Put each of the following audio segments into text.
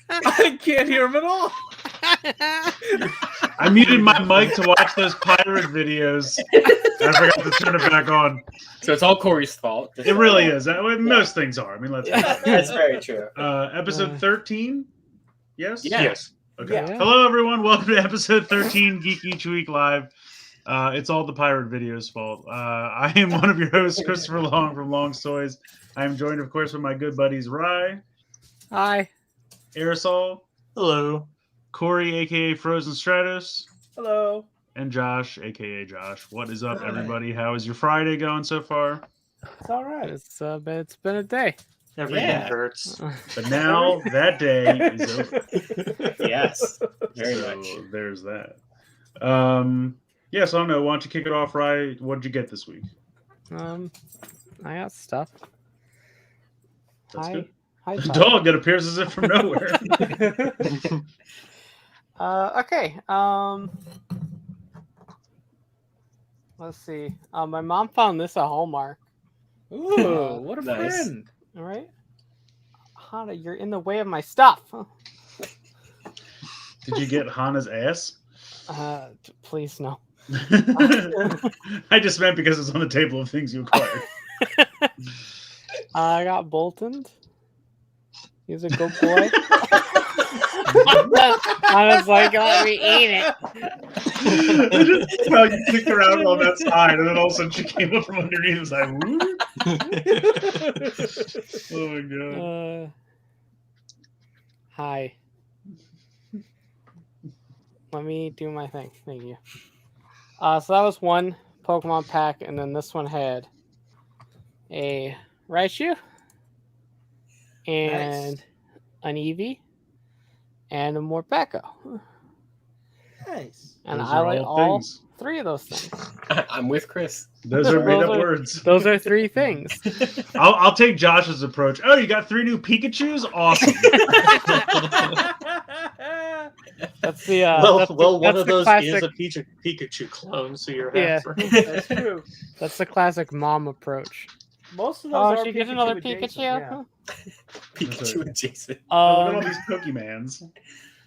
I can't hear him at all. I muted my mic to watch those pirate videos. I forgot to turn it back on. So it's all Corey's fault. It really is. Most things are. I mean, let's. That's very true. Episode 13. Yes. Yes. Okay. Yeah. Hello, everyone. Welcome to episode 13, Geek Each Week Live. It's all the pirate videos' fault. I am one of your hosts, Christopher Long from Long's Toys. I am joined, of course, with my good buddies Rye. Hi. Aresol. Hello. Corey, a.k.a. Frozen Stratos. Hello. And Josh, a.k.a. Josh. What is up, everybody? How is your Friday going so far? It's all right. It's been a day. Everything hurts. But now that day is over. Yes. Very So much. there's that. Yes, I don't know. Why don't you kick it off, Rye? What did you get this week? I got stuff. That's good. Hi, The Todd. dog that appears as if from nowhere. Okay. Let's see. My mom found this at Hallmark. Ooh, what a Nice. friend. All right. Hana, you're in the way of my stuff. Did you get Hana's ass? Please no. I just meant because it's on the table of things you acquired. I got Boltoned. He's a good boy. I was like, let me eat it. I just how you kicked her out on that side, and then all of a sudden she came up from underneath and was like, woo. Oh my god. Hi. Let me do my thing. Thank you. So that was one Pokemon pack, and then this one had a Raichu and an Eevee and a Morpeko. Nice. And Those I are like all all things. three of those things. I'm with Chris. Those are made up Those are- words. Those are three things. I'll take Josh's approach. Oh, you got 3 new Pikachus? Awesome. That's the one of those classic, is a Pikachu clone, so you're Yeah. half right. That's true. That's the classic mom approach. Most of those Oh, are should you get another adjacent, Pikachu? yeah. Pikachu adjacent. Oh, look at all these Pokemans.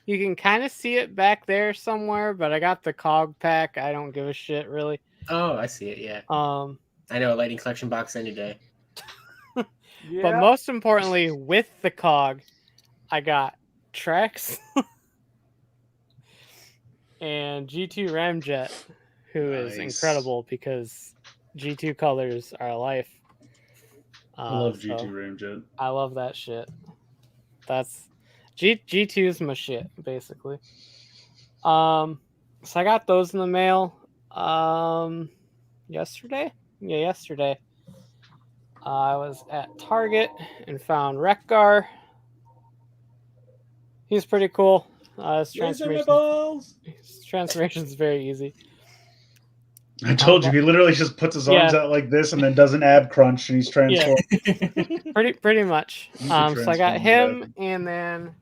You can kind of see it back there somewhere, but I got the cog pack. I don't give a shit really. Oh, I see it. Yeah. I know a Lightning Collection box any day. Yeah. But most importantly, with the cog, I got Trex and G2 Ramjet, who is Nice. incredible because G2 colors are life. I love so G2 Ramjet. I love that shit. That's G2 is my shit, basically. So I got those in the mail yesterday. Yeah, yesterday. I was at Target and found Rekgar. He's pretty cool. His transformation is very easy. I told you, he literally just puts his arms out like this and then does an ab crunch and he's transformed. Pretty much. You So can I got transform him, and then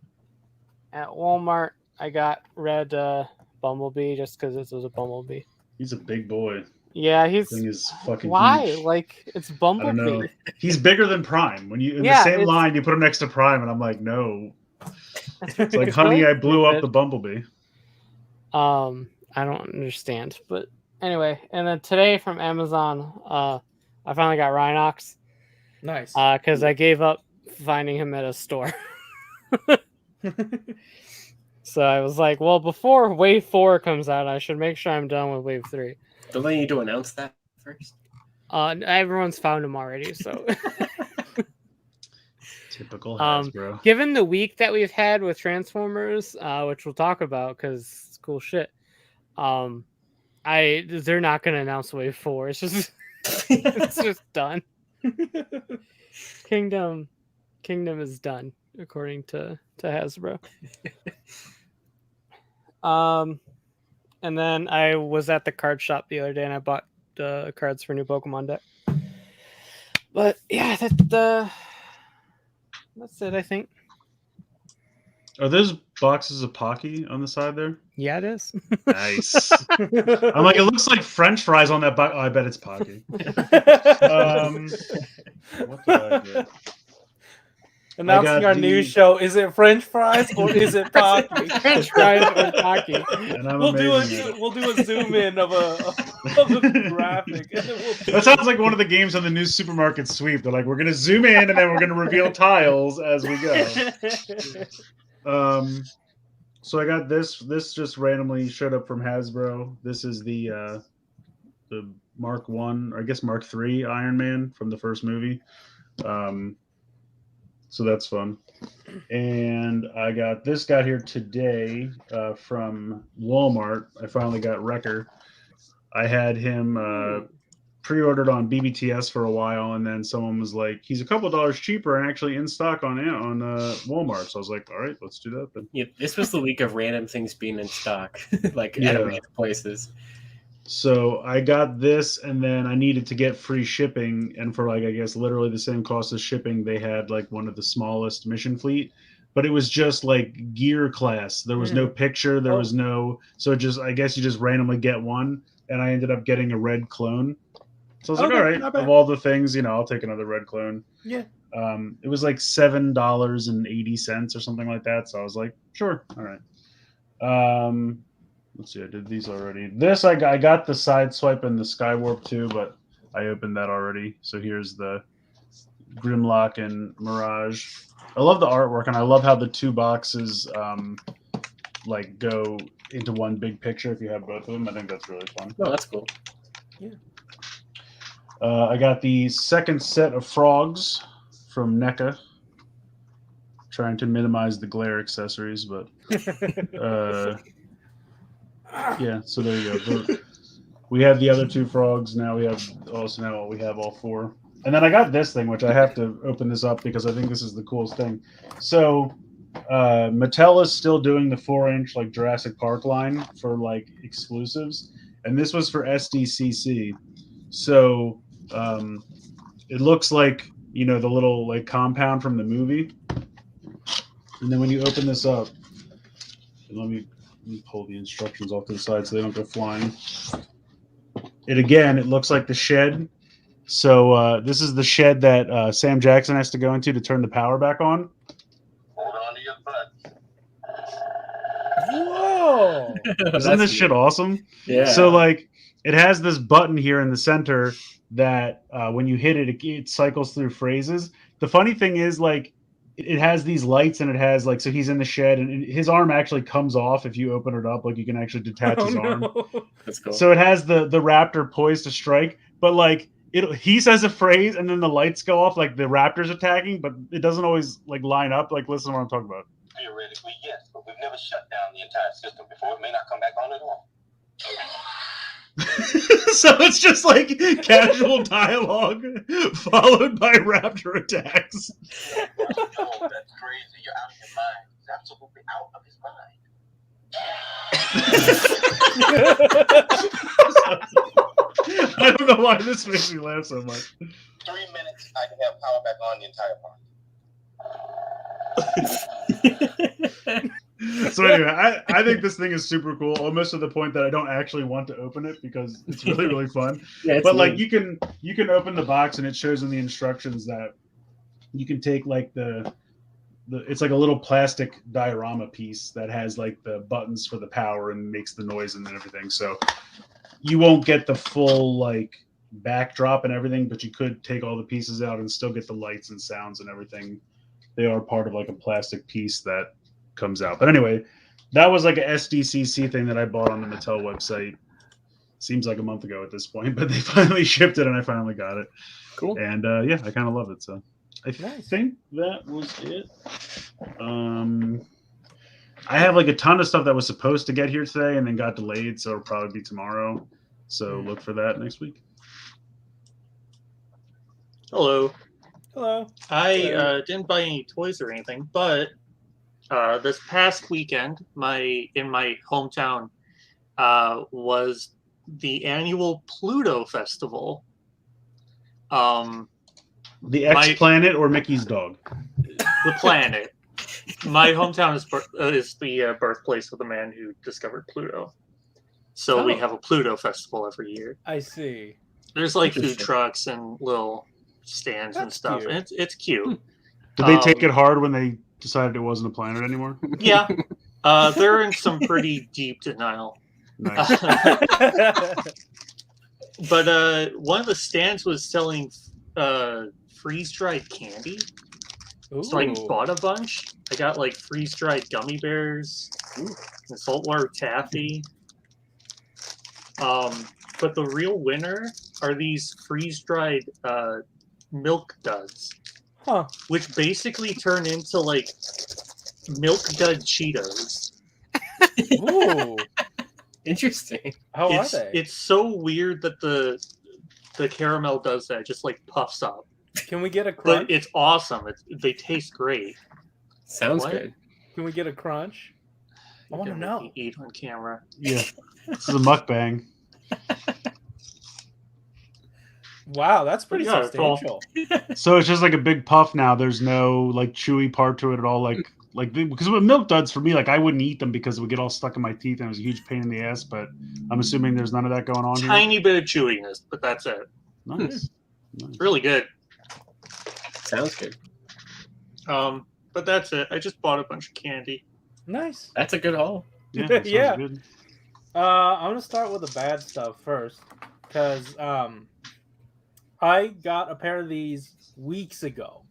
at Walmart I got Red Bumblebee just because this was a Bumblebee. He's a big boy. Yeah, he's Thing is fucking why? huge. Like it's I don't know. Bumblebee. He's bigger than Prime. When you in Yeah, the same it's- line, you put him next to Prime, and I'm like, no. It's like, It's honey, really I blew up stupid. the Bumblebee. I don't understand, but anyway. And then today from Amazon, I finally got Rhinox Nice. because I gave up finding him at a store. So I was like, well, before Wave 4 comes out, I should make sure I'm done with Wave 3. Don't they need to announce that first? Everyone's found him already, so Typical Hasbro. given the week that we've had with Transformers, which we'll talk about because it's cool shit. They're not gonna announce Wave 4. It's just it's just done. Kingdom kingdom is done, according to Hasbro. And then I was at the card shop the other day, and I bought cards for new Pokemon deck. But yeah, that's it, I think. Are those boxes of Pocky on the side there? Yeah, it is. Nice. I'm like, it looks like French fries on that box. Oh, I bet it's Pocky. What did I get? Announcing our new show. Is it French fries or is it Pocky? French fries or Pocky. And I'm We'll do a zoom in of a graphic. And then That sounds like one of the games on the new supermarket sweep. They're like, we're gonna zoom in and then we're gonna reveal tiles as we go. So I got this. This just randomly showed up from Hasbro. This is the Mark 1, or I guess Mark 3 Iron Man from the first movie. So that's fun. And I got this guy here today from Walmart. I finally got Wrecker. I had him pre-ordered on BBTS for a while, and then someone was like, he's a couple $1 cheaper and actually in stock on Walmart. So I was like, all right, let's do that then. Yeah, this was the week of random things being in stock, like at random places. So I got this, and then I needed to get free shipping, and for like, I guess literally the same cost as shipping, they had like one of the smallest mission fleet, but it was just like gear class. There was no picture, there was no, so just, I guess you just randomly get one, and I ended up getting a red clone. So I was like, all right, of all the things, I'll take another red clone. Yeah. It was like $7.80 or something like that. So I was like, sure, all right. Let's see, I did these already. This, I got the side swipe and the Skywarp too, but I opened that already. So here's the Grimlock and Mirage. I love the artwork, and I love how the two boxes like go into one big picture if you have both of them. I think that's really fun. Oh, that's cool. Yeah. I got the second set of frogs from NECA. Trying to minimize the glare accessories, but yeah, so there you go. We have the other two frogs. Now we have all four. And then I got this thing, which I have to open this up because I think this is the coolest thing. So Mattel is still doing the 4-inch like Jurassic Park line for like exclusives, and this was for SDCC. So it looks like the little like compound from the movie. And then when you open this up, let me pull the instructions off to the side so they don't go flying. It looks like the shed. So this is the shed that Sam Jackson has to go into to turn the power back on. Hold on to your butt. Whoa! Isn't this shit awesome? Yeah. So like it has this button here in the center that when you hit it, it cycles through phrases. The funny thing is like it has these lights, and it has like, so he's in the shed and his arm actually comes off if you open it up. Like you can actually detach his arm. That's cool. So it has the raptor poised to strike, but like he says a phrase and then the lights go off like the raptor's attacking, but it doesn't always like line up. Like listen to what I'm talking about. Theoretically, yes, but we've never shut down the entire system before. It may not come back on at all. So it's just like casual dialogue followed by raptor attacks. Oh, that's crazy. You're out of your mind. He's absolutely out of his mind. I don't know why this makes me laugh so much. 3 minutes, I can have power back on the entire park. So anyway, I think this thing is super cool, almost to the point that I don't actually want to open it because it's really, really fun. Yeah, but like you can open the box and it shows in the instructions that you can take like the it's like a little plastic diorama piece that has like the buttons for the power and makes the noise and everything. So you won't get the full like backdrop and everything, but you could take all the pieces out and still get the lights and sounds and everything. They are part of like a plastic piece that comes out. But anyway, that was like a SDCC thing that I bought on the Mattel website. Seems like a month ago at this point, but they finally shipped it and I finally got it. Cool. And yeah, I kind of love it. So I think that was it. I have like a ton of stuff that was supposed to get here today and then got delayed, so it'll probably be tomorrow. So look for that next week. Hello. Hello. I didn't buy any toys or anything, but this past weekend, in my hometown was the annual Pluto Festival. The X planet or Mickey's dog? The planet. My hometown is the birthplace of the man who discovered Pluto. So we have a Pluto Festival every year. I see. There's like food trucks and little stands and stuff. Cute. And it's cute. Did they take it hard when they decided it wasn't a planet anymore? Yeah. They're in some pretty deep denial. Nice. But one of the stands was selling freeze-dried candy. So I bought a bunch. I got like freeze-dried gummy bears and saltwater taffy. But the real winner are these freeze-dried milk duds. Huh. Which basically turn into like milk dud Cheetos. Ooh. Interesting. How are they? It's so weird that the caramel does that. It just like puffs up. Can we get a crunch? But it's awesome. They taste great. Sounds What? good. Can we get a crunch? I want to know. Eat on camera. Yeah. This is a mukbang. Wow, that's pretty Yeah, it's all- substantial. So it's just like a big puff now. There's no like chewy part to it at all. Because with milk duds for me, like I wouldn't eat them because it would get all stuck in my teeth and it was a huge pain in the ass. But I'm assuming there's none of that going on here. Tiny bit of chewiness, but that's it. Nice. It's really good. Sounds good. But that's it. I just bought a bunch of candy. Nice. That's a good haul. Yeah. That sounds Yeah. good. I'm gonna start with the bad stuff first, because I got a pair of these weeks ago,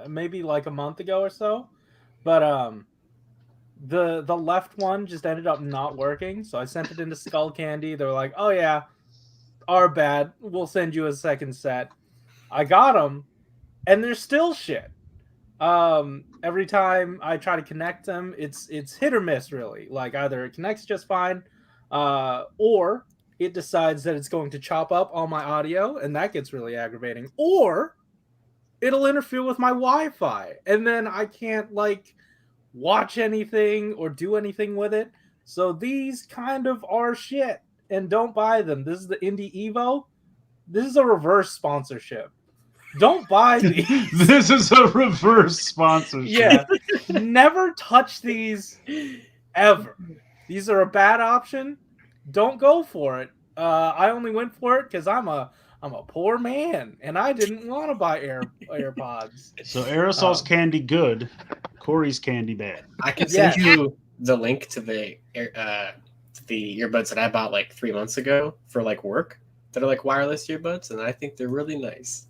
maybe like a month ago or so, but the left one just ended up not working, so I sent it into Skull Candy. They were like, "Oh yeah, our bad. We'll send you a second set." I got them, and they're still shit. Every time I try to connect them, it's hit or miss, really. Like either it connects just fine, or it decides that it's going to chop up all my audio, and that gets really aggravating. Or it'll interfere with my Wi-Fi, and then I can't like watch anything or do anything with it. So these kind of are shit, and don't buy them. This is the Indie Evo. This is a reverse sponsorship. Don't buy these. This is a reverse sponsorship. Yeah, never touch these ever. These are a bad option. Don't go for it. I only went for it because I'm a poor man and I didn't want to buy AirPods. So Aerosol's candy good, Corey's candy bad. I can send you the link to the earbuds that I bought like 3 months ago for like work that are like wireless earbuds, and I think they're really nice.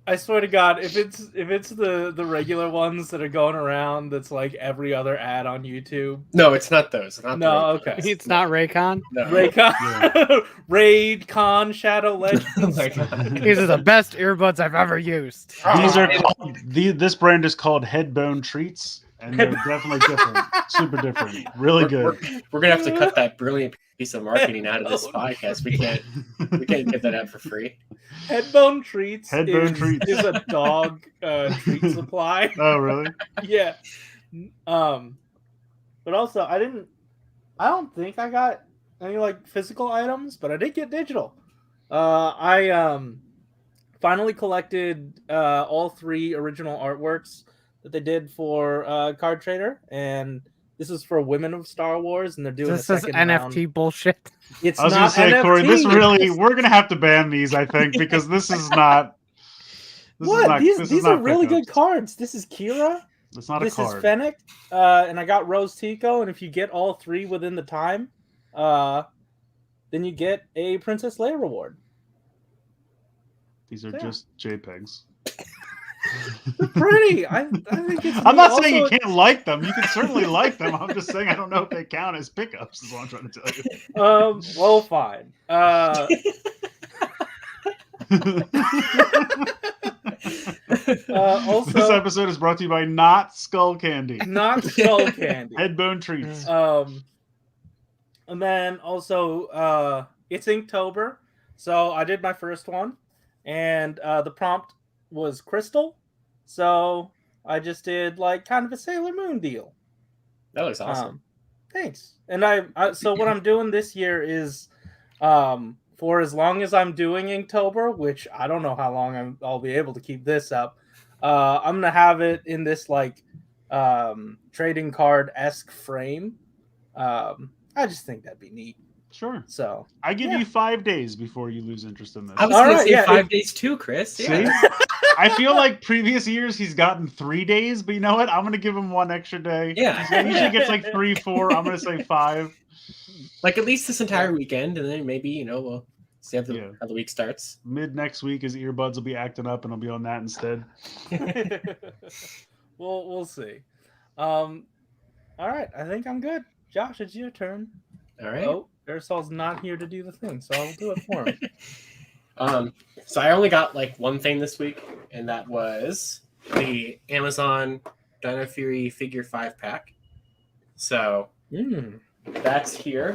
I swear to God, if it's the regular ones that are going around, that's like every other ad on YouTube. No, it's not those. It's not No, the okay. It's not Raycon. No. Raycon, Raid-Con, Shadow Legends. Oh my God. These are the best earbuds I've ever used. These are this brand is called Headbone Treats, and they're definitely different, super different, really good. We're gonna have to cut that brilliant piece of marketing out of this podcast. We can't get that out for free. Headbone Treats. Headbone Treats is a dog treat supply. Oh, really? Yeah. But also I don't think I got any like physical items, but I did get digital. I finally collected all 3 original artworks that they did for Card Trader, and this is for Women of Star Wars, and they're doing This a is second NFT round. bullshit. It's I was not gonna say, NFT. Corey, this really we're gonna have to ban these, I think, because this is not. These are really good cards. This is Kira. It's not This a card. is Fennec, and I got Rose Tico, and if you get all 3 within the time, then you get a Princess Leia reward. These are just JPEGs. They're pretty. I think it's. I'm not also, saying you can't like them. You can certainly like them. I'm just saying I don't know if they count as pickups. Is what I'm trying to tell you. Well, fine. Also, this episode is brought to you by Not Skull Candy. not Skull Candy. Headbone Treats. And then also, it's Inktober, so I did my first one, and the prompt was crystal, so I just did like kind of a Sailor Moon deal. That looks awesome. Thanks. And I so what I'm doing this year is, for as long as I'm doing Inktober, which I don't know how long I'll be able to keep this up. I'm gonna have it in this like trading card-esque frame. I just think that'd be neat. Sure. So I give you 5 days before you lose interest in this. I was going to say 5 days too, Chris. See? Yeah. I feel like previous years he's gotten 3 days, but you know what? I'm going to give him 1 extra day. Yeah. He usually gets like 3, 4. I'm going to say 5. Like at least this entire weekend, and then maybe, we'll see how the week starts. Mid next week, his earbuds will be acting up, and I'll be on that instead. We'll see. All right, I think I'm good. Josh, it's your turn. All right. Oh, Aresol's not here to do the thing, so I'll do it for him. So I only got like one thing this week, and that was the Amazon Dino Fury Figure 5-pack. So that's here,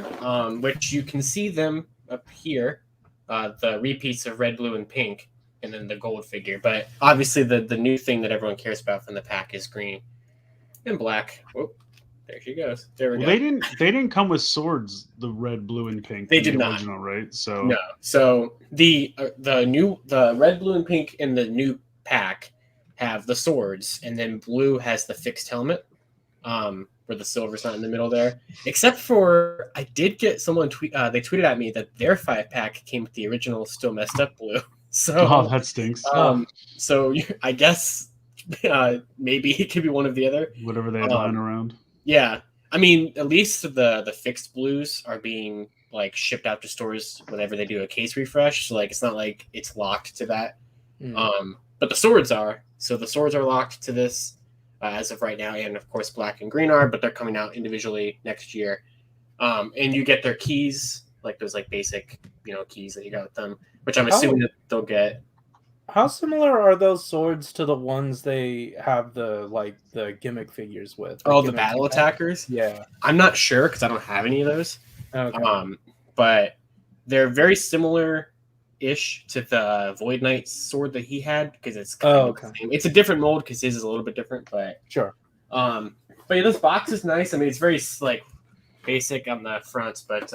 which you can see them up here, the repeats of red, blue, and pink, and then the gold figure. But obviously the new thing that everyone cares about from the pack is green and black. Whoop. There she goes. There we go. They didn't come with swords, the red, blue, and pink. They did not. Original, right? So no. So the red, blue, and pink in the new pack have the swords, and then blue has the fixed helmet, where the silver's not in the middle there. Except for I did get someone they tweeted at me that their 5-pack came with the original still messed up blue. So that stinks. So I guess maybe it could be one of the other. Whatever they had lying around. Yeah, I mean, at least the fixed blues are being like shipped out to stores whenever they do a case refresh. So like, it's not like it's locked to that. But the swords are. So the swords are locked to this as of right now, and of course, black and green are, but they're coming out individually next year. And you get their keys, like those like basic, keys that you got with them, which I'm assuming that they'll get. How similar are those swords to the ones they have the gimmick figures with? The battle attackers? Yeah. I'm not sure because I don't have any of those. Okay. But they're very similar-ish to the Void Knight sword that he had because it's kind of the same. It's a different mold because his is a little bit different, but sure. But yeah, this box is nice. I mean, it's very like basic on the front, but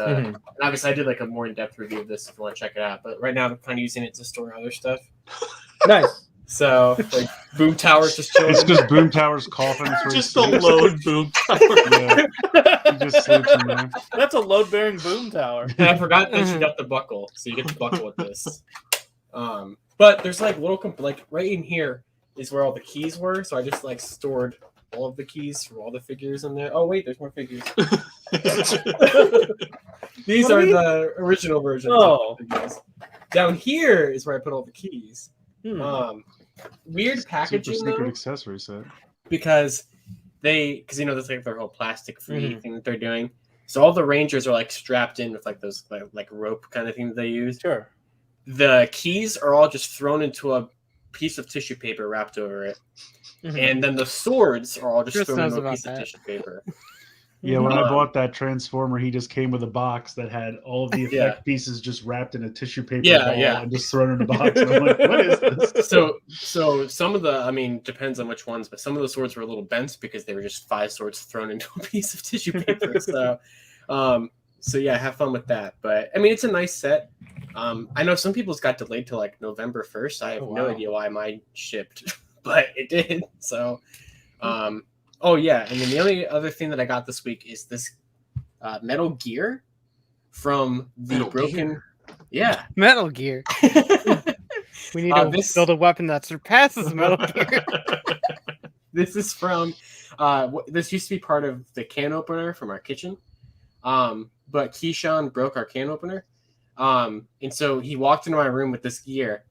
obviously I did like a more in-depth review of this if you want to check it out. But right now I'm kind of using it to store other stuff. Nice. So like Boom Tower's just chilling. It's because Boom Tower's coughing. Just a load Boom Tower. Yeah. He just sleeps in there. That's a load-bearing Boom Tower. And I forgot that you got the buckle, so you get the buckle with this. But there's like little like right in here is where all the keys were, so I just like stored all of the keys from all the figures in there. Oh wait, there's more figures. These are the original versions. Oh. Down here is where I put all the keys. Weird packaging. Super secret accessory set. Because that's like their whole plastic free thing that they're doing. So all the Rangers are like strapped in with like those like rope kind of thing that they use. Sure. The keys are all just thrown into a piece of tissue paper wrapped over it. And then the swords are all just thrown into a piece of tissue paper. Yeah, when I bought that Transformer, he just came with a box that had all of the effect pieces just wrapped in a tissue paper ball and just thrown in a box. And I'm like, what is this? So some of the, depends on which ones, but some of the swords were a little bent because they were just 5 swords thrown into a piece of tissue paper. So yeah, have fun with that. But I mean, it's a nice set. I know some people's got delayed to like November 1st. I have no idea why mine shipped, but it did. So, oh yeah, and then the only other thing that I got this week is this Metal Gear from the Metal Gear. We need to build a weapon that surpasses Metal Gear. This is from this used to be part of the can opener from our kitchen, but Keyshawn broke our can opener, and so he walked into my room with this gear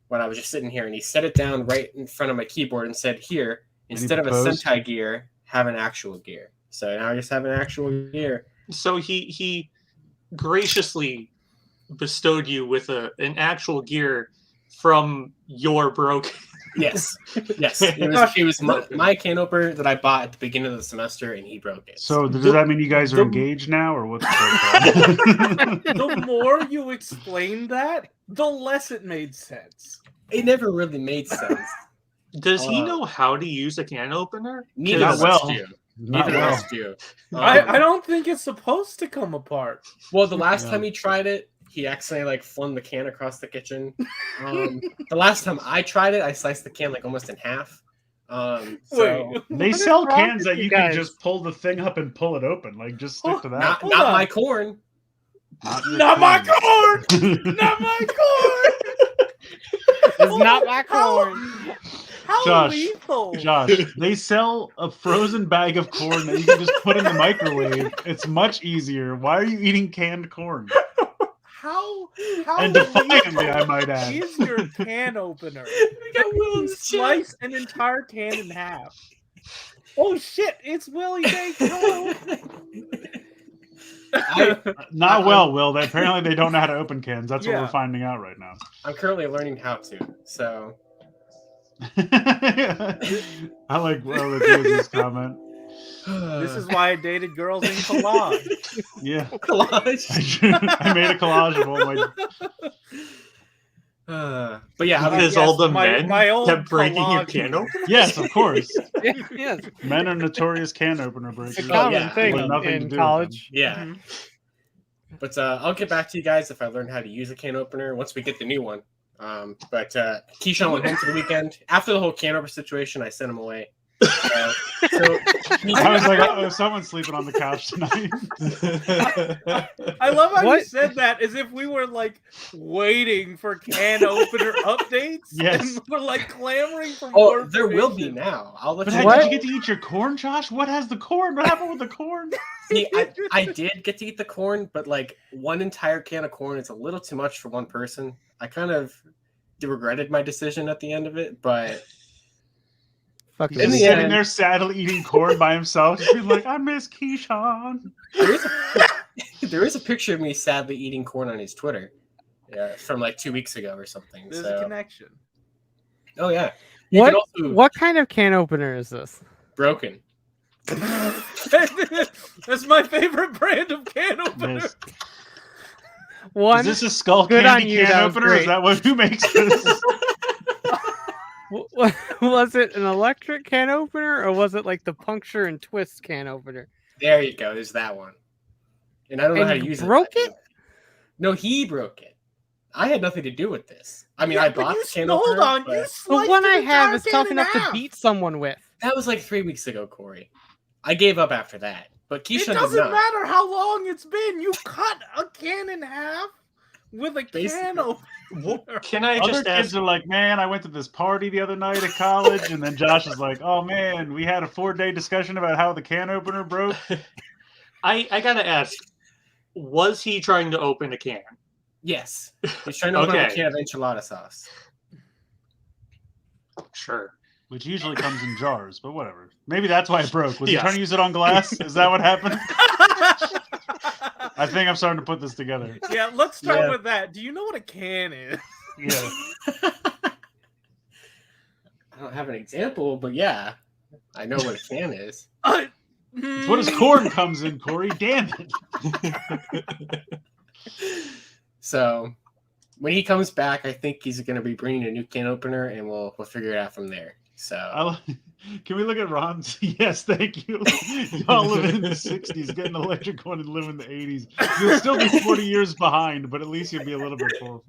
when I was just sitting here, and he set it down right in front of my keyboard and said, "Here, instead of a Sentai gear, have an actual gear." So now I just have an actual gear. So he graciously bestowed you with an actual gear from your broken. Yes. It was my can opener that I bought at the beginning of the semester, and he broke it. So does that mean you guys are engaged now, or what's the more you explained that, the less it made sense. It never really made sense. Does he know how to use a can opener? Neither Not of us well. do. Not Neither of well. us do. I don't think it's supposed to come apart. Well, the last Yeah. time he tried it, he accidentally like flung the can across the kitchen. The last time I tried it, I sliced the can like almost in half. So Wait, They What is sell wrong cans with that you you can guys? just pull the thing up and pull it open. Like, just stick to that. not Hold on. my corn. your not my corn. corn! Not my corn! It's not my corn. How Josh, lethal! Josh, they sell a frozen bag of corn that you can just put in the microwave. It's much easier. Why are you eating canned corn? How And defiantly, I might add. is your can opener? We got Will in You the chat. slice an entire can in half. Oh shit! It's Willie Day. Hello. Not well, Will. Apparently, they don't know how to open cans. That's what Yeah. we're finding out right now. I'm currently learning how to. So I like Rosie's comment. This is why I dated girls in collage. Yeah. collage. I made a collage of all my. But yeah, Because yes, all the my men old kept breaking your collage. can opener? Yes, of course. Yes, Men are notorious can opener breakers. it's a Oh, common yeah. thing With nothing to in do with college. yeah. Mhm. But I'll get back to you guys if I learn how to use a can opener once we get the new one. But Keyshawn went home for the weekend. After the whole can opener situation, I sent him away. So I was like, oh, someone's sleeping on the couch tonight. I love how you What? said that as if we were like waiting for can opener updates. Yes. And we're like clamoring for more. there will be information. now. I'll let But you hey, know. did you get to eat your corn, Josh? What has the corn? What happened with the corn? See, I did get to eat the corn, but like one entire can of corn is a little too much for one person. I kind of regretted my decision at the end of it, but Fuck He's In just the sitting end- there sadly eating corn by himself, just being like, I miss Keyshawn. there is a picture of me sadly eating corn on his Twitter. Yeah, from like 2 weeks ago or something. There's so. a connection. Oh yeah. You What? can also What kind of can opener is this? broken. That's my favorite brand of can opener. Yes. One. Is this a skull Good candy on you, can that was opener? great. Is that what who makes this? Was it an electric can opener or was it like the puncture and twist can opener? There you go. There's that one. And I don't know And how to you use broke it. it? No, he broke it. I had nothing to do with this. I mean, Yeah, I but bought you the can hold opener, on, you but The sliced one I an have entire is can tough in enough to half. beat someone with. that was like 3 weeks ago, Corey. I gave up after that. But It Keyshawn did doesn't not. matter how long it's been. You cut a can in half with a Basically. can opener. Can I Other just kids ask? are like, man, I went to this party the other night at college, and then Josh is like, oh man, we had a 4-day discussion about how the can opener broke. I gotta ask. Was he trying to open a can? Yes. He's trying to open up a Okay. can of enchilada sauce. Sure. Which usually comes in jars, but whatever. Maybe that's why it broke. Was he Yes. trying to use it on glass? Is that what happened? I think I'm starting to put this together. Yeah, let's start Yeah. with that. Do you know what a can is? Yeah. I don't have an example, but yeah. I know what a can is. It's what his corn comes in, Corey. Damn it. So when he comes back, I think he's going to be bringing a new can opener, and we'll figure it out from there. So Can we look at Ron's? Yes, thank you. Y'all living in the 60s, getting an electric one and live in the 80s. You'll still be 40 years behind, but at least you'll be a little bit forward.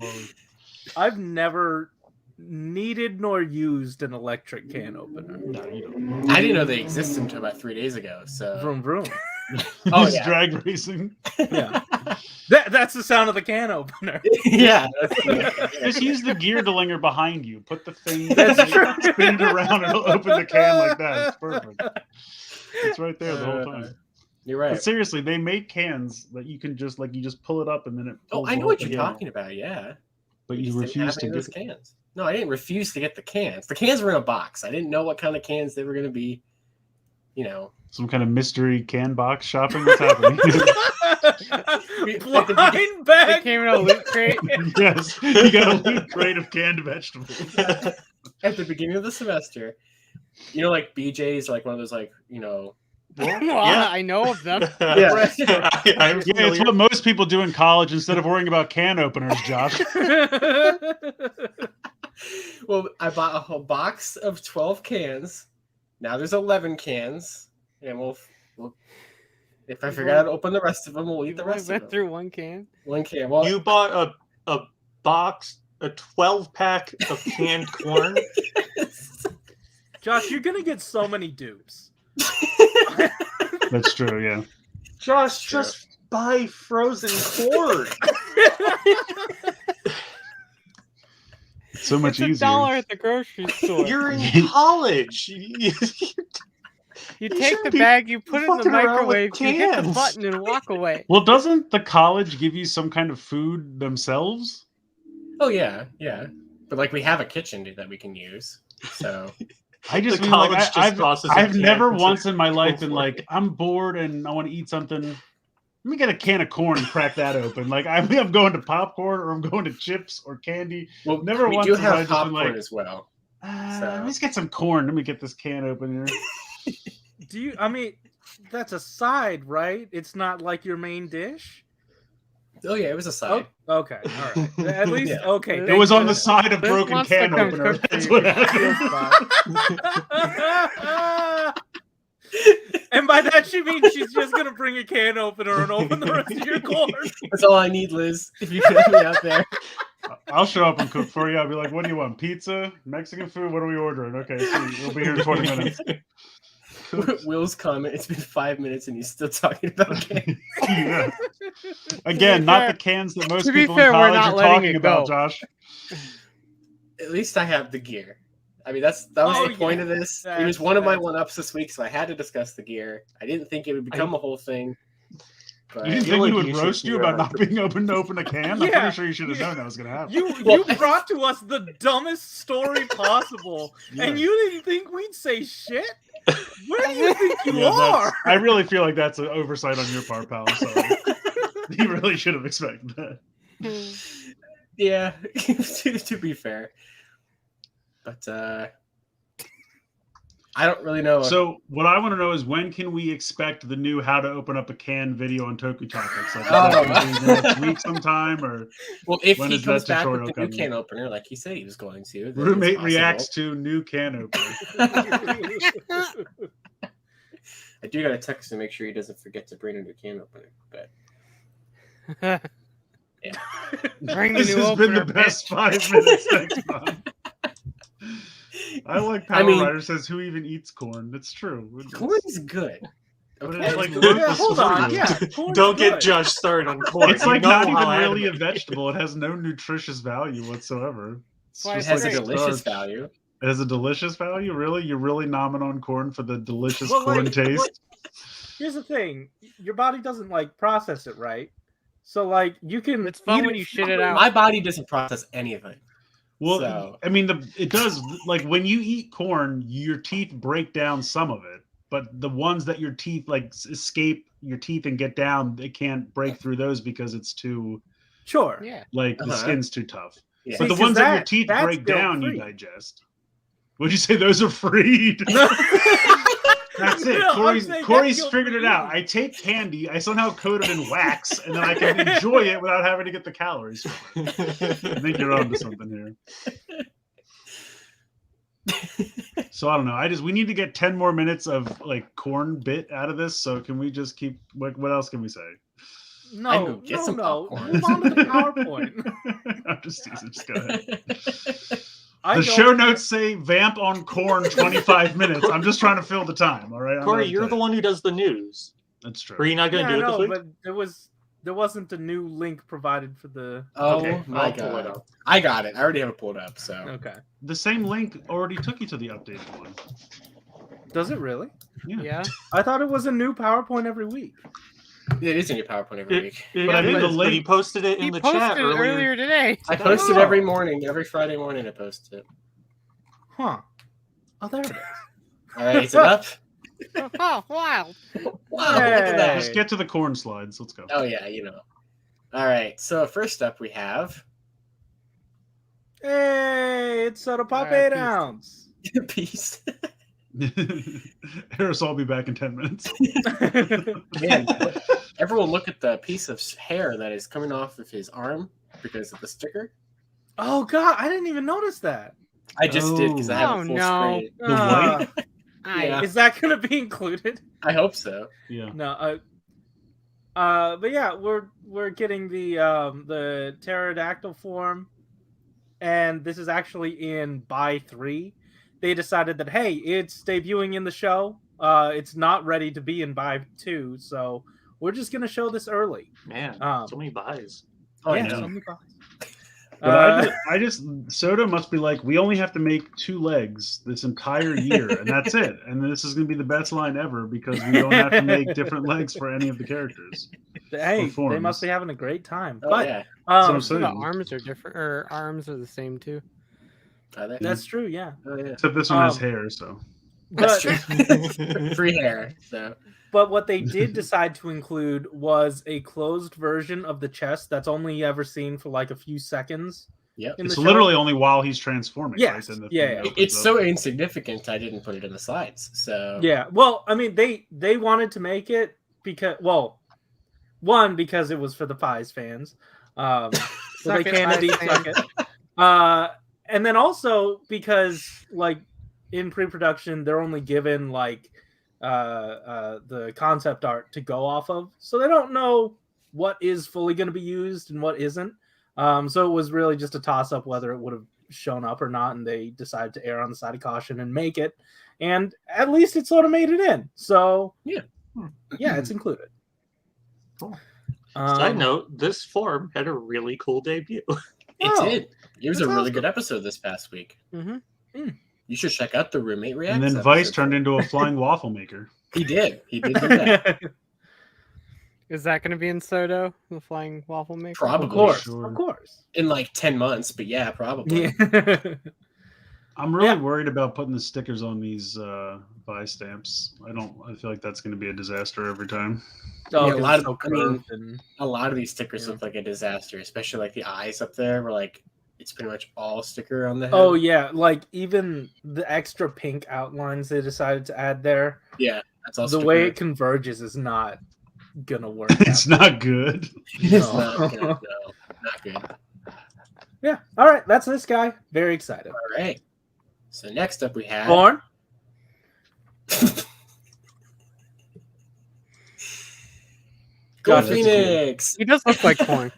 I've never needed nor used an electric can opener. No, you don't. I didn't know they existed until about 3 days ago. So Vroom vroom. Oh, He's yeah. drag racing. Yeah. That's the sound of the can opener. yeah, Just use the gear delinger behind you. Put the thing, That's true. spin it around, and it'll open the can like that. It's perfect. It's right there the whole time. you're right. But seriously, they make cans that you can just you just pull it up and then it. Oh, pulls I the know whole what you're thing out. talking about. Yeah, But We you just didn't refuse have to any of get. those cans. No, I didn't refuse to get the cans. The cans were in a box. I didn't know what kind of cans they were going to be. You know, Some kind of mystery can box shopping. What's happening? Blind It bag. came in a loot crate. Yes, you got a loot crate of canned vegetables. at the beginning of the semester, you know, like BJ's, like one of those, like, you know, Yeah. I know of them. Yeah. I'm Yeah, it's familiar. what most people do in college instead of worrying about can openers, Josh. Well, I bought a whole box of 12 cans. Now there's 11 cans, and we'll if I figure out how to open the rest of them, we'll eat the rest of went them. through one can. One can. Well, You bought a box, a 12-pack of canned corn. Josh, you're gonna get so many dupes. That's true. Yeah. Josh, just buy frozen corn. So much It's easier. $1 at the grocery store. You're in college. You take the shouldn't be bag, you put it in the fucking around with microwave, you hit the cans. button, and walk away. Well, doesn't the college give you some kind of food themselves? oh yeah, yeah. But like we have a kitchen that we can use. So I just The mean, college like, just tosses a I've can never into- once in my life Go been for like, it. I'm bored and I want to eat something. Let me get a can of corn and crack that open. Like I'm going to popcorn or I'm going to chips or candy. well, Never we once do have I have just been popcorn like, as well. Let's get some corn. Let me get this can open here. Do you? I mean, that's a side, right? It's not like your main dish. Oh yeah, it was a Oh, side. okay, all right. At least Yeah. okay. It was on the thank side of This broken wants to can come opener. cook for That's you. what happened. goodness. And by that she means she's just gonna bring a can opener and open the rest of your corn. That's all I need, Liz. If you can help me out there. I'll show up and cook for you. I'll be like, what do you want? Pizza? Mexican food? What are we ordering? Okay, so we'll be here in 20 minutes. Will's comment. It's been 5 minutes and he's still talking about games. Yeah. Again, not the fair- cans that most to be people fair, in we're college not are letting talking it about, go. Josh. At least I have the gear. I mean, that was Oh, the point yeah. of this. It That's- was one of my that's- one-ups this week, so I had to discuss the gear. I didn't think it would become a whole thing. But You didn't feel think like we would you should roast you hear about her. not being open to open a can? I'm Yeah, pretty sure you should have yeah. known that was going to happen. You brought to us the dumbest story possible, and you didn't think we'd say shit? Where do you think you Yeah, that's- are? I really feel like that's an oversight on your part, pal. So you really should have expected that. yeah, to be fair. But I don't really know. So what I want to know is when can we expect the new how to open up a can video on Toku Topics? Like, is that gonna be next week sometime, or well, if when he is comes that back with tutorial the new coming? can opener, like he said he was going to, then it's roommate possible. reacts to new can opener? I do got to text to make sure he doesn't forget to bring a new can opener. But Bring the This new has been the opener, best bitch. 5 minutes. Thanks, Mom. I like Power I mean- Rider says who even eats corn. It's true. corn's good. But Okay. it's like Yeah, hold on. food. Yeah, corn's Don't get good. Josh started on corn. It's You like know not even how really a adamant- vegetable. It has no nutritious value whatsoever. It's Why It it's has a great. delicious starch. value. It has a delicious value? Really? You're really nomming on corn for the delicious Well, corn like, taste? Here's the thing: your body doesn't like process it, right? So like you can. It's fun eat when you shit it out. My body doesn't process anything. Well, So- I mean, it does. Like when you eat corn, your teeth break down some of it, but the ones that your teeth like escape your teeth and get down, they can't break through those because it's too Sure. Yeah. like the Uh-huh. skin's too tough. Yeah. But the 'cause ones that your that- teeth that's break down, you guilt-free. digest. What'd you say? Those are freed. That's it. No, I'm Corey's, saying Corey's that's figured it out. guilt-free. I take candy, I somehow coat it in wax, and then I can enjoy it without having to get the calories from it. I think you're onto something here. So I don't know. We need to get 10 more minutes of like corn bit out of this. So can we just keep what else can we say? I No, know, get no, some no. popcorn. Move on to the PowerPoint. I'm just teasing, just go ahead. I The don't- show notes say vamp on corn 25 minutes. I'm just trying to fill the time, all right? I'm Corey, not you're the tight. one who does the news. That's true. Are you not going Yeah, to do it no, this week? but there wasn't a new link provided for the. Oh Okay, my I'll pull it god. up. I got it. I already have it pulled up. So Okay. The same link already took you to the updated one. Does it really? Yeah. I thought it was a new PowerPoint every week. it is in your PowerPoint every week. But I mean, the but link- he posted it in He the posted chat it earlier today. I post it Oh. every morning, every Friday morning. I post it. Huh. Oh, there it is. All right, is it up? Oh, wow. Wow, look at that. Just get to the corn slides. Let's go. Oh yeah, you know. All right, so first up we have Hey, it's SODO Pop Alright, 8 peace. ounce. Peace. Aresol will be back in 10 minutes. Man, everyone look at the piece of hair that is coming off of his arm because of the sticker. Oh god, I didn't even notice that. I just did because I have Oh, it full no. screen. The white? Yeah. Is that gonna be included? I hope so. Yeah. No. But yeah, we're getting the pterodactyl form, and this is actually in buy 3. They decided that hey, it's debuting in the show. It's not ready to be in buy 2, so we're just gonna show this early. Man, so many buys. Oh, yeah, I know. so many buys. But I just SODO must be like, we only have to make 2 legs this entire year, and that's it. And this is going to be the best line ever because we don't have to make different legs for any of the characters. Hey, they forms. must be having a great time. Oh, But yeah. So Some of the saying. arms are different, or arms are the same too. Are they? that's true, yeah. Oh, yeah. Except this one has hair, so. That's But, true. Free hair. So. but what they did decide to include was a closed version of the chest that's only ever seen for like a few seconds. Yep. In It's the show. literally only while he's transforming. Yes. Right? Then the Yeah, thing yeah. opens It's up. so insignificant I didn't put it in the slides. So Yeah, well, I mean, they wanted to make it because, well, one, because it was for the Pies fans, so they Suck it, can Pies indeed suck fans. it. And then also because, like, in pre-production, they're only given like the concept art to go off of, so they don't know what is fully going to be used and what isn't. So it was really just a toss-up whether it would have shown up or not, and they decided to err on the side of caution and make it. And at least it sort of made it in. So Yeah, it's included. Cool. Side note: this form had a really cool debut. it did. It was a that's really awesome. good episode this past week. Mm-hmm. You should check out the Roommate Reacts. And then Vice episode. turned into a flying waffle maker. He did. He did do that. Is that going to be in SODO, the flying waffle maker? Probably. Of course, Sure. of course. In like 10 months, but yeah, probably. Yeah. I'm really Yeah. worried about putting the stickers on these buy stamps. I feel like that's going to be a disaster every time. Oh, Yeah, a 'cause lot it's of- so I mean, curved and- A lot of these stickers Yeah. look like a disaster, especially like the eyes up there were like, it's pretty much all sticker on the head. Oh yeah, like even the extra pink outlines they decided to add there. Yeah, that's all The sticker. way it converges is not gonna work. It's not good. It's No. not good. No, not good. Yeah. All right, that's this guy. Very excited. All right. So next up we have Born. Go God, that's Phoenix. He does look like corn.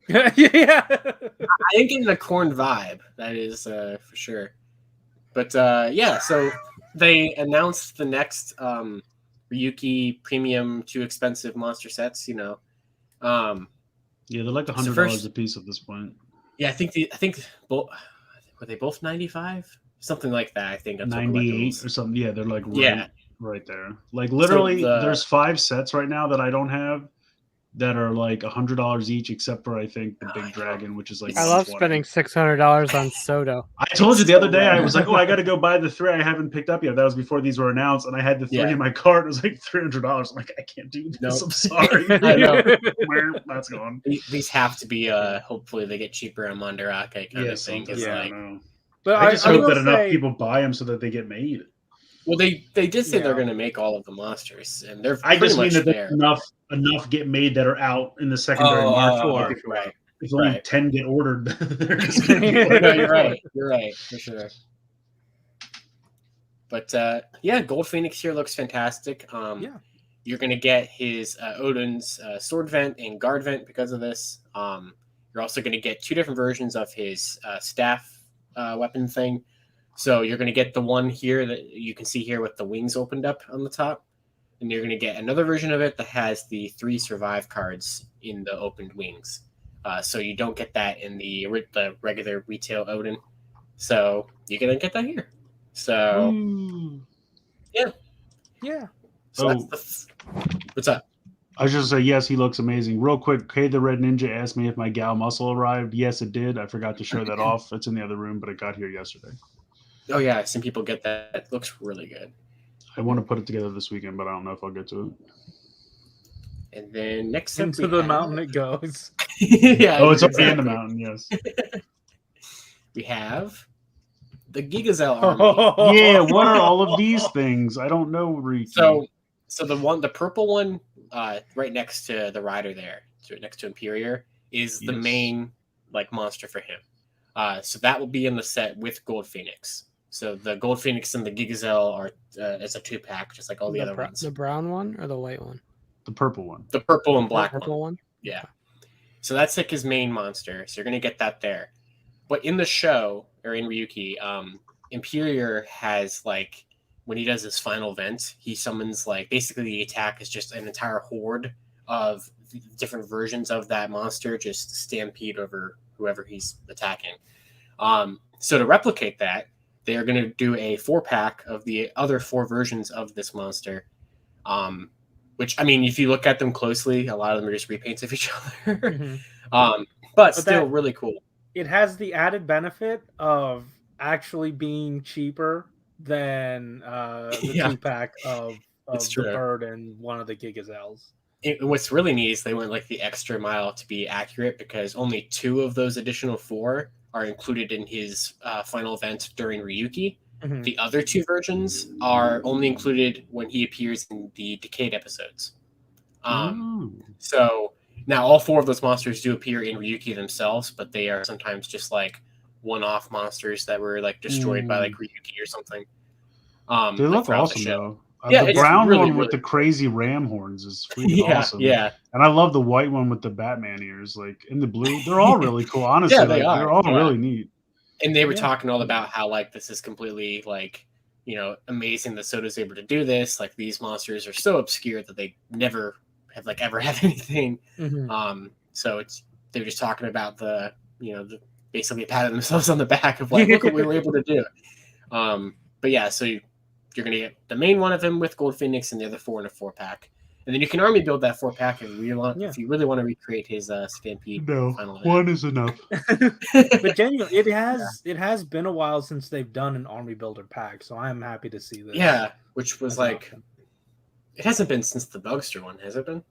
Yeah. I am getting a corn vibe. That is for sure. But yeah, so they announced the next Ryuki premium too expensive monster sets. You know, Yeah, they're like $100 So first- a piece at this point. yeah, I think both were they both 95, something like that. I think on Toku 98 Topics. or something. Yeah, they're like Yeah. right there. Like literally, the- there's 5 sets right now that I don't have that are like $100 each, except for I think the I Big know. Dragon, which is like I love 120. spending $600 on SODO. I told you the other day, so I was like, oh, I got to go buy the 3 I haven't picked up yet. That was before these were announced, and I had the 3 Yeah. in my cart. It was like $300. I'm like, I can't do this. Nope. I'm sorry. I know. That's gone. These have to be hopefully they get cheaper on Mandarake kind of thing. It's yeah. like, But I just hope will that enough say- people buy them so that they get made. well, they did say they're Yeah. going to make all of the monsters, and they're I pretty just mean much that there. enough get made that are out in the secondary Oh, market. sure. Right. If only Right. 10 get ordered, they're just going to be like, No, you're right. You're right for sure. But yeah, Gold Phoenix here looks fantastic. Yeah. You're gonna get his Odin's sword vent and guard vent because of this. You're also gonna get 2 different versions of his staff weapon thing. So you're gonna get the one here that you can see here with the wings opened up on the top, and you're gonna get another version of it that has the 3 survive cards in the opened wings. So you don't get that in the regular retail Odin. So you're gonna get that here. So Yeah. so Oh. that's what's up? I was just say yes, he looks amazing. Real quick, Kay the Red Ninja asked me if my Gal muscle arrived. Yes, it did. I forgot to show that off. It's in the other room, but it got here yesterday. Oh yeah, I've seen people get that. It looks really good. I want to put it together this weekend, but I don't know if I'll get to it. And then next up Into we the have- mountain it goes. Yeah. Oh, it's up the end exactly. of the mountain, yes. We have the Gigazel army. Yeah, what are all of these things? I don't know, Ryuki. So the purple one, right next to the rider there, so next to Imperior, is the Yes. main like monster for him. So that will be in the set with Gold Phoenix. So the Gold Phoenix and the Gigazelle are it's a 2-pack, just like all the other ones. The brown one or the white one? The purple one. The purple and black purple one. Yeah. So that's like his main monster. So you're gonna get that there. But in the show or in Ryuki, Imperior has like when he does his final vent, he summons like basically the attack is just an entire horde of different versions of that monster just stampede over whoever he's attacking. So to replicate that, they are going to do a 4-pack of the other 4 versions of this monster. Which, I mean, if you look at them closely, a lot of them are just repaints of each other. Mm-hmm. But still really cool. It has the added benefit of actually being cheaper than the 2-pack of the bird and one of the Gigazelles. What's really neat is they went like the extra mile to be accurate because only 2 of those additional 4 are included in his final event during Ryuki. Mm-hmm. The other 2 versions are only included when he appears in the Decade episodes. So now all 4 of those monsters do appear in Ryuki themselves, but they are sometimes just like one-off monsters that were like destroyed by like Ryuki or something. They look awesome though. Yeah, the brown one with the crazy ram horns is freaking awesome. Yeah, and I love the white one with the Batman ears, like in the blue. They're all really cool, honestly. Yeah, they're all really neat. And they were talking all about how like this is completely like amazing that SODO's able to do this. Like these monsters are so obscure that they never have like ever had anything. Mm-hmm. So they were just talking about the basically patting themselves on the back of like look what we were able to do. But yeah, so you're going to get the main one of him with Gold Phoenix and the other 4 in a 4-pack. And then you can army build that 4-pack if you really want to recreate his Stampede. No, final one is enough. But genuinely, it has been a while since they've done an army builder pack, so I'm happy to see this. Yeah, which was like, it hasn't been since the Bugster one, has it been?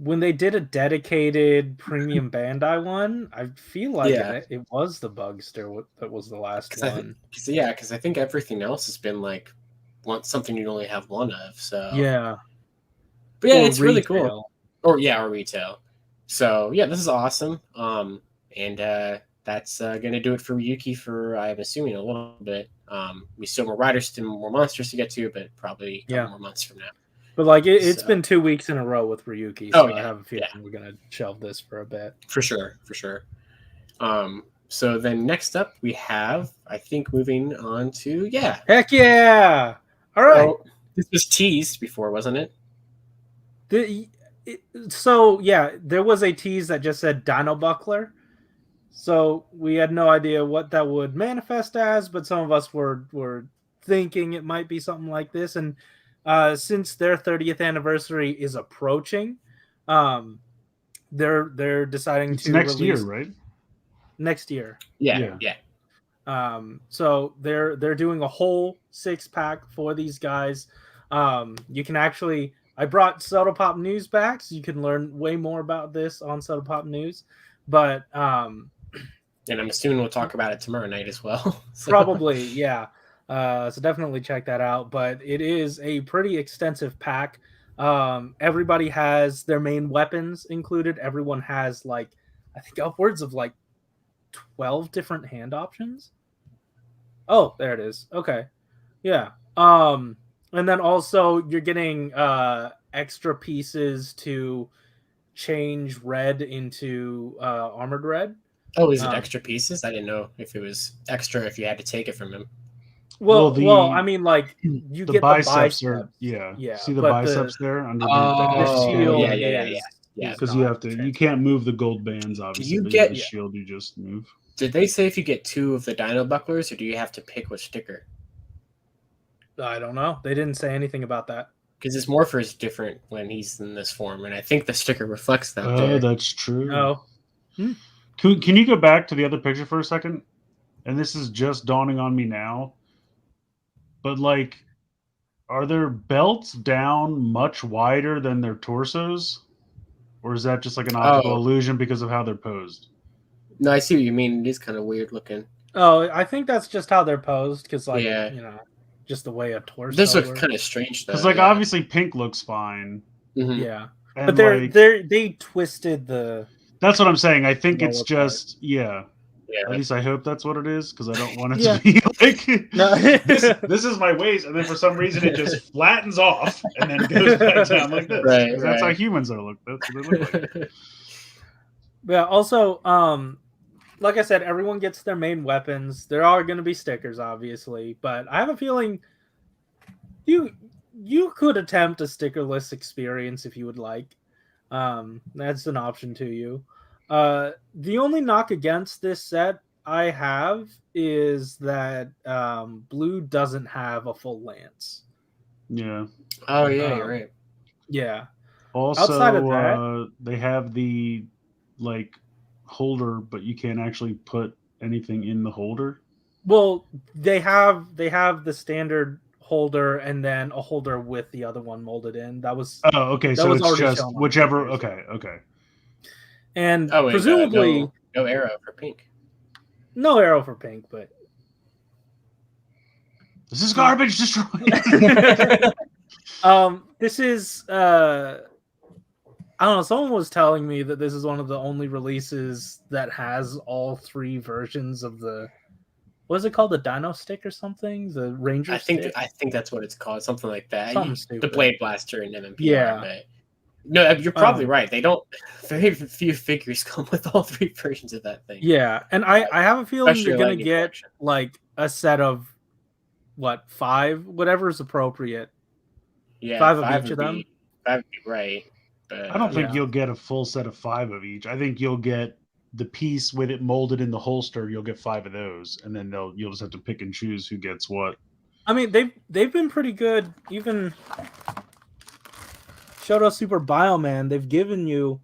When they did a dedicated premium Bandai one, I feel like it was the Bugster that was the last one. Because I think everything else has been like something you only have one of. So yeah, but yeah, it's really cool. Or retail. So yeah, this is awesome. And that's gonna do it for Ryuki for I'm assuming a little bit. We still have more riders and more monsters to get to, but probably a couple more months from now. But like it's been 2 weeks in a row with Ryuki, so I have a feeling we're gonna shelve this for a bit. For sure. So then next up we have, I think, moving on to Heck yeah! All right. Well, this was teased before, wasn't it? There was a tease that just said Dino Buckler. So we had no idea what that would manifest as, but some of us were thinking it might be something like this. And since their 30th anniversary is approaching, they're deciding to next release year, right? Next year. Yeah. So they're doing a whole 6-pack for these guys. You can actually, I brought SODO Pop News back, so you can learn way more about this on SODO Pop News. But and I'm assuming we'll talk about it tomorrow night as well. So. Probably, yeah. So definitely check that out. But it is a pretty extensive pack. Everybody has their main weapons included. Everyone has I think upwards of 12 different hand options. Oh, there it is. Okay. Yeah. And then also you're getting extra pieces to change red into armored red. Oh, is it extra pieces? I didn't know if it was extra if you had to take it from him. Well, I mean, you get biceps. the biceps. Yeah. See the biceps there underneath the shield. Yeah. Because you can't move the gold bands, obviously. Do you get the shield? You just move. Did they say if you get 2 of the Dino Bucklers, or do you have to pick which sticker? I don't know. They didn't say anything about that. Because his Morpher is different when he's in this form, and I think the sticker reflects that. Oh, that's true. Oh. Can you go back to the other picture for a second? And this is just dawning on me now. But are their belts down much wider than their torsos? Or is that just an optical illusion because of how they're posed? No, I see what you mean. It is kind of weird looking. Oh, I think that's just how they're posed, because just the way a torso. This looks kind of strange though. Because obviously pink looks fine. Mm-hmm. Yeah, and but they twisted the. That's what I'm saying. I think it's just At least I hope that's what it is, because I don't want it Yeah. to be like No. this is my waist, and then for some reason it just flattens off and then goes back down like this. Right, Because that's how right. humans are. That's what they look like. Yeah. Also, like I said, everyone gets their main weapons. There are going to be stickers, obviously, but I have a feeling you could attempt a stickerless experience if you would like. That's an option to you. The only knock against this set I have is that Blue doesn't have a full lance. Yeah. Oh yeah, you're right. Yeah. Also, Outside of that, they have the like holder, but you can't actually put anything in the holder. well, they have the standard holder and then a holder with the other one molded in. That was Oh, okay. That So was it's already just shown on whichever. the Okay, okay. and Oh wait, presumably no arrow for pink. no arrow for pink, but This is garbage. Destroy it. this is I don't know, someone was telling me that this is one of the only releases that has all three versions of the what is it called, the Dino Stick or something, the Ranger Stick? I think that's what it's called, something like that. Something The stupid. Blade Blaster and MMPR. Yeah. But no, you're probably right. They don't. Very few figures come with all three versions of that thing. Yeah, and I have a feeling Especially you're gonna Lightning get Collection. like a set of what, 5, whatever is appropriate. Yeah, 5 of each would of them? be- 5 would be right. But, I don't think Yeah. you'll get a full set of 5 of each. I think you'll get the piece with it molded in the holster. You'll get 5 of those, and then you'll just have to pick and choose who gets what. I mean, they've been pretty good. Even SHODO Super Bioman, they've given you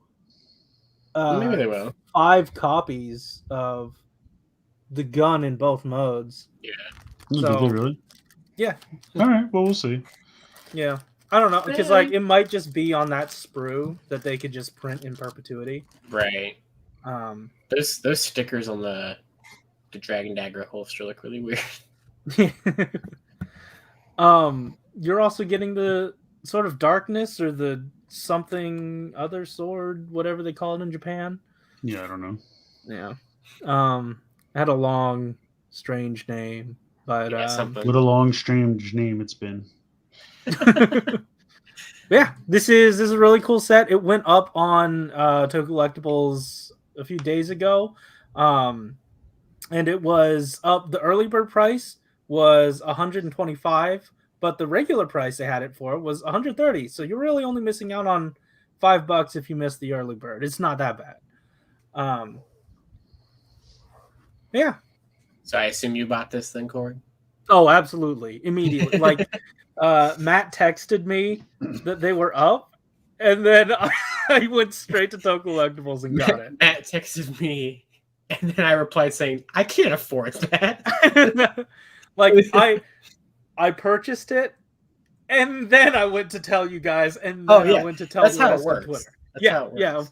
maybe they will. 5 copies of the gun in both modes. Did So- they really? Yeah. All right. Well, we'll see. Yeah, I don't know, because like it might just be on that sprue that they could just print in perpetuity. Right. Um, Those stickers on the Dragon Dagger holster look really weird. you're also getting the sort of darkness or the something other sword, whatever they call it in Japan. Yeah, I don't know. Yeah. It had a long, strange name, but Yeah, something. What a long, strange name it's been. yeah, this is a really cool set. It went up on Toku Collectibles a few days ago, and it was up. The early bird price was $125, but the regular price they had it for was $130. So you're really only missing out on $5 if you miss the early bird. It's not that bad. Yeah. So I assume you bought this thing, Corey? Oh, absolutely. Immediately. Like, Matt texted me that they were up, and then I went straight to Toku Collectibles and got it. Matt texted me, and then I replied saying, "I can't afford that." Like, I purchased it, and then I went to tell you guys, and then I went to tell That's the how it rest on works. Twitter. That's how it Yeah, works.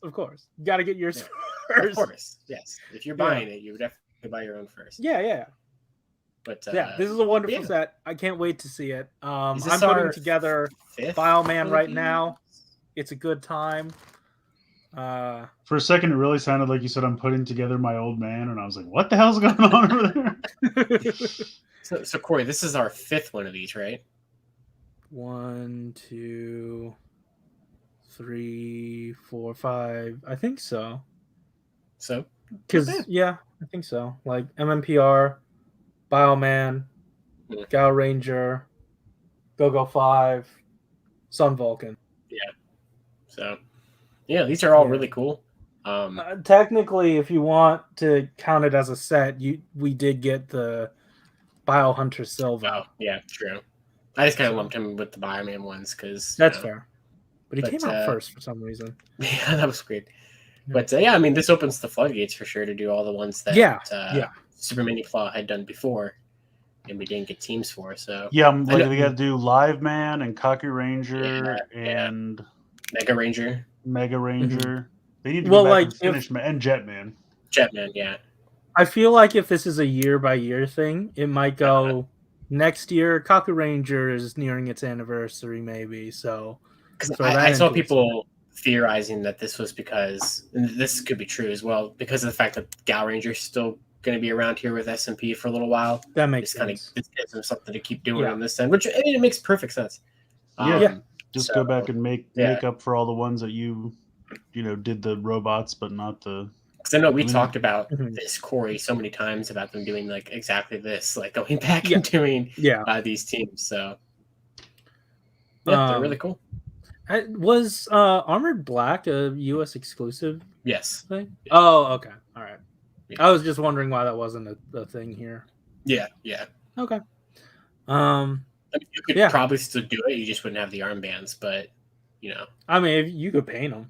of course. You got to get yours Of first. course, yes. If you're buying it, you would definitely buy your own first. Yeah. But Yeah, this is a wonderful yeah. set. I can't wait to see it. I'm Is this putting our together fifth Bioman right movie? now. It's a good time. For a second, it really sounded like you said, "I'm putting together my old man," and I was like, "What the hell's going on over there?" So Corey, this is our 5th one of these, right? 1, 2, 3, 4, 5. I think so. So Because bad. yeah, I think so. Like MMPR, Bioman, Yeah. Zyuranger, Go-Go 5, Sun Vulcan. So yeah, these are all Yeah. really cool. Technically, if you want to count it as a set, we did get the Biohunter Silva. Oh yeah, true. I just kind of lumped him with the Bioman ones because That's fair. But he But, came out first for some reason. Yeah, that was great. But yeah, I mean, this opens the floodgates for sure to do all the ones that Yeah. Super Mini Claw had done before, and we didn't get teams for. So Yeah, I know- they got to do Live Man and Kaku Ranger Yeah. and Mega Ranger, Mega Ranger. They need to Well, go back like, and finish and Jetman. Jetman, yeah. I feel like if this is a year-by-year thing, it might go next year. Kaku Ranger is nearing its anniversary, maybe. So Because throw that I saw into it people theorizing that this was because, and this could be true as well, because of the fact that Zyuranger is still going to be around here with SMP for a little while. That makes sense. Kind of it gives them something to keep doing on this end, which I mean, it makes perfect sense. Just go back and make up for all the ones that you did the robots, but not the. Because I know we talked about this, Corey, so many times about them doing like exactly this, like going back and doing these teams. So they're really cool. Was Armored Black a US exclusive? Yes. Thing? Oh, okay. All right. Yeah. I was just wondering why that wasn't a thing here. Yeah. Okay. I mean, you could probably still do it. You just wouldn't have the armbands, but I mean, if you could paint them.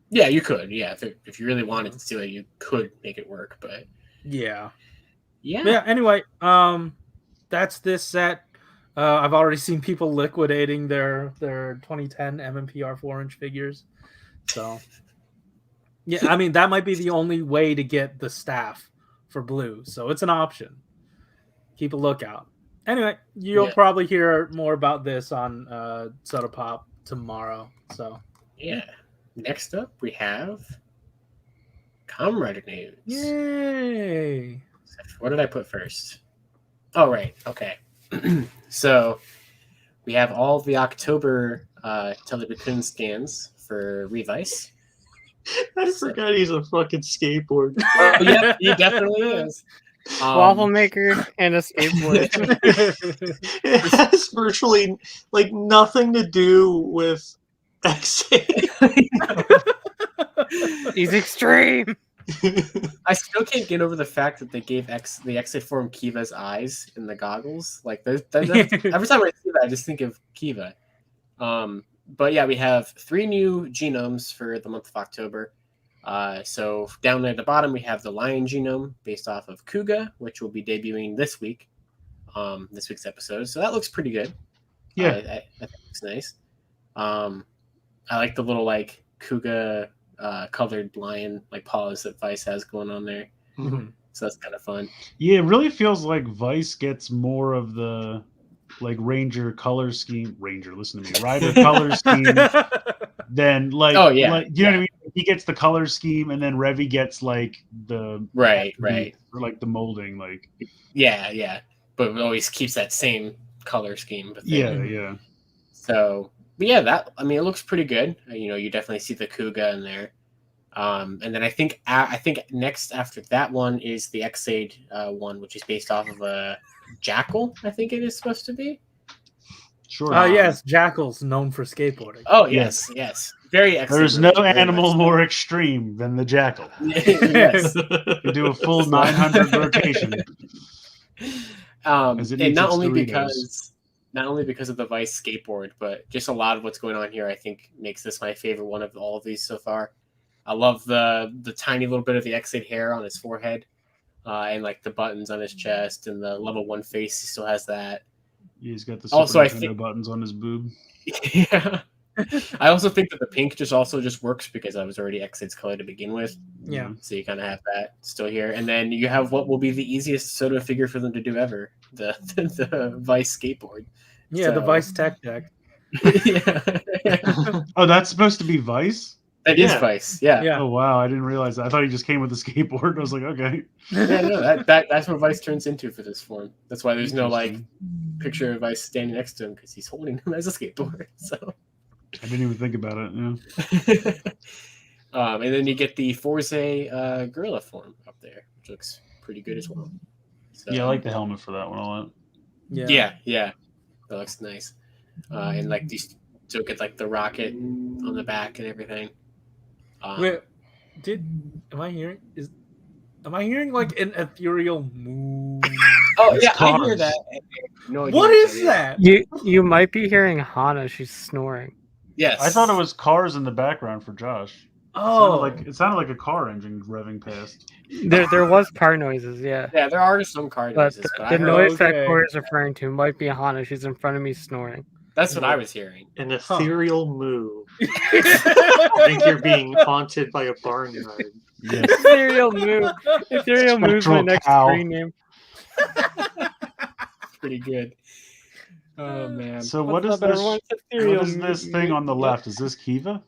Yeah, you could. Yeah, if you really wanted to do it, you could make it work. But yeah. Anyway, that's this set. I've already seen people liquidating their 2010 MMPR 4-inch figures. So, yeah, I mean, that might be the only way to get the staff for blue. So it's an option. Keep a lookout. Anyway, you'll probably hear more about this on SODO Pop tomorrow. So, yeah. Next up, we have Kamen Rider news. Yay! What did I put first? Oh, right. Okay. So we have all the October Telebakun scans for Revice. I forgot he's a fucking skateboard. Yeah, he definitely is. Waffle maker and a skateboard. It has virtually nothing to do with XA. He's extreme. I still can't get over the fact that they gave the XA form Kiva's eyes in the goggles. Like every time I see that, I just think of Kiva. But yeah, we have 3 new genomes for the month of October. So down there at the bottom, we have the Lion genome based off of Kuga, which will be debuting this week, this week's episode. So that looks pretty good. Yeah, I think it's nice. I like the little Kuga colored lion paws that Vice has going on there. Mm-hmm. So that's kind of fun. Yeah, it really feels like Vice gets more of the Ranger color scheme. Listen to me, Rider color scheme. Then you know what I mean? He gets the color scheme, and then Revy gets the right, or the molding, yeah, but it always keeps that same color scheme. Yeah. So, but yeah, it looks pretty good. You definitely see the Kuga in there. And then I think next after that one is the Xaid one, which is based off of a Jackal. I think it is supposed to be. Sure. Yes, Jackal's known for skateboarding. Oh yes. Very Xaid. There's no animal more extreme than the Jackal. Yes. You do a full 900 rotation. And not only because of the Vice skateboard, but just a lot of what's going on here, I think makes this my favorite one of all of these so far. I love the tiny little bit of the Xaid hair on his forehead, and the buttons on his chest, and the level 1 face. He still has that. Yeah, he's got the Super Nintendo buttons on his boob. Yeah. I also think that the pink just works because I was already Xaid's color to begin with. Yeah. So you kind of have that still here, and then you have what will be the easiest SODO figure for them to do ever: the Vice skateboard. Yeah, the Vice Tech Deck. Yeah. Oh, that's supposed to be Vice? That is Vice. Yeah. Oh wow, I didn't realize that. I thought he just came with a skateboard. I was like, okay. Yeah, no, that's what Vice turns into for this form. That's why there's no picture of Vice standing next to him, because he's holding him as a skateboard. So I didn't even think about it. Yeah. And then you get the Forze gorilla form up there, which looks pretty good as well. So, yeah, I like the helmet for that one a lot. Yeah. That looks nice. And these still get the rocket on the back and everything. Wait, am I hearing an ethereal move? Oh yeah, I hear that. What is that? You might be hearing Hana. She's snoring. Yes. I thought it was cars in the background for Josh. Oh, it sounded like a car engine revving past. There was car noises, yeah. Yeah, there are some car noises. But the noise that Corey is referring to might be Hana. She's in front of me snoring. That's what I was hearing. An ethereal move. I think you're being haunted by a barnyard. Yes. Ethereal move. Ethereal move's my next screen name. Pretty good. Oh man. So what is this thing on the left? Is this Kiva?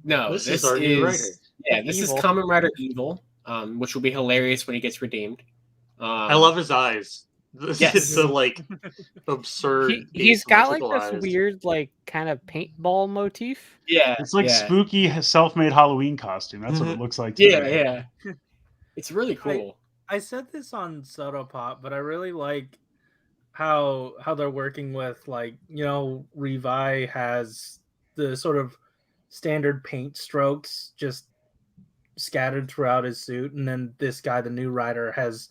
No, This this is our new writer. Yeah, this Evil. is Kamen Rider Evil, which will be hilarious when he gets redeemed. I love his eyes. Yes. It's the like absurd. He's got like asymmetrical this eyes. weird like kind of paintball motif. Yeah, It's like yeah. spooky self-made Halloween costume. That's what it looks like. To Yeah, me. yeah. It's really cool. I said this on SODO Pop, but I really like how they're working with, like, you know, Revice has the sort of standard paint strokes just scattered throughout his suit, and then this guy, the new rider, has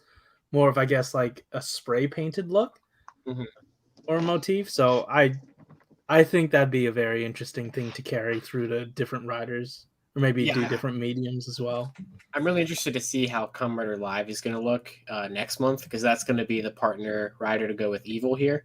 more of, I guess, like a spray painted look or motif. So I think that'd be a very interesting thing to carry through to different riders, or maybe do different mediums as well. I'm really interested to see how Kamen Rider Live is going to look next month, because that's going to be the partner rider to go with Evil here.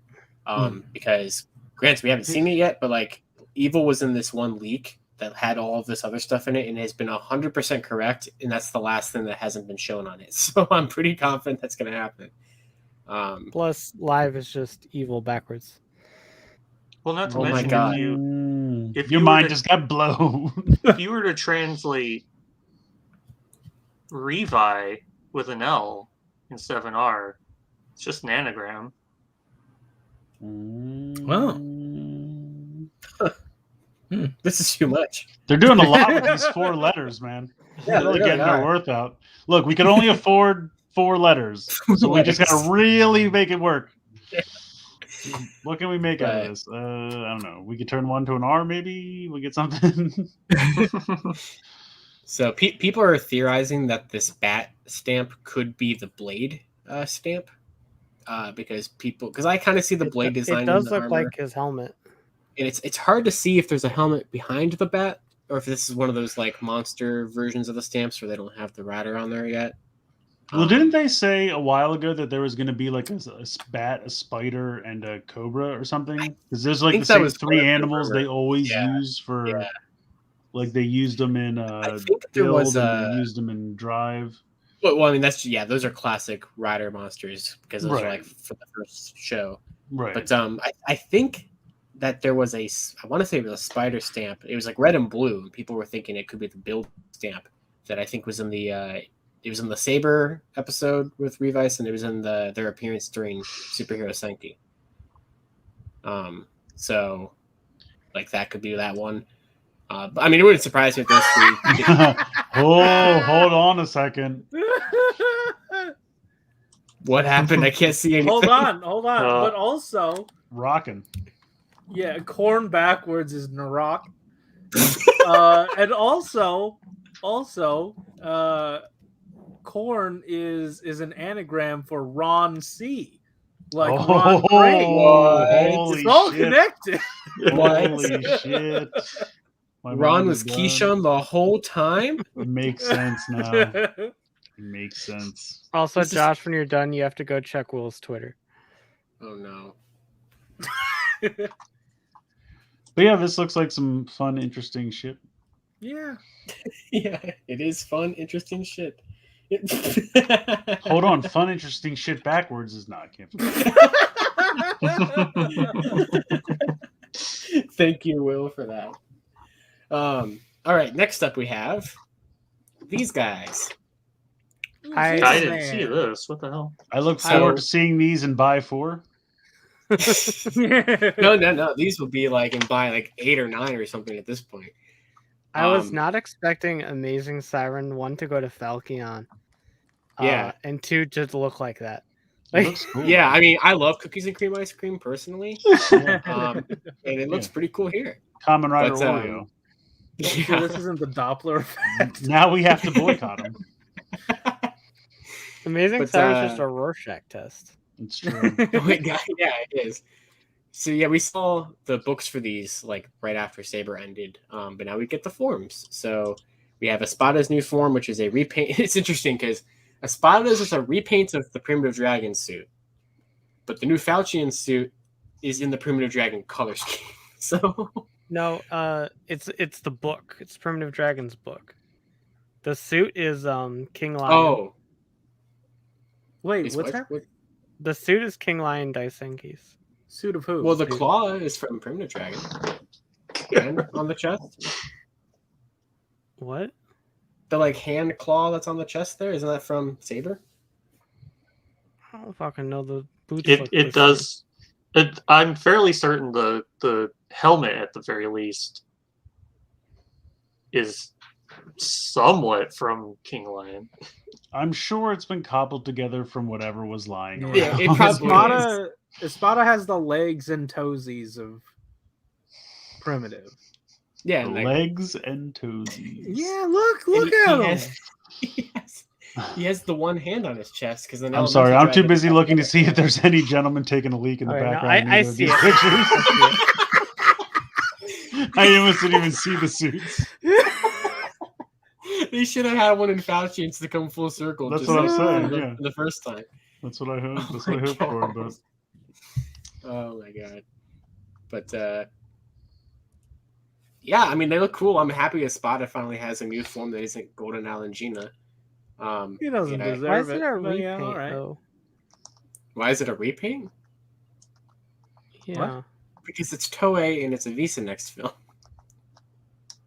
Because, granted, we haven't seen it yet, but like Evil was in this one leak that had all of this other stuff in it, and has been 100% correct, and that's the last thing that hasn't been shown on it. So I'm pretty confident that's going to happen. Plus, Live is just Evil backwards. Well, not to Oh my mention, God. if Your you mind were to, just got blown. if you were to translate Revice with an L instead of an R, it's just an anagram. Wow. This is too much. They're doing a lot with these 4 letters, man. Yeah, They're really they getting are. their worth out. Look, we can only afford 4 letters, so we just gotta really make it work. What can we make out of this? I don't know. We could turn 1 to an R, maybe. We get something. So people are theorizing that this bat stamp could be the blade stamp, because I kind of see the blade design. It does in the look armor. like his helmet. And it's hard to see if there's a helmet behind the bat, or if this is one of those like monster versions of the stamps where they don't have the rider on there yet. Well, didn't they say a while ago that there was going to be like a bat, a spider, and a cobra or something? Because there's like the same 3 animals they always use for, like they used them in I think there was and they used them in Drive. Well, I mean those are classic rider monsters, because those are Right. like for the first show. Right. But I think that there was I want to say it was a spider stamp. It was like red and blue, and people were thinking it could be the build stamp that I think was in the it was in the Saber episode with Revice, and it was in their appearance during Superhero Senki. So like that could be that one. But, I mean, it wouldn't surprise me if those 3. Oh, hold on a second. What happened? I can't see anything. Hold on. But also, Rocking. yeah, corn backwards is Narok. And also, corn is an anagram for Ron C. Like Ron Gray. Holy It's all shit. connected. Holy shit. My Ron mind was is blown. Keyshawn the whole time. It makes sense now. It makes sense. Also, This is- Josh, when you're done, you have to go check Will's Twitter. Oh no. But yeah, this looks like some fun, interesting shit. Yeah. Yeah, it is fun, interesting shit. Hold on, fun, interesting shit backwards is not. Can't Thank you, Will, for that. All right, next up we have these guys. I I didn't see this. What the hell? I look forward to seeing these in buy 4. No. These will be like in buy like 8 or 9 or something at this point. I was not expecting Amazing Siren 1 to go to Falcon. Yeah. And 2 to look like that. It Like, looks cool. Yeah, I mean, I love cookies and cream ice cream personally, and it looks pretty cool here. Kamen Rider But, Oreo. So Yeah. this isn't the Doppler effect. Now we have to boycott them. Amazing But, Siren's just a Rorschach test. It's true. Oh my God, yeah, it is. So yeah, we saw the books for these like right after Saber ended, but now we get the forms. So we have Espada's new form, which is a repaint. It's interesting because Espada's is a repaint of the Primitive Dragon suit, but the new Faucian suit is in the Primitive Dragon color scheme. So No, it's the book. It's Primitive Dragon's book. The suit is King Lion. oh, Wait, is what's what- happening? The suit is King Lion Daisenki's. Suit of who? Well, the claw is from Primitive Dragon, and on the chest. What? The like hand claw that's on the chest there, isn't that from Saber? I don't fucking know. The boots. It does. I'm fairly certain the helmet at the very least is somewhat from King Lion. I'm sure it's been cobbled together from whatever was lying around. Yeah, it probably Espada has the legs and toesies of Primitive. Yeah, The and, like, legs and toesies. Yeah, look and at him. He has the one hand on his chest because I'm sorry, I'm too busy looking to see if there's any gentleman taking a leak in the Okay, no, background. I in either of see these it. pictures. I almost didn't even see the suits. They should have had one in Faucians to come full circle. That's just what I'm like saying, the, yeah. the first time. That's what I hope. Oh That's what I my hope for. God. But Oh my god! But yeah, I mean they look cool. I'm happy Espada finally has a new form that isn't Golden Alangina. He doesn't yeah. deserve Why is it a but repaint yeah, all right. though? Why is it a repaint? Yeah. Because it's Toei and it's a V-cinext film.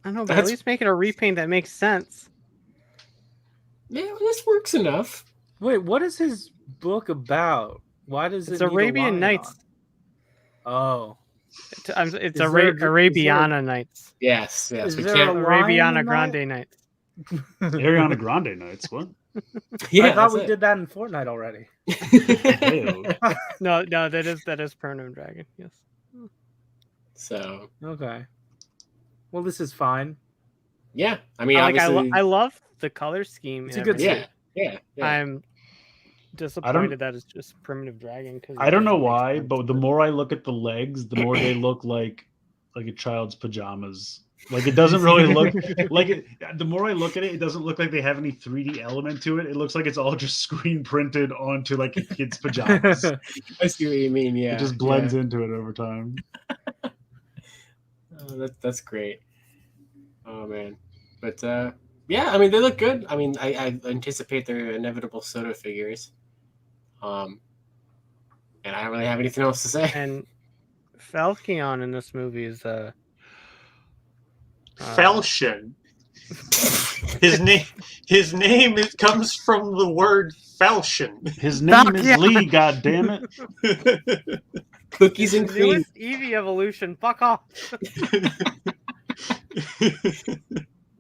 I know, but at That's- least make it a repaint that makes sense. Yeah, this works enough. Wait, what is his book about? Why does It's it need a Arabian lion Nights. on? Oh. It's Is there a- Arabiana Nights. Yes. Is We there can't. a lion Arabiana in Grande Nights. Ariana Grande nights. What? Yeah, I thought that's we it. did that in Fortnite already. Ew. No, that is Permanent Dragon. Yes. So Okay. Well, this is fine. yeah, I mean, I obviously, love the color scheme. It's and a good everything. yeah. I'm disappointed that it's just Primitive Dragon. Cause I don't know it makes why, sense, but the more I look at the legs, the more they look like a child's pajamas. Like it doesn't really look like it. The more I look at it, it doesn't look like they have any 3D element to it. It looks like it's all just screen printed onto like a kid's pajamas. I see what you mean. Yeah, It just blends into it over time. Oh, that's great. Oh man, but yeah, I mean they look good. I mean, I anticipate their inevitable SODO figures. And I don't really have anything else to say. And Falcon in this movie is Falchion. His name comes from the word falchion. His name is Lee. God damn it! Cookies and the cream. newest Eevee evolution. Fuck off.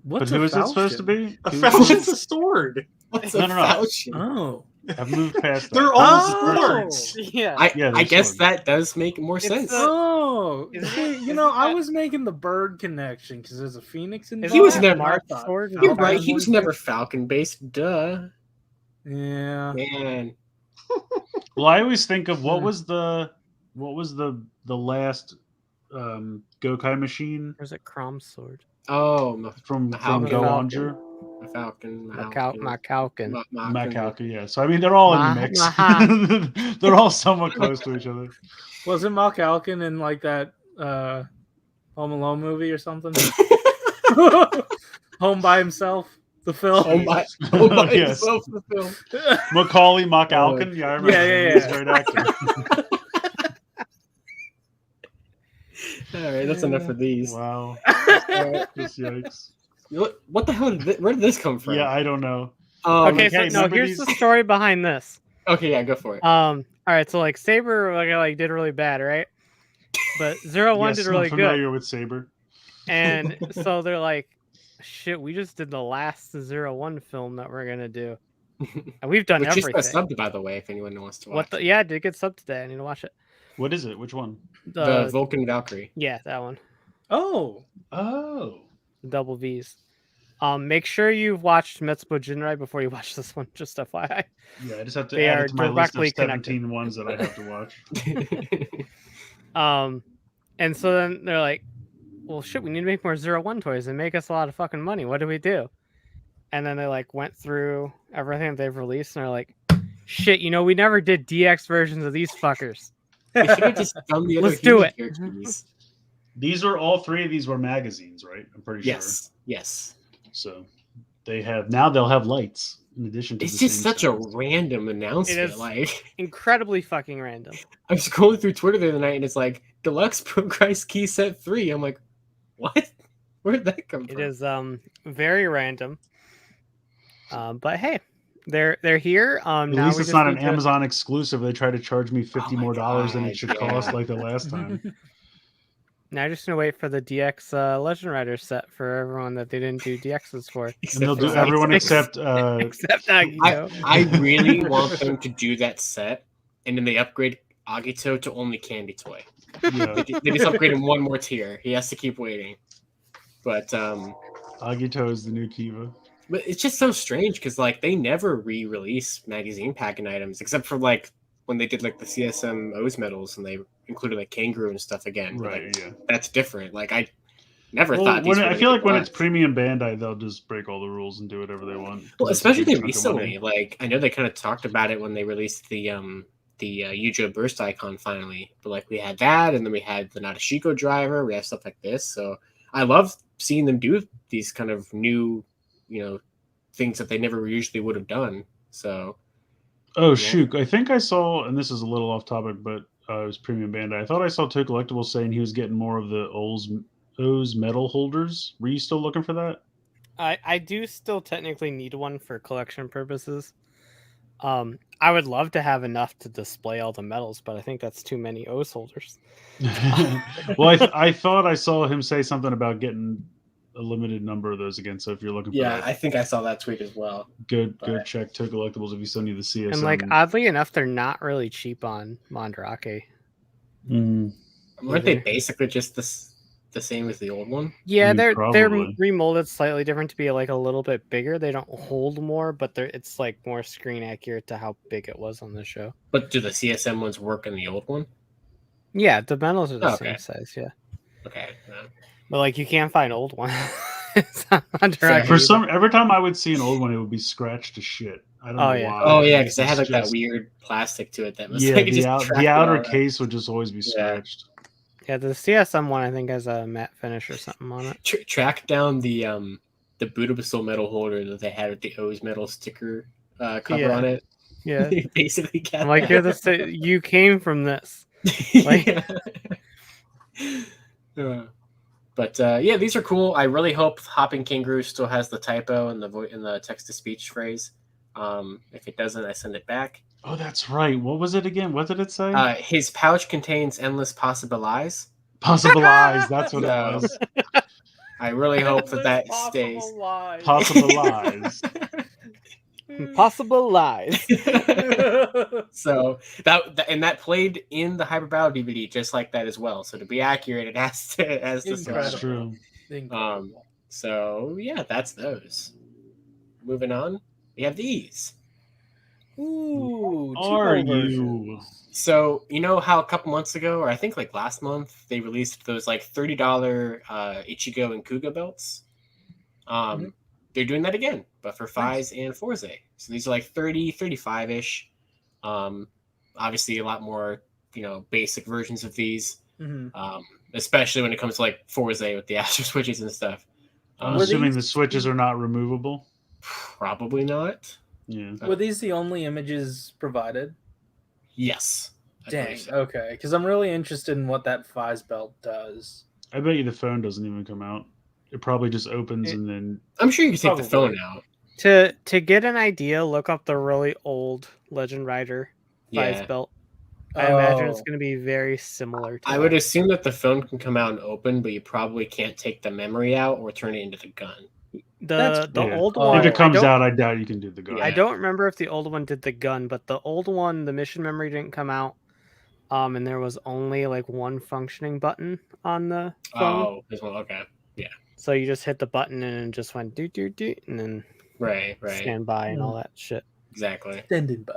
What's But who is it supposed to be? A Who's- falchion's a sword. What's No, a no, no. Falchion? Oh. I've moved past that. They're all Oh! swords. Yeah. Yeah, I they're guess swords. that does make more It's sense. Oh, Isn't see, it- you know, isn't I that- was making the bird connection because there's a phoenix in He was there, never- and I Mark thought Sword. You're Falcon right. He was one never too. Falcon based. Duh, Yeah. man. Well, I always think of what was the last Gokai machine Or is it Crom Sword? Oh, from Falcon. Goanger? my Falcon. Macalcan. Macalca, yeah. So I mean, they're all in the mix. Maha. They're all somewhat close to each other. Wasn't Mark Alkin in like that Home Alone movie or something? Home by himself, the film. Oh my! Yes. himself, the film. Macaulay Macalcan. Yeah, I remember. Yeah. He's a great actor. All right, that's enough of these. Wow. Uh, Just yikes. what the hell? Where did this come from? Yeah, I don't know. Okay, okay, so no, remember here's these- the story behind this. Okay, yeah, go for it. All right, so like Saber like did really bad, right? But 01 Yes, did really I'm good. familiar with Saber. And so they're like, shit, we just did the last 01 film that we're gonna do. And we've done Which just everything. got subbed, by the way, if anyone wants to watch. What the yeah, I did get subbed today. I need to watch it. What is it? Which one? The Vulcan Valkyrie. Yeah, that one. Oh. Oh. The double V's. Make sure you've watched Metsubo Jinrai before you watch this one, just FYI. Yeah, I just have to They add are it to my list directly of 17 connected. ones that I have to watch. And so then they're like, well shit, we need to make more 01 toys and make us a lot of fucking money. What do we do? And then they like went through everything they've released and they're like, shit, you know, we never did DX versions of these fuckers. They should have just done the other Let's do human it. characters. These are all three of these were magazines, right? I'm pretty Yes, yes. sure. So they'll have lights in addition to It's the just same such a stuff. random announcement. is. Like, Incredibly fucking random. I was scrolling through Twitter the other night and it's like Deluxe Progrise Key Set 3. I'm like, what? Where'd that come It from? is very random. But hey, they're here. At Now least we it's just not an need to- Amazon exclusive. They try to charge me $50 my more than it God, should cost, yeah. like the last time. Now I'm just gonna wait for the DX Legend Rider set for everyone that they didn't do DXs for. And they'll do for everyone Agito. except Except Agito. I really want them to do that set, and then they upgrade Agito to only Candy Toy. yeah, They just upgrade him one more tier. He has to keep waiting. But Agito is the new Kiva. but it's just so strange because like they never re-release magazine packing items except for like when they did like the CSM O's medals and they included like Kangaroo and stuff again. But, Right, like, yeah. that's different. Like I never Well, thought these. I were feel like when gonna it's premium Bandai, they'll just break all the rules and do whatever they want. 'cause well, it's a big especially chunk of recently. money. Like I know they kind of talked about it when they released the Yujo Burst icon finally. But like we had that, and then we had the Nadeshiko driver. We have stuff like this. So I love seeing them do these kind of new, things that they never usually would have done. So Oh, shoot. I think I saw, and this is a little off topic, but it was premium Bandai. I thought I saw Toku Collectibles saying he was getting more of the O's medal holders. Were you still looking for that? I do still technically need one for collection purposes. I would love to have enough to display all the medals, but I think that's too many O's holders. Well, I thought I saw him say something about getting a limited number of those again. So if you're looking for yeah, that, I think I saw that tweet as well. go check Toku Collectibles if you still need the CSM. And like oddly enough, they're not really cheap on Mandarake. Weren't they basically just the same as the old one? Yeah, they're probably. remolded slightly different to be like a little bit bigger. They don't hold more, but it's like more screen accurate to how big it was on the show. But do the CSM ones work in the old one? Yeah, the medals are the Okay. same size. Yeah, Okay. but like you can't find old one. It's on Mandarake. For every time I would see an old one, it would be scratched to shit. I don't know yeah. why. Oh yeah, because they It's had like that just- weird plastic to it that was Yeah, like just tracked the it outer all right. case would just always be scratched. Yeah, the CSM one I think has a matte finish or something on it. Track down the Buddha metal holder that they had with the O's metal sticker cover Yeah. on it. Yeah, You basically got I'm like that. you came from this. Like- But yeah, these are cool. I really hope Hopping Kangaroo still has the typo in the text to speech phrase. If it doesn't, I send it back. Oh, that's right. What was it again? What did it say? His pouch contains endless possibilities. Possible eyes. That's what No. it was. I really hope that stays. Possible eyes. Possible lies. So that played in the Hyper Battle DVD just like that as well. So to be accurate, it has to That's Incredible. true. Incredible. So yeah, that's those. Moving on, we have these. Ooh, Are cheapo version. you? So you know how a couple months ago, or I think like last month, they released those like $30 Ichigo and Kuga belts. They're doing that again, but for Fies and Forze. So these are like 30, 35-ish. Obviously a lot more, basic versions of these. Especially when it comes to like Forze with the Astro switches and stuff. I'm Were assuming these- the switches are not removable. Probably not. Yeah. Were these the only images provided? Yes. I Dang. believe so. Okay, because I'm really interested in what that Fies belt does. I bet you the phone doesn't even come out. It probably just opens and then. I'm sure you can take the Probably. phone out. To get an idea, look up the really old Legend Rider Fies Yeah. belt. I imagine it's Oh. going to be very similar to I would assume that the phone can come out and open, but you probably can't take the memory out or turn it into the gun. the Yeah. old Oh. one. If it comes I don't- out, I doubt you can do the gun. I don't remember if the old one did the gun, but the old one, the mission memory didn't come out. And there was only like one functioning button on the phone. Oh, this one. Okay. So you just hit the button and it just went do do do and then Right. stand by and all that shit. Exactly. Standing by.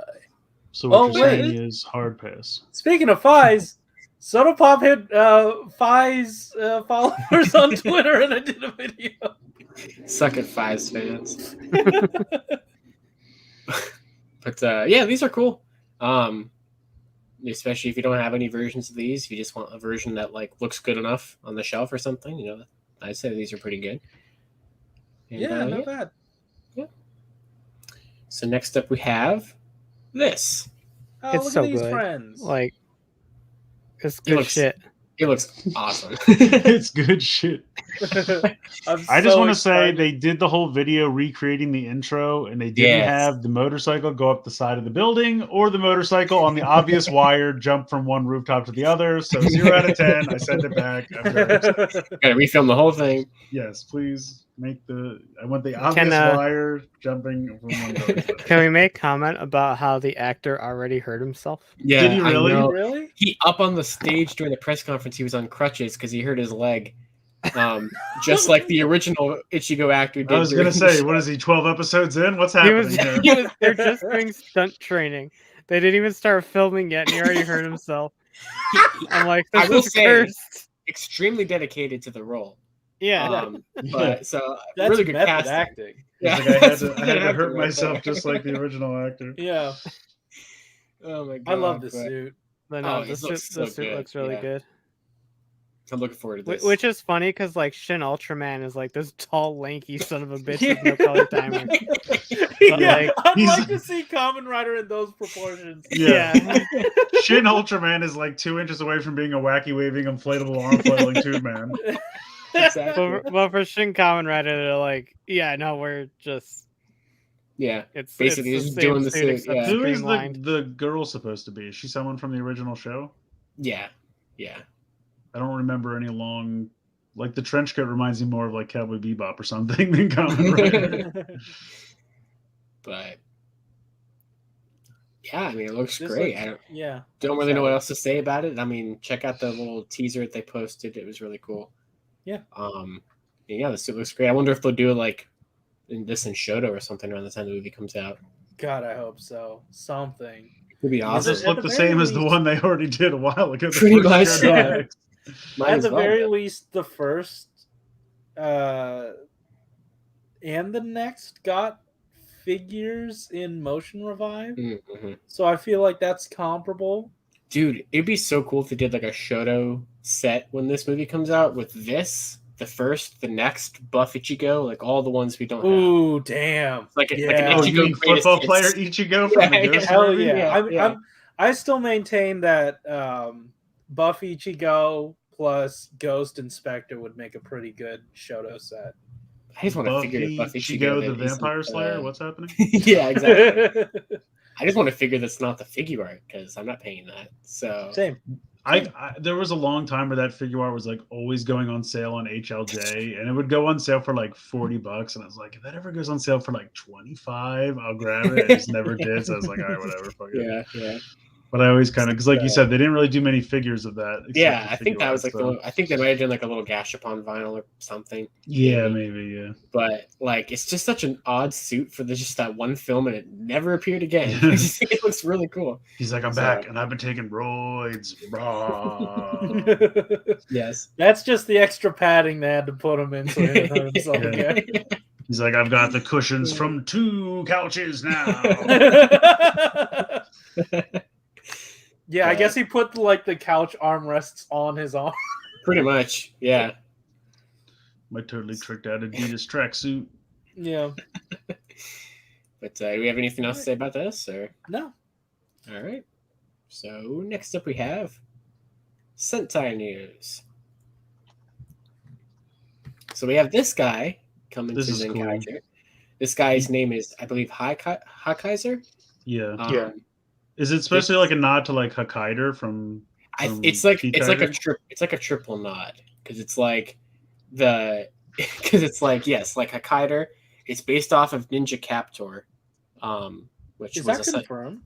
So what Oh, you're saying wait. is hard pass. Speaking of Fies, SODO Pop hit Fies followers on Twitter, and I did a video. Suck at Fies fans. But yeah, these are cool. Especially if you don't have any versions of these, if you just want a version that like looks good enough on the shelf or something, I'd say these are pretty good. And, Yeah, not bad. So next up we have this. Oh, It's look so at these good. friends. Like it's good looks- shit. It looks awesome. It's good shit. I just want to say excited. they did the whole video recreating the intro, and they didn't have the motorcycle go up the side of the building or the motorcycle on the obvious wire jump from one rooftop to the other. So 0 out of 10. I sent it back. I'm very upset. Gotta refilm the whole thing. Yes, please make I want the obvious wire jumping from one building. Can we make comment about how the actor already hurt himself? Yeah, Did he really? Really? He up on the stage during the press conference. He was on crutches because he hurt his leg. Just like the original Ichigo actor did. I was gonna say, what is he? 12 episodes in? What's happening here? They're just doing stunt training. They didn't even start filming yet, and he already hurt himself. I'm like, I will say, cursed. Extremely dedicated to the role. Yeah, but so That's really good method casting. acting. Yeah, Like, I had to hurt myself just like the original actor. Yeah. Oh my god, I love the suit. but no, it the looks suit, so the suit good. looks really good. I'm looking forward to this. Which is funny because like Shin Ultraman is like this tall, lanky son of a bitch with no color timer. Yeah, I'd he's- like to see Kamen Rider in those proportions. Yeah. Shin Ultraman is like 2 inches away from being a wacky waving inflatable arm flailing tube man. Exactly. But for Shin Kamen Rider, they're like, yeah, no, we're just it's basically it's just the same doing the suit. except Yeah. Who is streamlined. the girl supposed to be? Is she someone from the original show? Yeah. I don't remember any long. Like the trench coat reminds me more of like Cowboy Bebop or something than Kamen Rider. But yeah, I mean, it looks great. I don't really know what else to say about it. I mean, check out the little teaser that they posted. It was really cool. Yeah. The suit looks great. I wonder if they'll do like in SHODO or something around the time the movie comes out. God, I hope so. Something. It'd be Does awesome. this look the same as the one they already did a while ago? Pretty much, yeah. At the very least, the first and the next got figures in Motion Revive. Mm-hmm. So I feel like that's comparable. Dude, it'd be so cool if they did like a SHODO set when this movie comes out with this, the first, the next, Buff Ichigo, like all the ones we don't have. Ooh, damn. Like an You Ichigo mean greatest football hits. player Ichigo from the Ghost Hell movie? yeah. I still maintain that Buff Ichigo plus Ghost Inspector would make a pretty good Shoto set. I just want to figure that Buff Ichigo the Vampire Slayer. What's happening? Yeah, exactly. I just want to figure that's not the figure art because I'm not paying that. So Same. There was a long time where that figure art was like always going on sale on HLJ, and it would go on sale for like $40, and I was like, if that ever goes on sale for like $25, I'll grab it. It just never did, so I was like, all right, whatever, fuck it. Yeah. But I always kind of, because like you said, they didn't really do many figures of that. Yeah, I think that was like I think they might have done like a little Gashapon vinyl or something. Yeah, maybe, yeah. But like, it's just such an odd suit for just that one film, and it never appeared again. I just think it looks really cool. He's like, I'm back, and I've been taking roids. Yes. That's just the extra padding they had to put him in so he didn't hurt himself again. He's like, I've got the cushions from 2 couches now. Yeah, I guess he put like the couch armrests on his arm. Pretty much, yeah. My totally tricked out Adidas tracksuit. Yeah. But do we have anything else to say about this? Or No. All right. So next up we have Sentai news. So we have this guy coming to Zenkaiger. Cool. This guy's name is, I believe, Hakaiser. Yeah. Is it supposed to be like a nod to like Hokkaido from it's like a triple nod because it's like yes, like Hokkaido. It's based off of Ninja Captor, which is was that confirmed?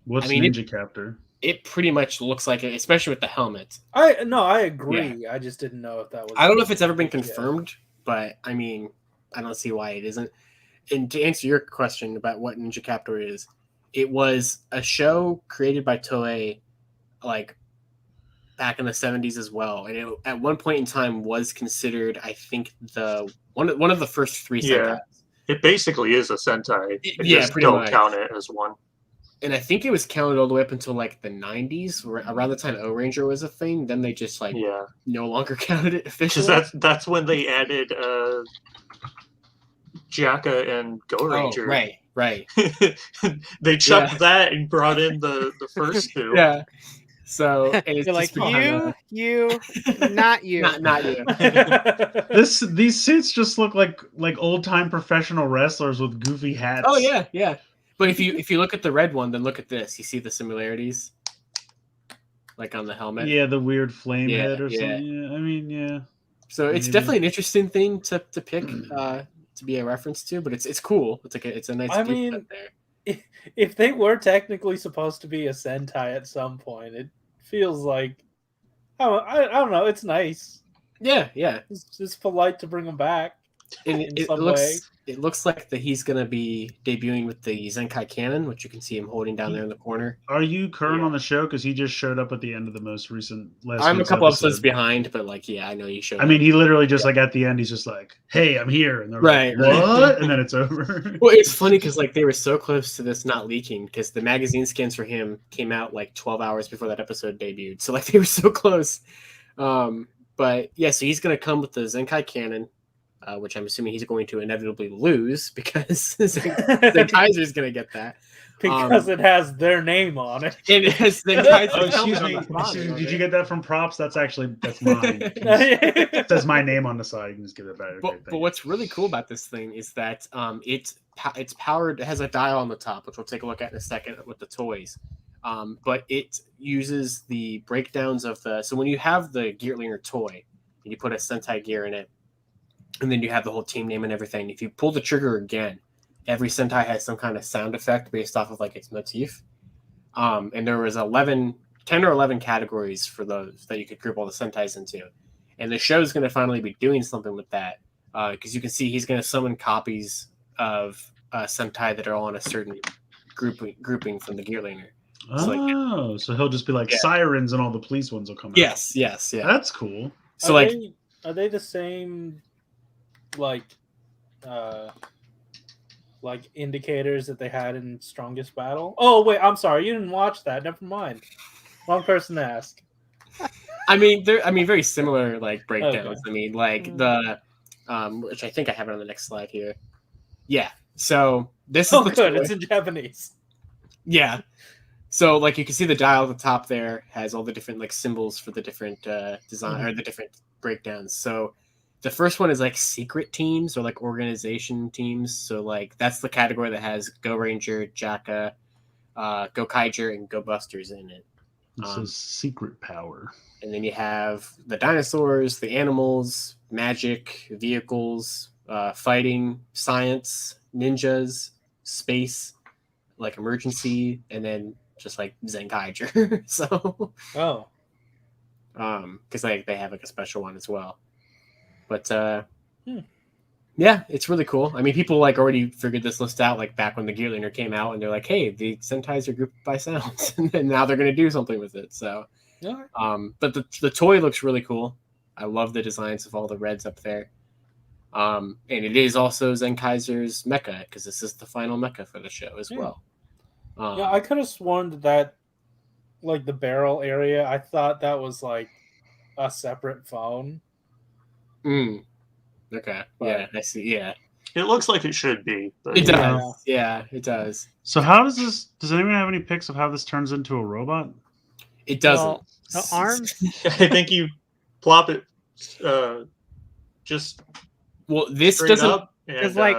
What's Ninja Captor? It pretty much looks like it, especially with the helmet. I agree. Yeah. I just didn't know if that was. I don't know if it's ever been confirmed, but I mean, I don't see why it isn't. And to answer your question about what Ninja Captor is, it was a show created by Toei, like back in the 70s as well, and it at one point in time was considered, I think, the one of the first 3 Sentai. Yeah, it basically is a Sentai. Just don't count it as one. And I think it was counted all the way up until like the 90s, around the time O-Ranger was a thing. Then they just no longer counted it officially. Because that's when they added Jaka and Go Ranger. Right. They chopped that and brought in the first 2. Yeah. So and it's You're like, just kinda- you, not you. not you. These suits just look like old time professional wrestlers with goofy hats. Oh yeah, yeah. But if you look at the red one, then look at this. You see the similarities, like on the helmet. Yeah, the weird flame Yeah, head or yeah. something. Yeah, I mean, yeah. So it's Maybe. definitely an interesting thing to pick to be a reference to, but it's cool. It's a nice. I gift mean, set there. if they were technically supposed to be a Sentai at some point, it feels like I don't know. It's nice. Yeah, yeah. It's polite to bring them back. And in it some looks way. it looks like that he's gonna be debuting with the ZenkaiCannon, which you can see him holding down there in the corner. Are you current Yeah. on the show? Because he just showed up at the end of the most recent last. I'm a week's couple episode. episodes behind, but like, yeah, I know you showed. I mean, he literally just like at the end, he's just like, "Hey, I'm here," and they're Right, like, right. "What?" And then it's over. Well, it's funny because like they were so close to this not leaking because the magazine scans for him came out like 12 hours before that episode debuted. So like they were so close. But yeah, so he's gonna come with the ZenkaiCannon, which I'm assuming he's going to inevitably lose because Zenkaiser is gonna get that. Because it has their name on it. It has Zenkaiser's Oh, excuse helmet on me. the bottom of Did it. you get that from props? That's mine. It saes my name on the side. You can just give it back. Okay, But thank you. what's really cool about this thing is that it's powered. It has a dial on the top, which we'll take a look at in a second with the toys. But it uses the breakdowns of the. So when you have the Gearlinger toy, and you put a Sentai gear in it, and then you have the whole team name and everything. If you pull the trigger again, every Sentai has some kind of sound effect based off of like its motif. And there was 10 or 11 categories for those that you could group all the Sentais into. And the show is going to finally be doing something with that. Because you can see he's going to summon copies of Sentai that are all in a certain grouping from the Gearlinger. So he'll just be like Yeah. sirens, and all the police ones will come out. Yes, yeah. That's cool. So like, are they the same like indicators that they had in Strongest Battle? Oh wait, I'm sorry, you didn't watch that. Never mind. Wrong person to ask. I mean, very similar like breakdowns. Okay. I mean, like the which I think I have it on the next slide here. Yeah. So this Oh is the good, toy. it's in Japanese. Yeah. So like you can see the dial at the top there has all the different like symbols for the different design or the different breakdowns. So the first one is like secret teams or like organization teams. So like that's the category that has Go Ranger, Jacka, Go Kaiger, and Go Busters in it. This is secret power. And then you have the dinosaurs, the animals, magic, vehicles, fighting, science, ninjas, space, like emergency, and then just like Zenkaiger. So, Oh. because like they have like a special one as well. But yeah, it's really cool. I mean, people like already figured this list out like back when the Gearlinger came out, and they're like, "Hey, the Sentais are grouped by sounds," and then now they're going to do something with it. So, Yeah. but the toy looks really cool. I love the designs of all the reds up there. And it is also Zenkaiser's mecha because this is the final mecha for the show as well. Yeah, I could have sworn that like the barrel area, I thought that was like a separate phone. Okay. But- Yeah, I see. Yeah, It looks like it should be. But it Yeah. does. Yeah, it does. So how does this? Does anyone have any pics of how this turns into a robot? It doesn't. Well, the arms. I think you plop it just Well, this straight doesn't. up and It's like-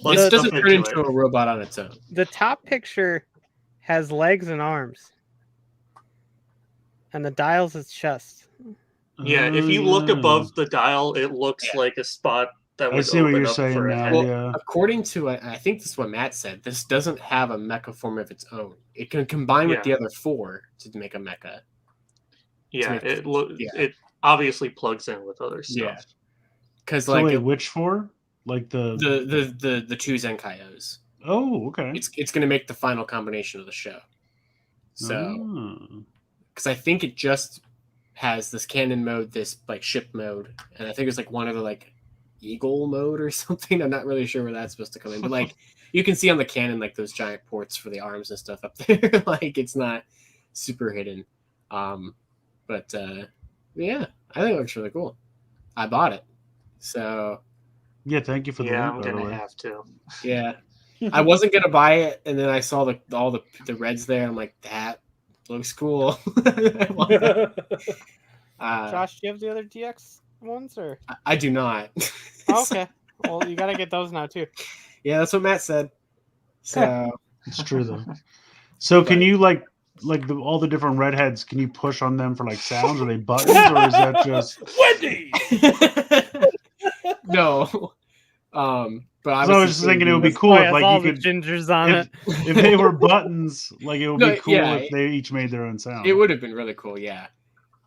plug This stuff doesn't turn into it. a robot on its own. The top picture has legs and arms, and the dial's its chest. Yeah, if you look Oh. above the dial, it looks Yeah. like a spot that I would see what open you're up saying for a now. head. Well, Yeah. According to, I think this is what Matt said, this doesn't have a mecha form of its own. It can combine with the Yeah. other four to make a mecha. Yeah, to make- yeah. it obviously plugs in with other stuff. Yeah. Because So like wait, which four? Like the the two Zenkaios. Oh, okay. It's going to make the final combination of the show. So, Oh. because I think it just has this cannon mode, this like ship mode, and I think there's like one other like eagle mode or something. I'm not really sure where that's supposed to come in, but like you can see on the cannon like those giant ports for the arms and stuff up there. Like it's not super hidden. But yeah, I think it looks really cool. I bought it. So Yeah, thank you for the Yeah, link, I'm by the gonna way. have to. yeah. I wasn't gonna buy it, and then I saw all the reds there. I'm like, that Looks cool. I want that. Josh, do you have the other DX ones or? I do not. Oh, okay. Well, you gotta get those now too. Yeah, that's what Matt said. So It's true though. So can But- you like all the different redheads? Can you push on them for like sounds? Are they buttons or is that just? Wendy. no. But I was just thinking it would be cool Oh, if yeah, like all you the could gingers on if, it. if they were buttons, like it would No, be cool yeah, if they each made their own sound. It would have been really cool, yeah.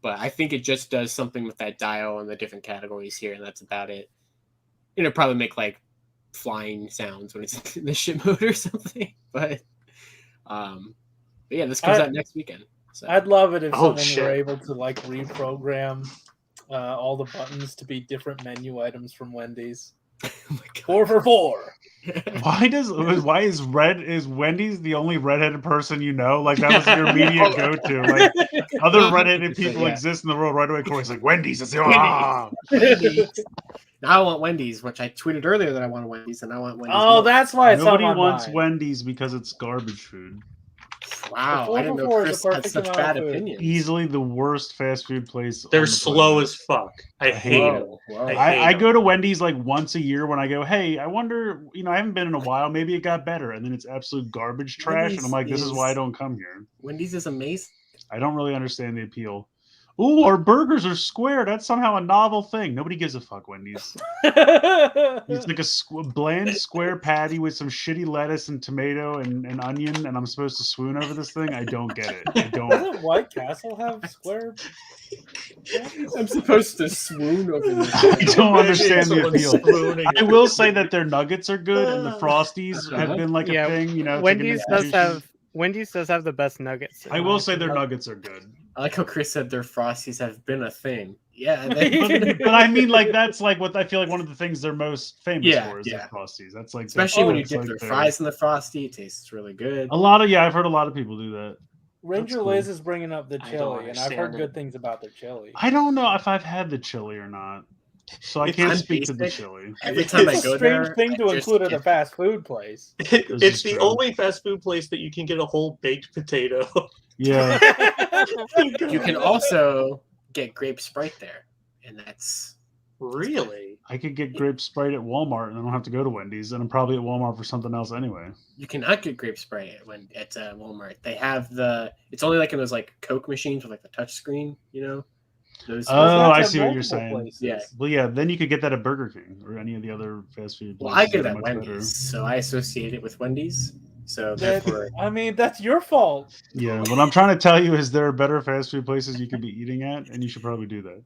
But I think it just does something with that dial and the different categories here, and that's about it. It'll probably make like flying sounds when it's in the ship mode or something. But yeah, this comes out next weekend. So. I'd love it if Oh, someone shit. were able to like reprogram all the buttons to be different menu items from Wendy's. Oh my God. 4 for 4. Why is Wendy's the only redheaded person you know? Like that was your immediate go-to. Like other redheaded people Yeah. exist in the world right away. Corey's like Wendy's. It's the Wendy's. Now I want Wendy's, which I tweeted earlier that I want Wendy's, and I want Wendy's. Oh, more. that's why it's Nobody on my wants mind. Wendy's because it's garbage food. Wow, The I didn't 4 know for 4 is Chris the had perfect such amount bad of food. opinions. Easily the worst fast food place. They're on the slow planet. as fuck. I hate hate them. them. Whoa. I go to Wendy's like once a year when I go, hey, I wonder, I haven't been in a while. Maybe it got better. And then it's absolute garbage trash. And I'm like, this is why I don't come here. Wendy's is amazing. I don't really understand the appeal. Ooh, our burgers are square. That's somehow a novel thing. Nobody gives a fuck, Wendy's. It's like a bland square patty with some shitty lettuce and tomato and onion, and I'm supposed to swoon over this thing? I don't get it. I don't. Doesn't White Castle have square? I'm supposed to swoon over this. I don't understand the Someone appeal. swooning I will say that their nuggets are good, and the Frosties have been like a Yeah, thing. It's like an Wendy's does have the best nuggets. I will say their nuggets are good. I like how Chris said their Frosties have been a thing. Yeah, But I mean, like that's like what I feel like one of the things they're most famous Yeah, for is yeah. the Frosties. That's like especially when you that's dip like their fries in the Frosty, it tastes really good. A lot of I've heard a lot of people do that. Ranger cool. Liz is bringing up the I don't chili, and I've heard understand it. good things about their chili. I don't know if I've had the chili or not, so I can't I'm speak to the basic. chili. Every time I It's go a strange there, thing to I just include at a get- fast food place. It's is the true. only fast food place that you can get a whole baked potato. Yeah, You can also get grape Sprite there, and that's Really? I could get grape Sprite at Walmart, and I don't have to go to Wendy's, and I'm probably at Walmart for something else anyway. you cannot get grape Sprite at Walmart. They have it's only like in those like Coke machines with like the touch screen, Those, Oh, That's I at see what you're multiple saying. places. Yeah. Well, yeah, then you could get that at Burger King or any of the other fast food places. Well, I get that it are at much Wendy's, better. so I associate it with Wendy's. So That- therefore, I mean, that's your fault. Yeah, what I'm trying to tell you is there are better fast food places you could be eating at, and you should probably do that.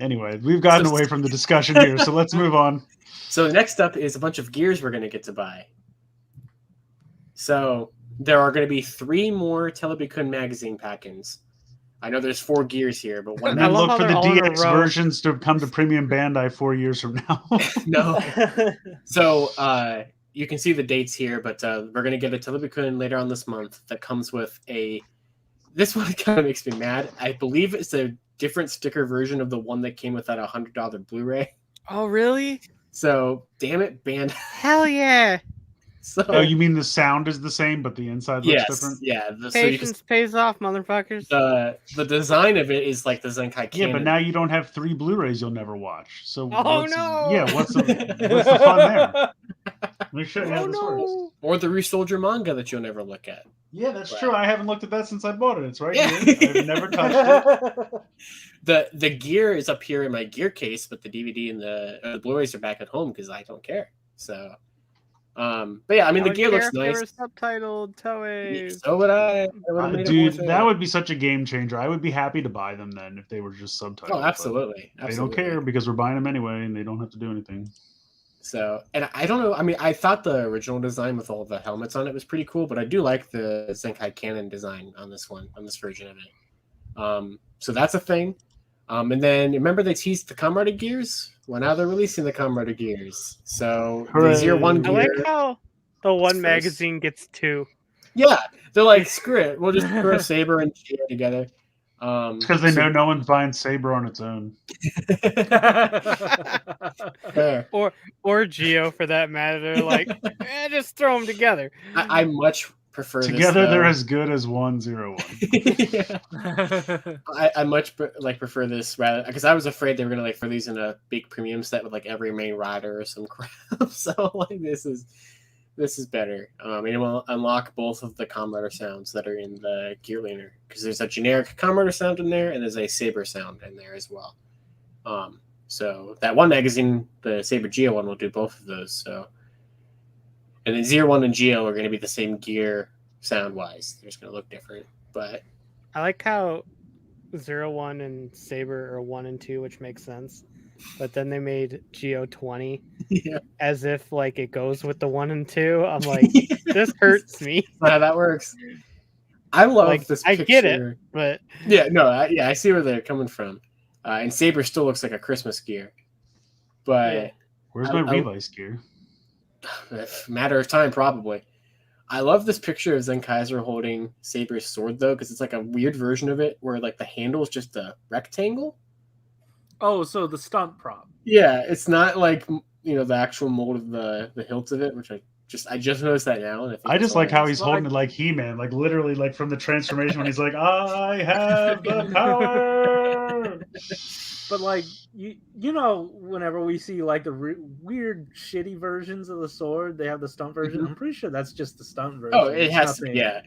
Anyway, we've gotten away from the discussion here, so let's move on. so next up is a bunch of gears we're going to get to buy. So there are going to be 3 more Telebikun magazine pack-ins. I know there's 4 gears here, but one And I then love look how for the they're all in a DX row. versions to come to Premium Bandai 4 years from now. no. So you can see the dates here, but we're going to get a Telebikun later on this month that comes with this one kind of makes me mad. I believe it's a different sticker version of the one that came with that $100 Blu-ray. Oh, really? So, damn it, Bandai. Hell yeah! So, Oh, you mean the sound is the same, but the inside looks yes, different? yeah. So you can, Patience pays off, motherfuckers. the design of it is like the Zenkai Yeah, Cannon. but now you don't have 3 Blu-rays you'll never watch. So Oh, what's- no! Yeah, what's the fun there? Let me show you how Oh this works. no! Or the Resoldier manga that you'll never look at. Yeah, that's Right. true. I haven't looked at that since I bought it. It's right Yeah. here. I've never touched it. The gear is up here in my gear case, but the DVD and the Blu-rays are back at home because I don't care. So, but yeah, I mean, the gear looks nice. Subtitled Yeah, Toei. so would I. That would've made it more Dude, fair. that would be such a game changer. I would be happy to buy them then if they were just subtitled. Oh, but absolutely. They don't care because we're buying them anyway, and they don't have to do anything. So, and I don't know. I mean, I thought the original design with all the helmets on it was pretty cool, but I do like the ZenkaiCannon design on this version of it. So that's a thing. And then remember they teased the Comrade gears? Well, now they're releasing the Comrade gears. So the Zero One I gear. like how the one First. magazine gets 2. Yeah, they're like, screw it. We'll just throw Saber and Gia together. Because they know no one's buying Saber on its own. Fair. Or Geo for that matter. They're like, just throw them together. I much prefer Together this, they're though. as good as 101. Yeah. I much prefer this rather because I was afraid they were gonna like throw these in a big premium set with like every main rider or some crap. So like this is better. And it will unlock both of the Kamen Rider sounds that are in the Gear Laner because there's a generic Kamen Rider sound in there and there's a Saber sound in there as well. So that one magazine, the Saber Geo one, will do both of those. So, and then 01 and Geo are going to be the same gear sound wise. They're just going to look different, but I like how 01 and Saber are 1 and 2, which makes sense. But then they made Geo 20 as if like it goes with the 1 and 2. I'm like, this hurts me. That's how that works. I love Like, this I picture. get it, but I see where they're coming from. And Saber still looks like a Christmas gear, but Where's my Revice gear? matter of time probably. I love this picture of Zenkaiger holding Saber's sword though, because it's like a weird version of it where like the handle is just a rectangle. Oh, so the stunt prop. Yeah, it's not like the actual mold of the hilt of it, which I just noticed that now. And I just like how he's holding it like He-Man, like literally like from the transformation when he's like, I have the power. But like whenever we see like the weird shitty versions of the sword, they have the stunt version. Mhm. I'm pretty sure that's just the stunt version. Oh, it has to. Yeah,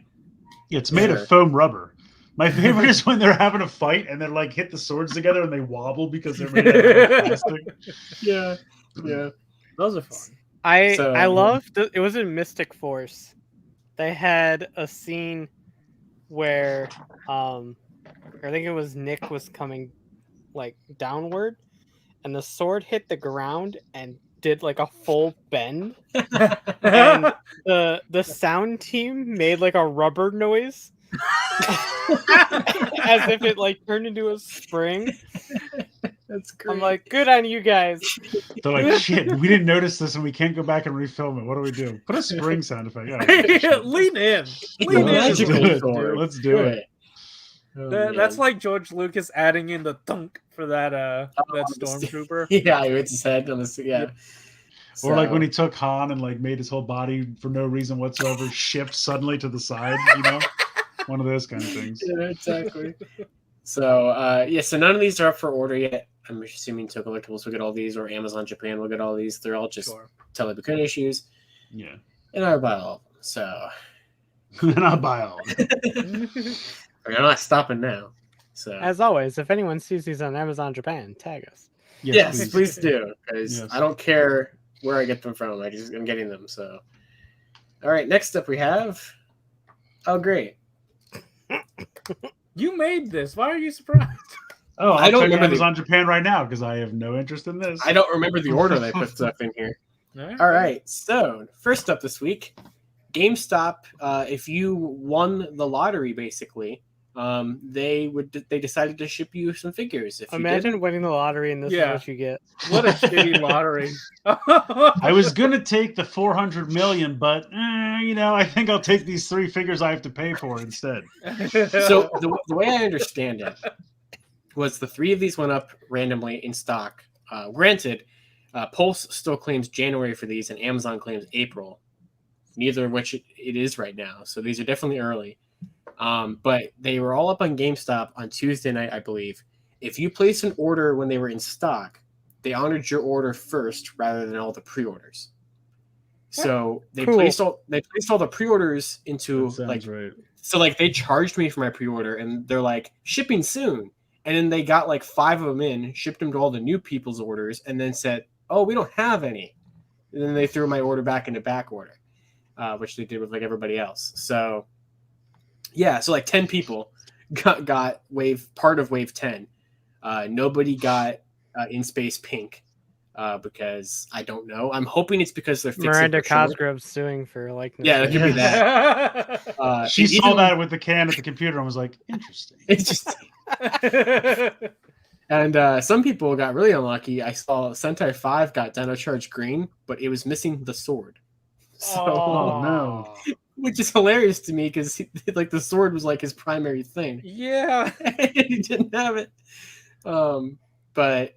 it's made of foam rubber. My favorite is when they're having a fight and they're like hit the swords together and they wobble because they're made out of plastic. Yeah. Those are fun. I loved it was in Mystic Force. They had a scene where I think it was Nick was coming like downward and the sword hit the ground and did like a full bend. And the sound team made like a rubber noise. As if it like turned into a spring. That's great. I'm like, good on you guys. They're like, shit, we didn't notice this and we can't go back and refilm it. What do we do? Put a spring sound effect. Lean in. Let's do it. That's like George Lucas adding in the thunk for that stormtrooper. Yeah, he hits his head on the Yeah. Or like when he took Han and like made his whole body for no reason whatsoever shift suddenly to the side, one of those kind of things. Yeah, exactly. So so none of these are up for order yet. I'm assuming Toku Collectibles will get all these, or Amazon Japan will get all these. They're all just Telebukun issues. Yeah. And I'll buy all of them. So and I'll buy all of them. I'm not stopping now. So as always, if anyone sees these on Amazon Japan, tag us. Yes, please do. Because I don't care where I get them from. I'm getting them. So all right, next up we have great. You made this. Why are you surprised? Oh, I don't remember remember Amazon Japan right now because I have no interest in this. I don't remember the order they put stuff in here. All right. So first up this week, GameStop. If you won the lottery, basically, they decided to ship you some figures. If Imagine winning the lottery and this is what you get. What a shitty lottery. I was gonna take the 400 million, but I think I'll take these 3 figures I have to pay for instead. So the way I understand it was the 3 of these went up randomly in stock. Granted, Pulse still claims January for these, and Amazon claims April. Neither of which it is right now. So these are definitely early. But they were all up on GameStop on Tuesday night, I believe. If you placed an order when they were in stock, they honored your order first rather than all the pre-orders. So they placed all the pre-orders into right. So like they charged me for my pre-order and they're like shipping soon. And then they got like 5 of them in, shipped them to all the new people's orders, and then said, "Oh, we don't have any." And then they threw my order back into back order, which they did with like everybody else. So yeah, so like 10 people got part of wave 10. Nobody got In Space Pink because I don't know. I'm hoping it's because they're fixing Miranda Cosgrove's suing for likeness. Yeah, that could be that. She saw that with the can at the computer and was like, "Interesting." And some people got really unlucky. I saw Sentai 5 got Dino Charge Green, but it was missing the sword. So, no. Which is hilarious to me because like the sword was like his primary thing. Yeah. He didn't have it. But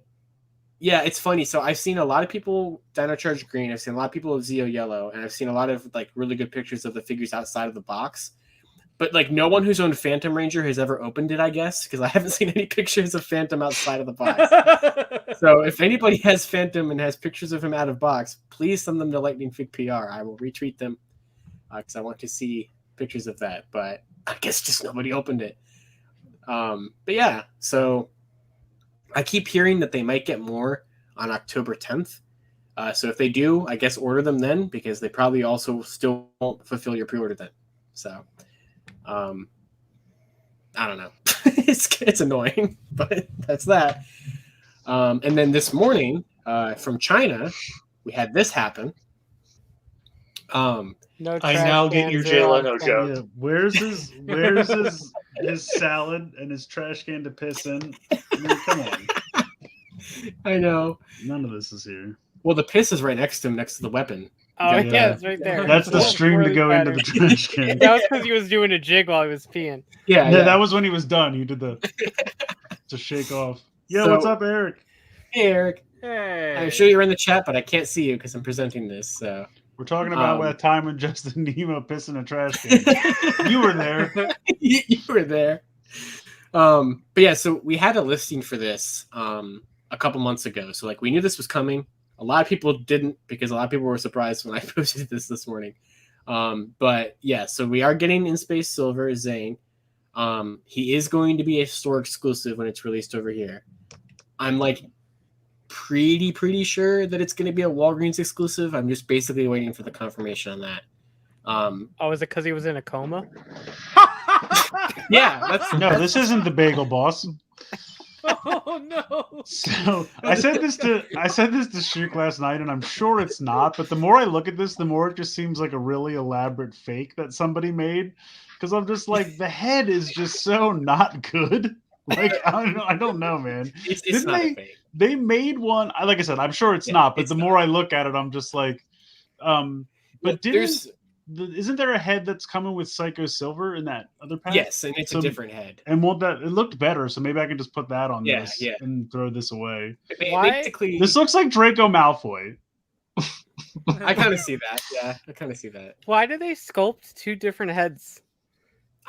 Yeah, it's funny. So I've seen a lot of people Dino Charge green. I've seen a lot of people of Zeo yellow, and I've seen a lot of like really good pictures of the figures outside of the box. But like no one who's owned Phantom Ranger has ever opened it, I guess, because I haven't seen any pictures of Phantom outside of the box. So if anybody has Phantom and has pictures of him out of box, please send them to Lightning Fig PR. I will retweet them because I want to see pictures of that. But I guess just nobody opened it. But yeah, so I keep hearing that they might get more on October 10th. So if they do, I guess order them then, because they probably also still won't fulfill your pre-order then. So I don't know. It's annoying, but that's that. And then this morning from China, we had this happen. No I trash now get cans your are Jay on Leno the joke. Yeah, where's his salad and his trash can to piss in? I mean, come on. I know. None of this is here. Well, the piss is right next to him, next to the weapon. Oh Yeah. yeah, it's right there. That's the It's string to really go into better. the trash can. That was because he was doing a jig while he was peeing. Yeah, Yeah, that was when he was done. He did the to shake off. Yeah, So- what's up, Eric? Hey, Eric. Hey. I'm sure you're in the chat, but I can't see you because I'm presenting this. So We're talking about that time when Justin Nemo pissed in a trash can. You were there. you were there. But yeah, so we had a listing for this a couple months ago. So like we knew this was coming. A lot of people didn't, because a lot of people were surprised when I posted this morning. But yeah, so we are getting In Space Silver Zane. He is going to be a store exclusive when it's released over here. I'm like pretty sure that it's going to be a Walgreens exclusive. I'm just basically waiting for the confirmation on that. Oh, is it because he was in a coma? Yeah, that's No, this isn't the Bagel Boss. Oh no! So I said this to Shuk last night, and I'm sure it's not. But the more I look at this, the more it just seems like a really elaborate fake that somebody made. Because I'm just like, the head is just so not good. Like I don't know, man. it's not a fake. They made one. Like I said, I'm sure it's not. But it's the not. more I look at it, I'm just like, Well, but there's isn't there a head that's coming with Psycho Silver in that other pack? yes, and it's So- a different head. And won't that it looked better, so maybe I can just put that on Yeah, this yeah. and throw this away. Why- Basically, This looks like Draco Malfoy. I kind of see that. Yeah, I kind of see that. Why did they sculpt two different heads?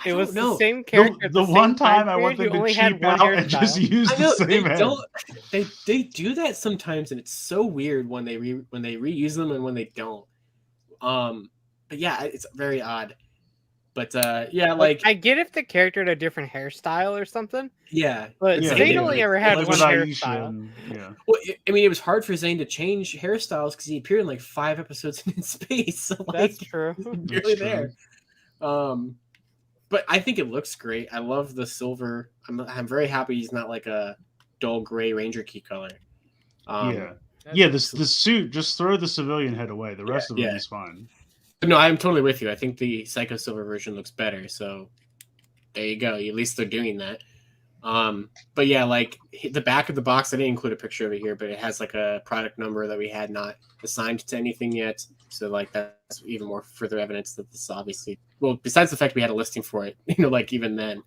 I It was don't know. the same character. at The same one time I period, want you them to only had cheap one out and just hairstyle. use I the know same they head. don't. They do that sometimes, and it's so weird when they reuse them and when they don't. But yeah, it's very odd. But yeah, like I get if the character had a different hairstyle or something, yeah, but Yeah, Zane yeah. only ever had Like one with Aisha hairstyle. and- yeah. Well, I mean, it was hard for Zane to change hairstyles because he appeared in like 5 episodes in space. So like, That's true. really That's there. But I think it looks great. I love the silver. I'm very happy he's not like a dull gray Ranger key color. Yeah. Yeah, the suit, just throw the civilian head away. The rest of it yeah. is fine. But no, I'm totally with you. I think the Psycho Silver version looks better. So there you go. At least they're doing that. But yeah, like the back of the box, I didn't include a picture of it here, but it has like a product number that we had not assigned to anything yet. So like that's even more further evidence that this is obviously, well, besides the fact we had a listing for it, like even then.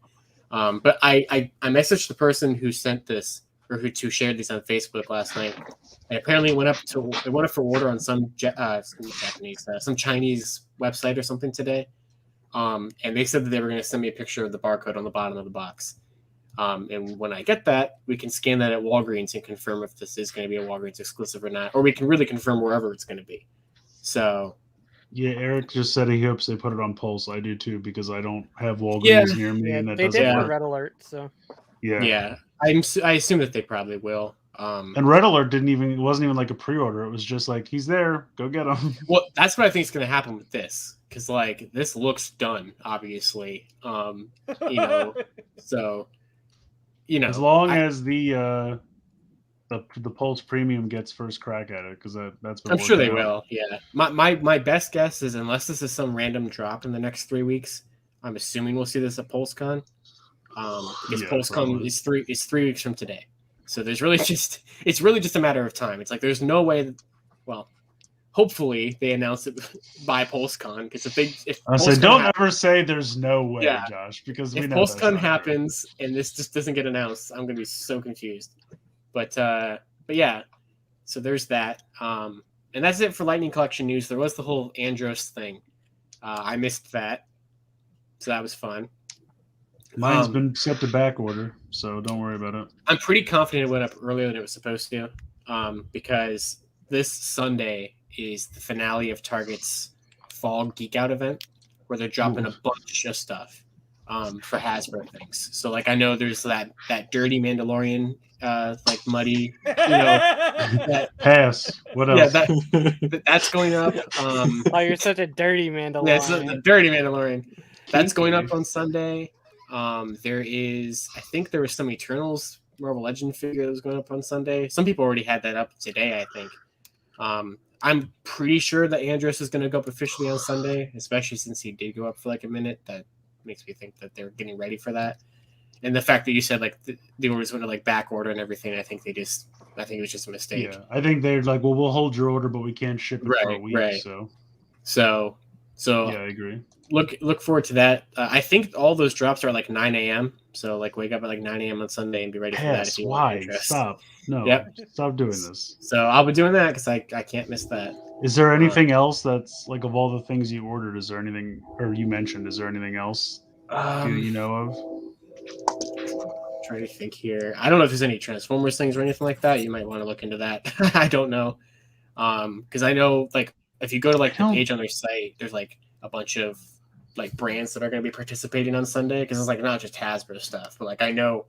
But I messaged the person who sent this or who shared these on Facebook last night. And apparently it went up for order on some some Chinese website or something today. And they said that they were going to send me a picture of the barcode on the bottom of the box. And when I get that, we can scan that at Walgreens and confirm if this is going to be a Walgreens exclusive or not, or we can really confirm wherever it's going to be. So Yeah, Eric just said he hopes they put it on Pulse. I do too, because I don't have Walgreens near me, Yeah, and that they doesn't did for work. Red Alert, so Yeah. I assume that they probably will. And Red Alert wasn't even like a pre-order. It was just like, he's there, go get him. Well, that's what I think is going to happen with this, because like this looks done, obviously. So As long as the Pulse Premium gets first crack at it, because that's been I'm sure they working out. will. Yeah, my best guess is unless this is some random drop in the next 3 weeks, I'm assuming we'll see this at PulseCon. Because Yeah, PulseCon probably. is 3 weeks from today, so it's really just a matter of time. It's like there's no way that, well, hopefully they announce it by PulseCon, because if I say, PulseCon don't hap- ever say there's no way, Yeah. Josh, because we if know that's PulseCon not true. happens and this just doesn't get announced, I'm gonna be so confused. But but yeah, so there's that. And that's it for Lightning Collection news. There was the whole Andros thing. I missed that, so that was fun. Mine's been set to back order, so don't worry about it. I'm pretty confident it went up earlier than it was supposed to, because this Sunday is the finale of Target's Fall Geek Out event, where they're dropping a bunch of stuff for Hasbro things. So, like, I know there's that dirty Mandalorian, like muddy, Pass. What else? Yeah, that's going up. Oh, you're such a dirty Mandalorian. Yeah, it's the dirty Mandalorian. That's going up on Sunday. There is, I think there was some Eternals Marvel Legend figure that was going up on Sunday. Some people already had that up today, I think. I'm pretty sure that Andros is going to go up officially on Sunday, especially since he did go up for like a minute. That makes me think that they're getting ready for that. And the fact that you said like the orders went to like back order and everything, I think it was just a mistake. Yeah, I think they're like, well, we'll hold your order, but we can't ship it for a week. Right. So yeah, I agree. Look forward to that. I think all those drops are like 9 a.m. So like wake up at like 9 a.m. on Sunday and be ready for that. If you why? Stop. No. Yep. Stop doing this. So I'll be doing that because I can't miss that. Is there anything else that's like of all the things you ordered? Is there anything, or you mentioned? Is there anything else you know of? Trying to think here. I don't know if there's any Transformers things or anything like that. You might want to look into that. I don't know. Because I know like if you go to like the page on their site, there's like a bunch of like brands that are going to be participating on Sunday, because it's like not just Hasbro stuff, but like I know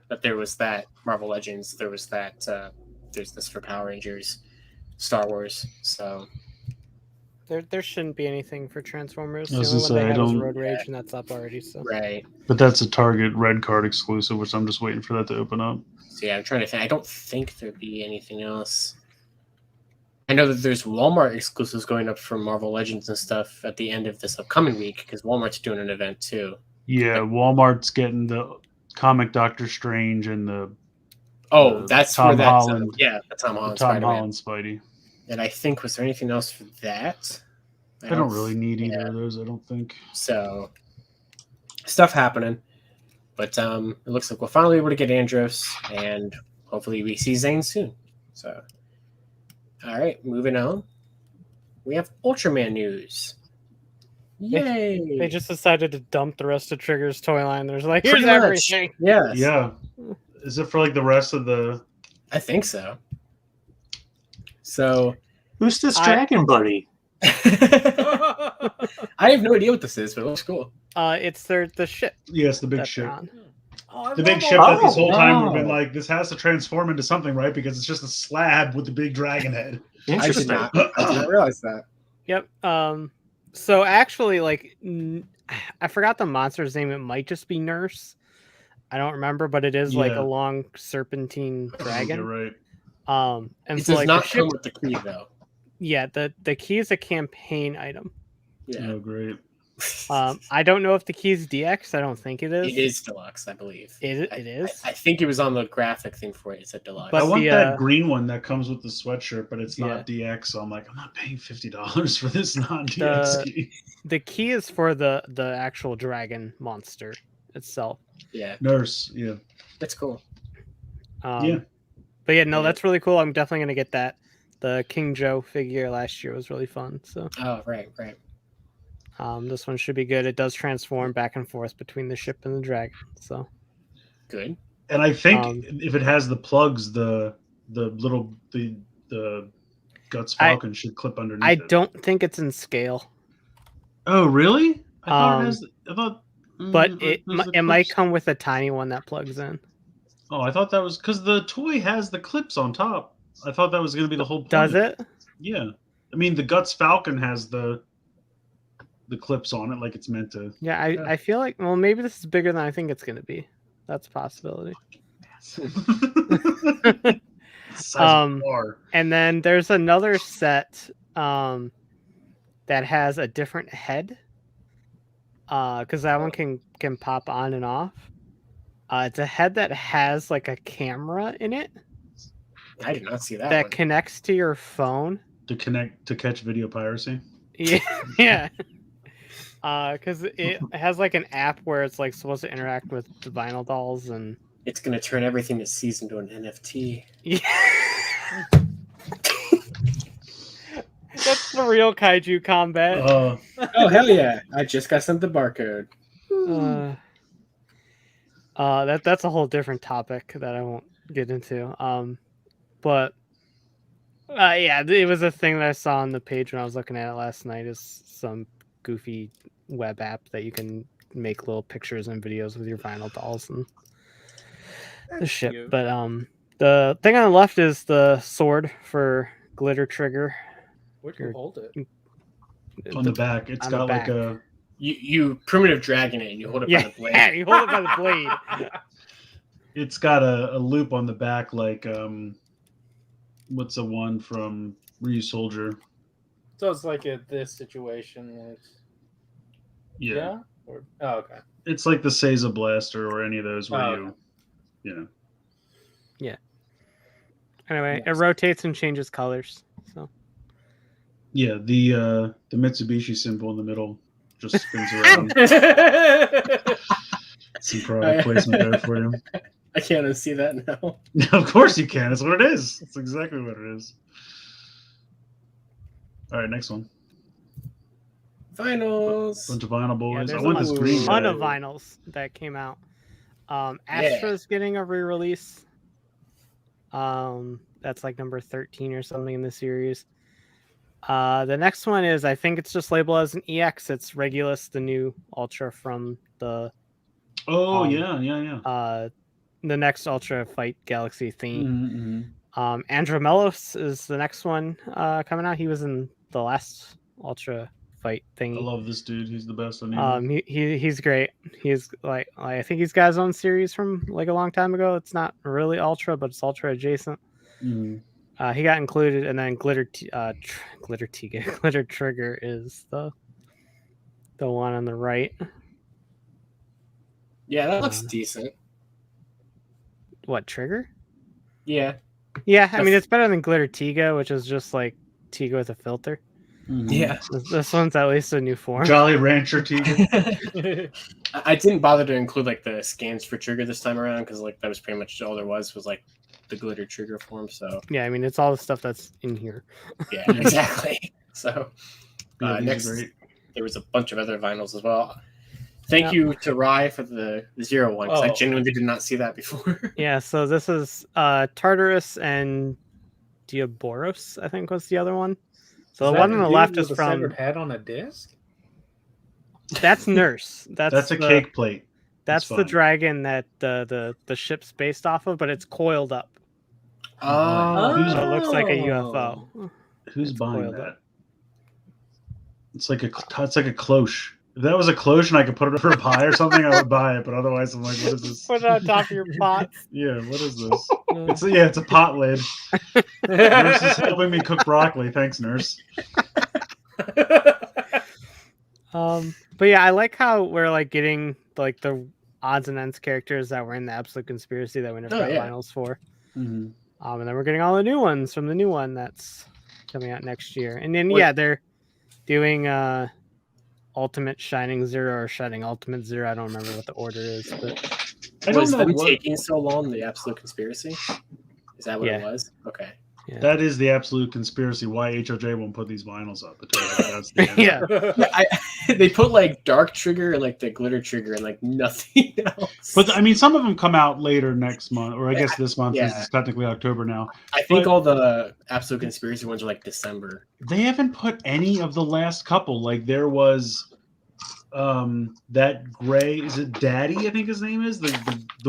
that there was that Marvel Legends, there was that there's this for Power Rangers, Star Wars. So there shouldn't be anything for Transformers. I was The only gonna one say, they have is I Road Rage, and that's up already. So right. But that's a Target red card exclusive, which I'm just waiting for that to open up. So yeah, I'm trying to think. I don't think there'd be anything else. I know that there's Walmart exclusives going up for Marvel Legends and stuff at the end of this upcoming week, because Walmart's doing an event too. Yeah, Walmart's getting the comic Doctor Strange and the that's Tom where that's Holland. the Tom Holland, Tom Spider-Man. Holland Spidey. And I think, was there anything else for that? I don't really need either of those, I don't think. So stuff happening, but it looks like we'll finally be able to get Andros, and hopefully we see Zane soon. So all right, moving on. We have Ultraman news. Yay! they just decided to dump the rest of Trigger's toy line. There's like, here's Pretty much. everything. Yes. Yeah. Is it for like the rest of the? I think so. So Who's this Dragon Buddy? I have no idea what this is, but it looks cool. It's the ship. Yes, the big that ship. they're on. The big ship that this whole time we've been like, this has to transform into something, right? Because it's just a slab with the big dragon head. I did Interesting. not realize that. Yep. So actually, like, I forgot the monster's name. It might just be Nurse. I don't remember, but it is like a long serpentine dragon. You're right. And It so does like not the ship, come with the key though. yeah, the key is a campaign item. Yeah. Oh, great. I don't know if the key is DX. I don't think it is. It is deluxe, I believe. It is. I think it was on the graphic thing for it. It said deluxe. But I want the, that green one that comes with the sweatshirt, but it's not Yeah. DX. So I'm like, I'm not paying $50 for this non-DX key. The key is for the actual dragon monster itself. Yeah, Nurse, yeah. that's cool. Yeah. But yeah, no, that's really cool. I'm definitely gonna get that. The King Joe figure last year was really fun. So Oh, right. this one should be good. It does transform back and forth between the ship and the dragon. So Good. And I think if it has the plugs, the Guts Falcon should clip underneath. I it. don't think it's in scale, Oh, really? I thought it has. I thought. but there's the it might clips. come with a tiny one that plugs in. Oh, I thought that was because the toy has the clips on top. I thought that was going to be the whole point. Does it? Yeah. I mean, the Guts Falcon has the clips on it, like it's meant to. Yeah, I feel like, well, maybe this is bigger than I think it's going to be. That's a possibility. Size of a car. And then there's another set that has a different head, because that one can pop on and off. It's a head that has like a camera in it I did not see that. that one. connects to your phone. To catch video piracy. Yeah, yeah. Because it has like an app where it's like supposed to interact with the vinyl dolls and It's gonna turn everything it sees into an NFT. yeah. That's the real kaiju combat. Oh, hell yeah! I just got sent the barcode. That's a whole different topic that I won't get into. But yeah, it was a thing that I saw on the page when I was looking at it last night. Is some goofy web app that you can make little pictures and videos with your vinyl dolls and the shit. cute. But the thing on the left is the sword for Glitter Trigger. Where'd you hold it? on the back, it's on the got like back. a. You primitive dragon it and you hold it by the blade. Yeah, you hold it by the blade. It's got a loop on the back, like what's the one from Ryusoldier? So it's like this situation is. Yeah. Or, oh, okay. It's like the Seiza Blaster or any of those where Oh, you know. Anyway, it Nice. rotates and changes colors. So Yeah, the Mitsubishi symbol in the middle just spins around. Some product placement there for you. I can't unsee that now. Of course you can. It's what it is. It's exactly what it is. All right, next one. Finals. Bunch of vinyl boys. I there's want a this green ton guy. of vinyls that came out. Astra's getting a re-release. That's like number 13 or something in the series. The next one is, I think it's just labeled as an EX. It's Regulus, the new Ultra from the Oh yeah. the next Ultra Fight Galaxy theme. Mm-hmm. Andromelos is the next one coming out. He was in the last Ultra Fight I thingy. love this dude. He's the best on the He's great. He's like I think he's got his own series from like a long time ago. It's not really Ultra, but it's Ultra adjacent. He got included, and then Glitter Trigger is the one on the right. Yeah, that looks decent. What, Trigger? Yeah. Yeah, I mean it's better than Glitter Tiga, which is just like Tiga with a filter. Yeah. This one's at least a new form. Jolly Rancher Tiger. I didn't bother to include like the scans for Trigger this time around because like that was pretty much all there was like the Glitter Trigger form. So Yeah, I mean it's all the stuff that's in here. yeah, exactly. So Yeah, these are next great. there was a bunch of other vinyls as well. Thank you to Rye for the 01 because I Oh. genuinely did not see that before. Yeah, so this is Tartarus and Diaboros, I think was the other one. So the one on the left is from severed head on a disc. that's Nurse. That's a the, cake plate. That's the fine. dragon that the ship's based off of, but it's coiled up. Oh. So it looks like a UFO. Who's It's buying coiled that? up. It's like a cloche. If that was a cloche and I could put it for a pie or something, I would buy it. But otherwise, I'm like, what is this? Put it on top of your pot. Yeah, what is this? It's a pot lid. Nurse is helping me cook broccoli. Thanks, nurse. But yeah, I like how we're like getting like the odds and ends characters that were in the Absolute Conspiracy that we never got vinyls for. Mm-hmm. And then we're getting all the new ones from the new one that's coming out next year. And then they're doing Ultimate Shining Zero or Shining Ultimate Zero. I don't remember what the order is, but I don't Was know them what- taking so long, the Absolute Conspiracy? Is that what it was? Okay. yeah. That is the absolute conspiracy. Why HOJ won't put these vinyls up? It turns out that's the end. Yeah. They put like Dark Trigger and like the Glitter Trigger and like nothing else. But I mean, some of them come out later next month, or I guess this month Yeah. is it's technically October now. I think but- all the Absolute Conspiracy ones are like December. They haven't put any of the last couple. Like there was that gray, is it Daddy? I think his name is the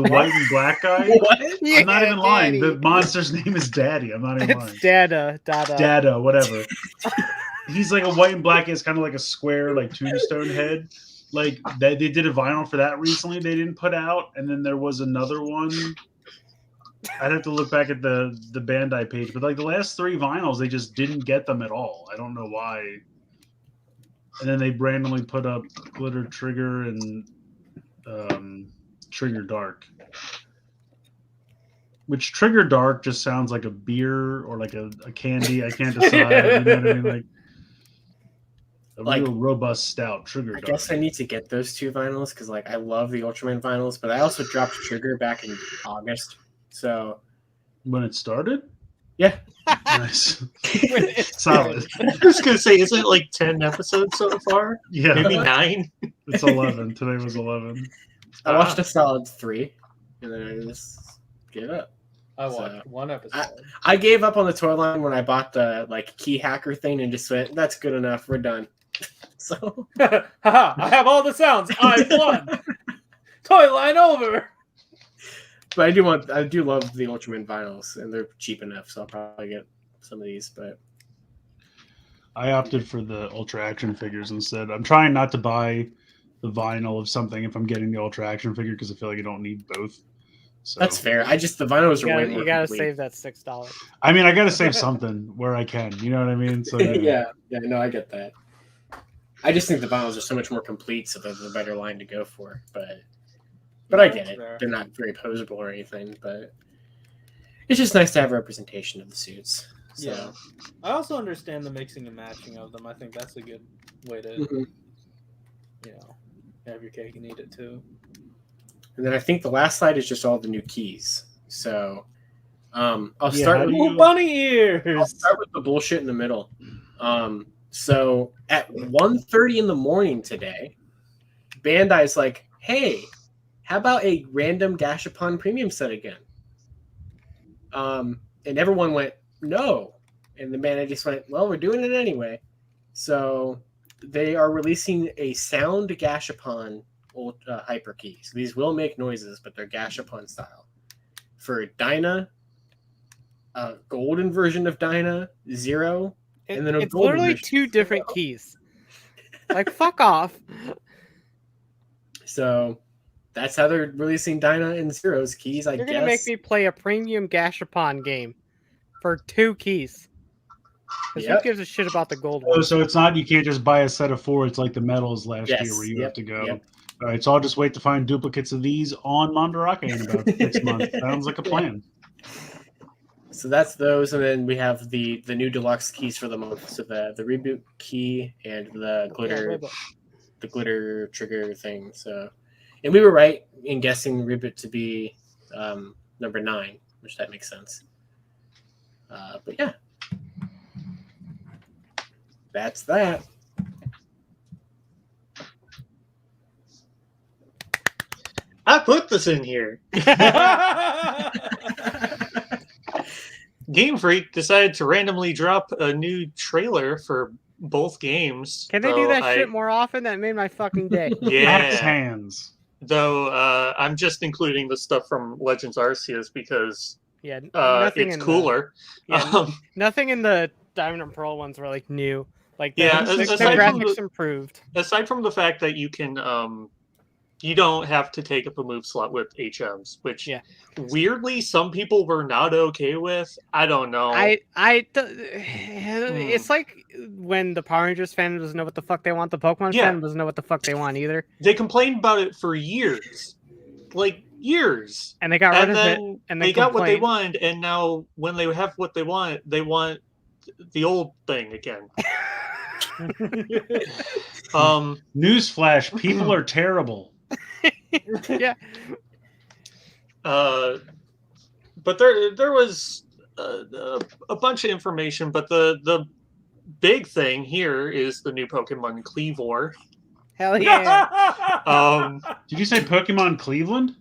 white and black guy. What? I'm not even lying. Daddy. The monster's name is Daddy. I'm not even lying. It's Dada. Dada, whatever. He's like a white and black. It's kind of like a square, like tombstone head. Like they did a vinyl for that recently. They didn't put out, and then there was another one. I'd have to look back at the Bandai page, but like the last 3 vinyls, they just didn't get them at all. I don't know why. And then they randomly put up Glitter Trigger and Trigger Dark. Which Trigger Dark just sounds like a beer or like a candy. I can't decide. You know what I mean? Like a Like- real robust stout Trigger I Dark. guess I need to get those 2 vinyls because like I love the Ultraman vinyls, but I also dropped Trigger back in August. So When it started? Yeah. Nice. Solid. I was gonna say, isn't it like 10 episodes so far? Yeah. Maybe 9. It's 11. Today was 11. I watched a solid 3, and then I just gave up. I watched one episode. I gave up on the toy line when I bought the key hacker thing and just went, "That's good enough. We're done." So, haha! I have all the sounds. I won. Toy line over. but I do love the Ultraman vinyls, and they're cheap enough, so I'll probably get some of these. But I opted for the Ultra Action figures instead. I'm trying not to buy the vinyl of something if I'm getting the Ultra Action figure because I feel like I don't need both. So that's fair. The vinyls are way more. You gotta complete. save that $6. I mean, I got to save something where I can. You know what I mean? So yeah, no, I get that. I just think the vinyls are so much more complete, so they're the better line to go for. But I get it. They're not very posable or anything, but it's just nice to have representation of the suits. So. Yeah. I also understand the mixing and matching of them. I think that's a good way to, have your cake and eat it too. And then I think the last slide is just all the new keys. So I'll start with bunny ears. I'll start with the bullshit in the middle. So at 1:30 in the morning today, Bandai's like, "Hey, how about a random Gashapon premium set again?" And everyone went, "No." And the Bandai just went, "Well, we're doing it anyway." So they are releasing a sound Gashapon hyper key. So these will make noises, but they're Gashapon style. For Dyna, a golden version of Dyna, Zero, and then it's literally 2 different keys. Like, fuck off. So that's how they're releasing Dyna and Zero's keys, I guess. You're going to make me play a premium Gashapon game for 2 keys. Because who gives a shit about the gold one? Oh, so it's not, you can't just buy a set of 4. It's like the medals last year where you have to go. Yep. All right, so I'll just wait to find duplicates of these on Mandarake in about 6 months. Sounds like a plan. So that's those, and then we have the new deluxe keys for the month. So the reboot key and the glitter trigger thing. So, and we were right in guessing reboot to be number 9, which that makes sense. But yeah, that's that. I put this in here. Game Freak decided to randomly drop a new trailer for both games. Can they do that shit more often? That made my fucking day. Yeah. Axe hands. Though I'm just including the stuff from Legends Arceus because it's cooler. Nothing in the Diamond and Pearl ones were like new. Like the aside graphics improved. Aside from the fact that you can you don't have to take up a move slot with HMs, which weirdly some people were not okay with. I don't know. It's like when the Power Rangers fan doesn't know what the fuck they want, the Pokemon fan doesn't know what the fuck they want either. They complained about it for years. Like years. And they got rid of it. And they got what they wanted, and now when they have what they want the old thing again. Newsflash, people are terrible. Yeah. But there was a bunch of information, but the big thing here is the new Pokemon Cleavor. Hell yeah. Did you say Pokemon Cleveland?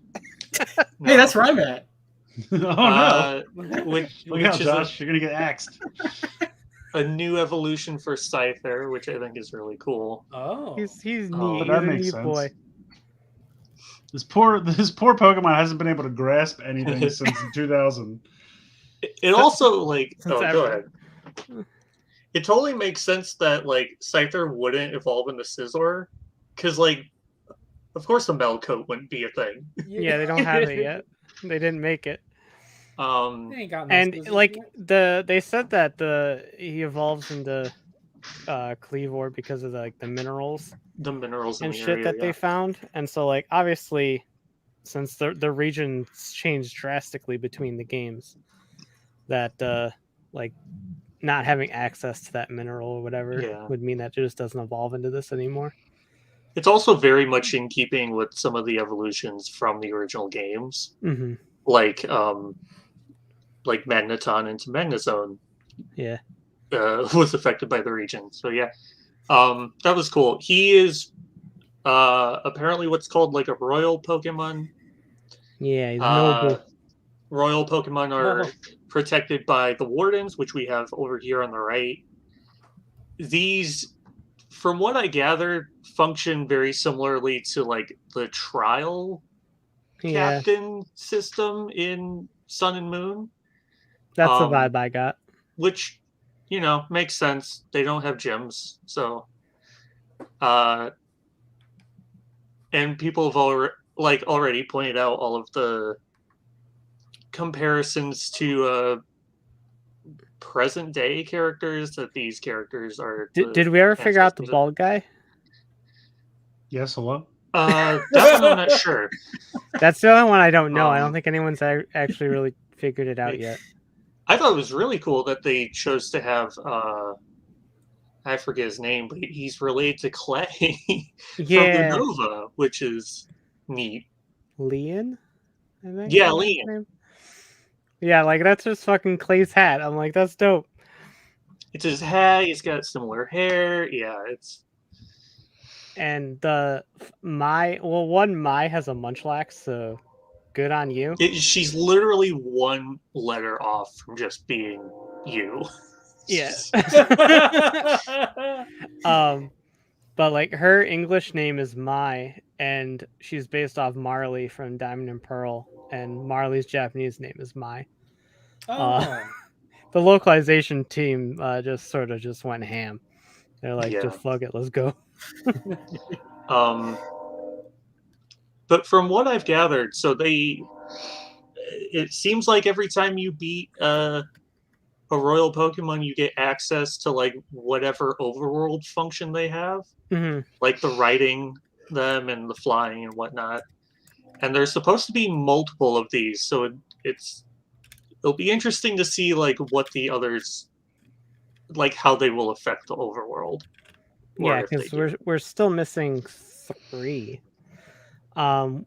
No. Hey, that's where I'm at. Oh no. Which out, is Josh, you're gonna get axed. a new evolution for Scyther, which I think is really cool. Oh. He's neat. That He's makes a neat sense. boy. This poor Pokemon hasn't been able to grasp anything since 2000. It also go ever. ahead. It totally makes sense that Scyther wouldn't evolve into Scizor, because of course the Melcoat wouldn't be a thing. Yeah, they don't have it yet. They didn't make it. They ain't got no And Scizor. they said that he evolves into Cleavor because of the minerals. The minerals And in the shit area, that they found. And so obviously since the regions changed drastically between the games, that not having access to that mineral or whatever would mean that it just doesn't evolve into this anymore. It's also very much in keeping with some of the evolutions from the original games. Mm-hmm. like Magneton into Magnezone Yeah. was affected by the region. So yeah, that was cool. He is apparently what's called like a royal Pokemon. Yeah, he's noble. Royal Pokemon are Oh. protected by the Wardens, which we have over here on the right. These, from what I gather, function very similarly to like the trial Yeah, captain system in Sun and Moon. that's the vibe I got. Which, you know, makes sense. They don't have gyms, so and people have already pointed out all of the comparisons to present day characters that these characters are. Did we ever figure out the bald guy? Yes, hello? That one I'm not sure. That's the only one I don't know. I don't think anyone's actually really figured it out yet. I thought it was really cool that they chose to have I forget his name, but he's related to Clay Yeah. from Unova, which is neat. Leon? I think. Yeah, Leon. Yeah, like that's just fucking Clay's hat. I'm like, that's dope. It's his hat. He's got similar hair. Yeah, it's. And the Mai has a Munchlax, so good on you. She's literally one letter off from just being you. Yeah. But like her English name is Mai, and she's based off Marley from Diamond and Pearl, and Marley's Japanese name is Mai. Oh. The localization team just went ham. They're like, just fuck it, let's go. But from what I've gathered, so it seems like every time you beat a royal Pokemon, you get access to like whatever overworld function they have, like the riding them and the flying and whatnot. And there's supposed to be multiple of these, so it'll be interesting to see like what the others, like how they will affect the overworld. Yeah, because we're still missing 3. I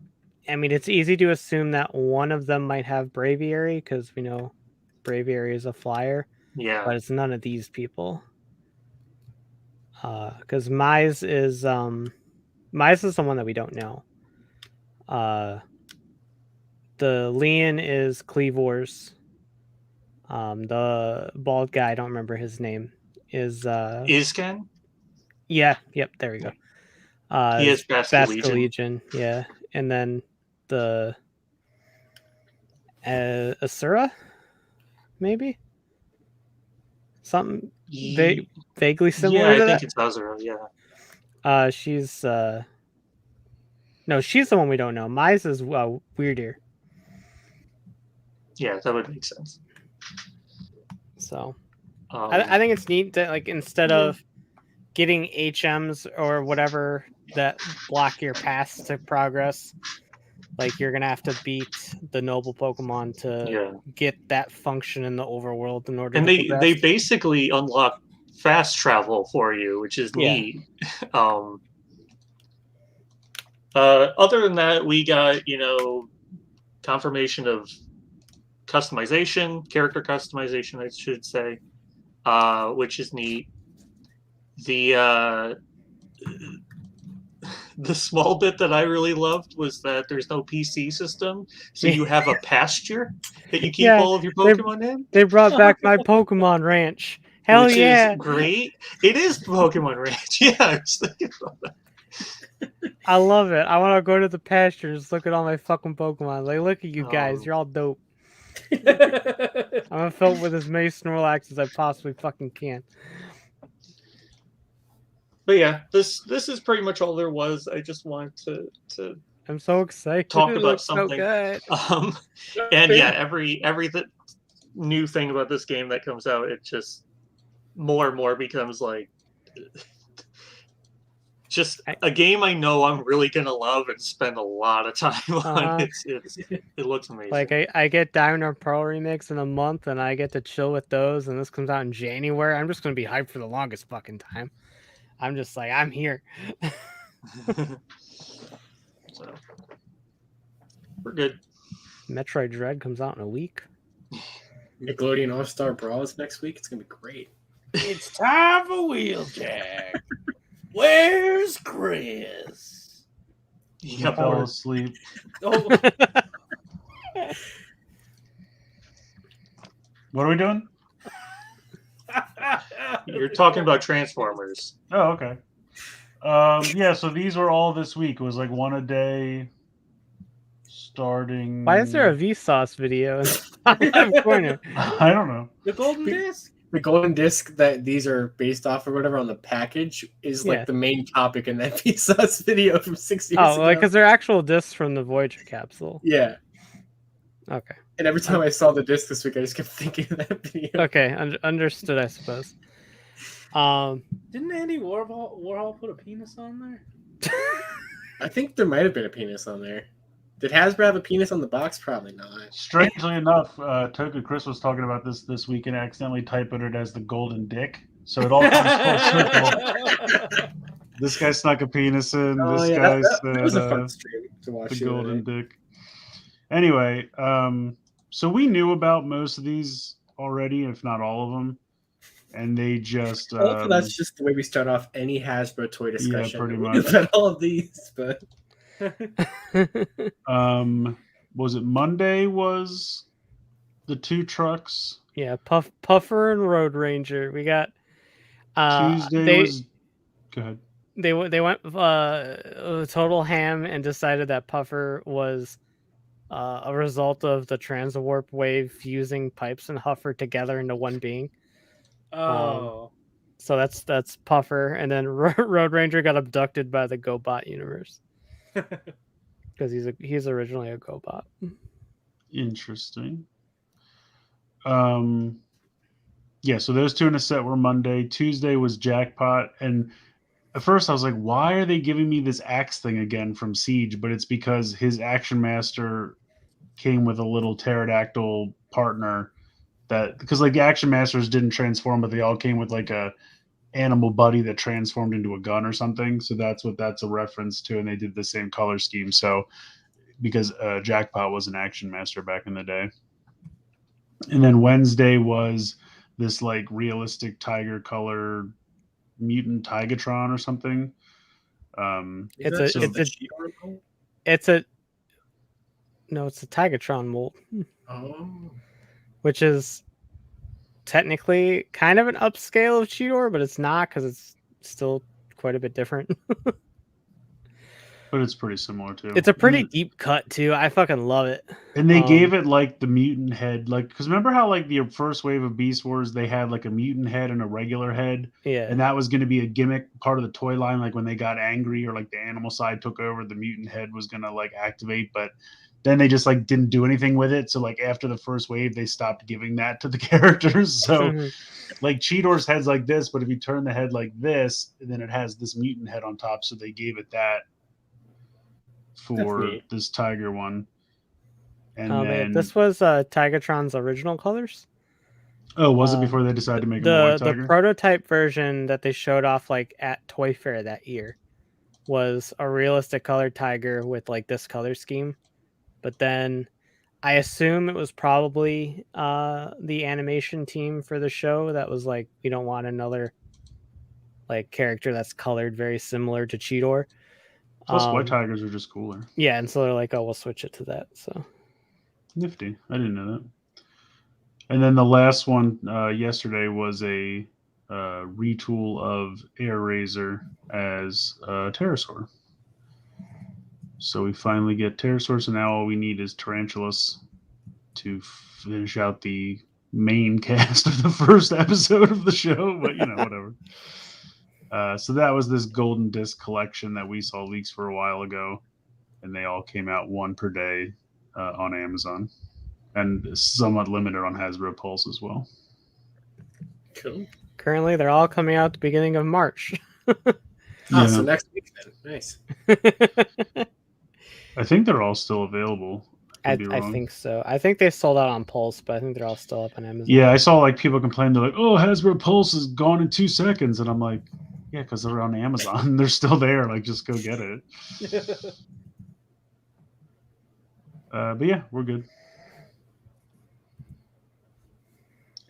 mean, it's easy to assume that one of them might have Braviary because we know Braviary is a flyer. Yeah, but it's none of these people. Because Mize is the one that we don't know. The Leon is Cleavor's. The bald guy, I don't remember his name, is Iscan? Yeah, yep, there we go. He is Basculegion, yeah. And then the Asura, maybe? Something vaguely similar to that? I think it's Azura, yeah. She's no, she's the one we don't know. Mize is Weirdeer. Yeah, that would make sense. So I think it's neat that like instead of getting HMs or whatever that block your paths to progress, like you're gonna have to beat the noble Pokemon to get that function in the overworld in order. And they basically unlock fast travel for you, which is neat. Other than that, we got confirmation of customization, character customization, I should say, which is neat. The small bit that I really loved was that there's no PC system, so you have a pasture that you keep all of your Pokemon in. They brought back my Pokemon Ranch. Hell which yeah! Is great. It is Pokemon Ranch. Yeah, I was thinking about that. I love it. I want to go to the pastures, look at all my fucking Pokemon. Like, look at you guys. You're all dope. I'm gonna fill it with as many Snorlax as I possibly fucking can. But yeah, this is pretty much all there was. I just wanted to I'm so excited. Talk about something. So good. And yeah, every new thing about this game that comes out, it just more and more becomes like just a game I know I'm really gonna love and spend a lot of time on. It looks amazing. Like I get Diamond and Pearl remix in a month, and I get to chill with those, and this comes out in January. I'm just gonna be hyped for the longest fucking time. I'm just like, I'm here. So we're good. Metroid Dread comes out in a week. Nickelodeon All-Star Brawls next week. It's gonna be great. It's time for Wheeljack. Where's Chris? He fell asleep. Oh, What are we doing? You're talking about Transformers. Oh, okay. Yeah, so these were all this week. It was like one a day starting. Why is there a Vsauce video in the bottom left corner? I don't know. the golden disc. The golden disc that these are based off or whatever on the package is Yeah. like the main topic in that Vsauce video from 6 years Oh, ago. like because they're actual discs from the Voyager capsule. Yeah. Okay. And every time I saw the disc this week, I just kept thinking of that video. Okay, understood, I suppose. Didn't Andy Warhol put a penis on there? I think there might have been a penis on there. Did Hasbro have a penis on the box? Probably not. Strangely enough, Toku Chris was talking about this week and accidentally typoed it as the golden dick. So it all comes full circle. This guy snuck a penis in. This guy that was a said fun stream to watch. the golden dick. Anyway, so we knew about most of these already, if not all of them. And they just Hopefully that's just the way we start off any Hasbro toy discussion. Yeah, pretty We much. knew about all of these, but was it Monday was the two trucks? Yeah, Puffer and Road Ranger. We got Tuesday was go ahead. They went total ham and decided that Puffer was a result of the transwarp wave fusing Pipes and Huffer together into one being. Oh. So that's Puffer, and then Road Ranger got abducted by the GoBot universe because he's originally a GoBot. Interesting. Yeah, so those two in a set were Monday. Tuesday was Jackpot, and at first I was like, why are they giving me this axe thing again from Siege? But it's because his Action Master came with a little pterodactyl partner because like the Action Masters didn't transform, but they all came with like a animal buddy that transformed into a gun or something. So that's what that's a reference to, and they did the same color scheme. So because Jackpot was an Action Master back in the day. And then Wednesday was this like realistic tiger color mutant Tigatron or something. It's a Tigatron mold. Oh. Which is technically kind of an upscale of Cheetor, but it's not because it's still quite a bit different. But it's pretty similar too. It's a pretty deep cut too. I fucking love it. And they gave it like the mutant head, like because remember how like the first wave of Beast Wars they had like a mutant head and a regular head, Yeah. and that was going to be a gimmick part of the toy line. Like when they got angry or like the animal side took over, the mutant head was going to like activate, but then they just like didn't do anything with it. So like after the first wave, they stopped giving that to the characters. So like Cheetor's head's like this, but if you turn the head like this, then it has this mutant head on top. So they gave it that for this tiger one. And then this was Tigatron's original colors. Oh, was it before they decided to make him a white tiger? The prototype version that they showed off like at Toy Fair that year was a realistic colored tiger with like this color scheme. But then I assume it was probably the animation team for the show that was like, we don't want another like character that's colored very similar to Cheetor. Plus, white tigers are just cooler. Yeah, and so they're like, oh, we'll switch it to that. So nifty. I didn't know that. And then the last one yesterday was a retool of Air Razor as Pterosaur. So we finally get Pterosaur, so now all we need is Tarantulas to finish out the main cast of the first episode of the show, but you know, whatever. So that was this Golden Disc collection that we saw leaks for a while ago, and they all came out one per day on Amazon, and somewhat limited on Hasbro Pulse as well. Cool. Currently, they're all coming out at the beginning of March. So next week then. Nice. I think they're all still available. I think so. I think they sold out on Pulse, but I think they're all still up on Amazon. Yeah, I saw like people complain. They're like, "Oh, Hasbro Pulse is gone in 2 seconds," and I'm like, "Yeah, because they're on Amazon. They're still there. Like, just go get it." But yeah, we're good.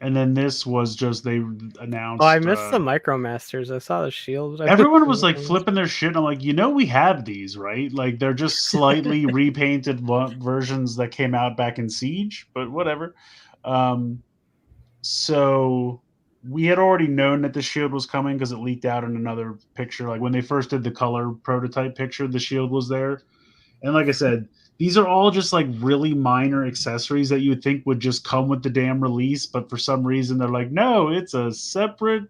And then this was just they announced. Oh, I missed the Micromasters. I saw the shield. Everyone was like flipping their shit. I'm like, we have these, right? Like they're just slightly repainted versions that came out back in Siege, but whatever. So we had already known that the shield was coming because it leaked out in another picture. Like when they first did the color prototype picture, the shield was there. And like I said, these are all just like really minor accessories that you would think would just come with the damn release, but for some reason they're like, no, it's a separate,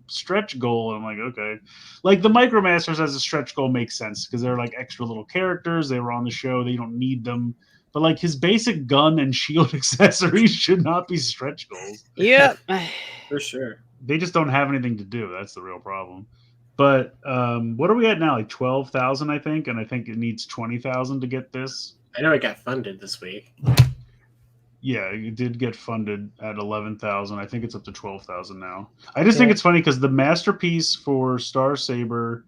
stretch goal. I'm like, okay. Like the Micromasters as a stretch goal makes sense because they're like extra little characters. They were on the show. They don't need them. But like his basic gun and shield accessories should not be stretch goals. Yeah, for sure. They just don't have anything to do. That's the real problem. But what are we at now? Like 12,000, I think, and I think it needs 20,000 to get this. I know it got funded this week. Yeah, it did get funded at 11,000. I think it's up to 12,000 now. I just think it's funny because the masterpiece for Star Saber,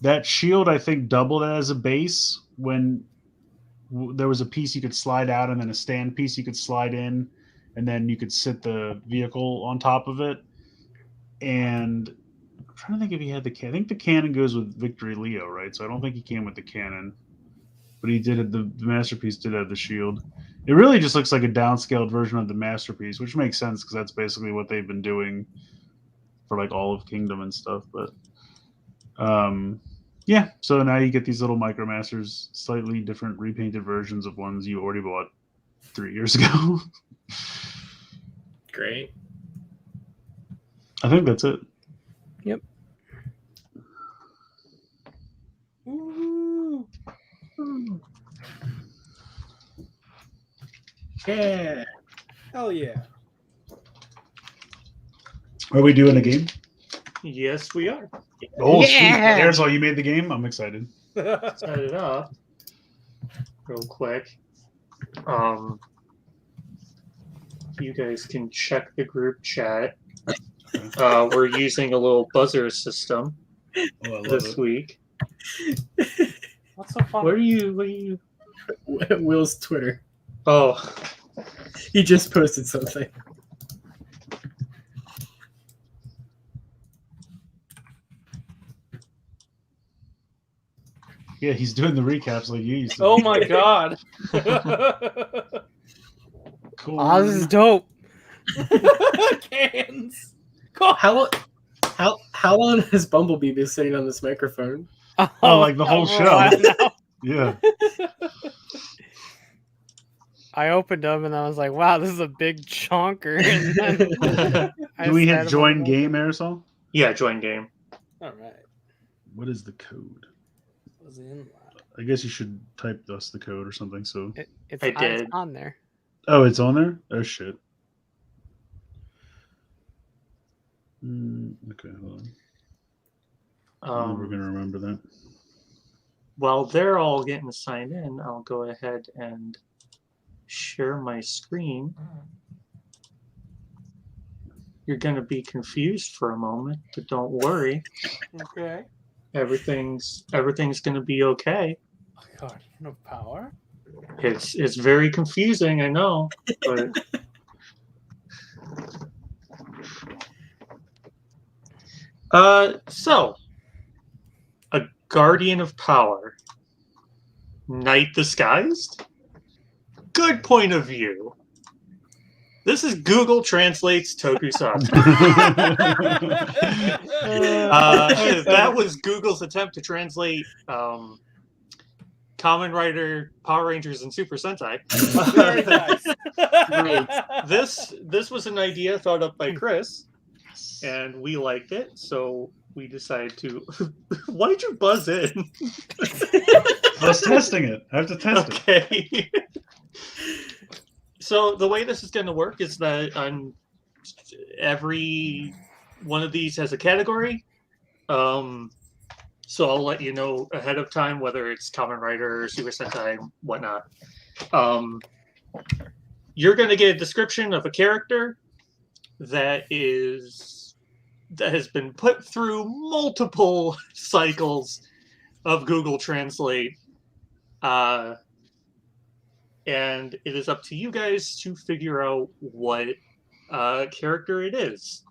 that shield I think doubled as a base when there was a piece you could slide out and then a stand piece you could slide in, and then you could sit the vehicle on top of it. And I'm trying to think if he had the cannon. I think the cannon goes with Victory Leo, right? So I don't think he came with the cannon, but he did it. The masterpiece did have the shield. It really just looks like a downscaled version of the masterpiece, which makes sense because that's basically what they've been doing for like all of Kingdom and stuff. But yeah, so now you get these little Micromasters, slightly different repainted versions of ones you already bought 3 years ago. Great. I think that's it. Yep. Ooh. Yeah. Hell yeah. Are we doing a game? Yes, we are. Oh, Yeah. sweet. Aresol, you made the game? I'm excited. Set it up real quick. You guys can check the group chat. We're using a little buzzer system this week. What's so funny? What are you? Will's Twitter. Oh, He just posted something. Yeah, he's doing the recaps like you used to. Oh my god. Cool. Oh, this is dope. Cans. How long has Bumblebee been sitting on this microphone? Oh, like the whole show. Yeah. I opened them and I was like, wow, this is a big chonker. And then Do we hit join game, Aresol? yeah, join game. All right. What is the code? Was in I guess you should type us the code or something. So It's I did. on there. oh, it's on there? Oh shit. Okay, hold on. I'm never gonna remember that. While they're all getting signed in, I'll go ahead and share my screen. You're going to be confused for a moment, but don't worry. Okay. Everything's going to be okay. Oh god, no power. It's very confusing, I know, but so a Guardian of Power, Knight Disguised. Good point of view. This is Google Translates Tokusatsu. That was Google's attempt to translate Kamen Rider, Power Rangers, and Super Sentai. Very nice. This was an idea thought up by Chris, and we liked it, so we decided to. Why did you buzz in? I was testing it. I have to test it. Okay. So the way this is going to work is that on every one of these has a category. So I'll let you know ahead of time whether it's Kamen Rider, Super Sentai, whatnot. You're going to get a description of a character that has been put through multiple cycles of Google Translate. And it is up to you guys to figure out what character it is.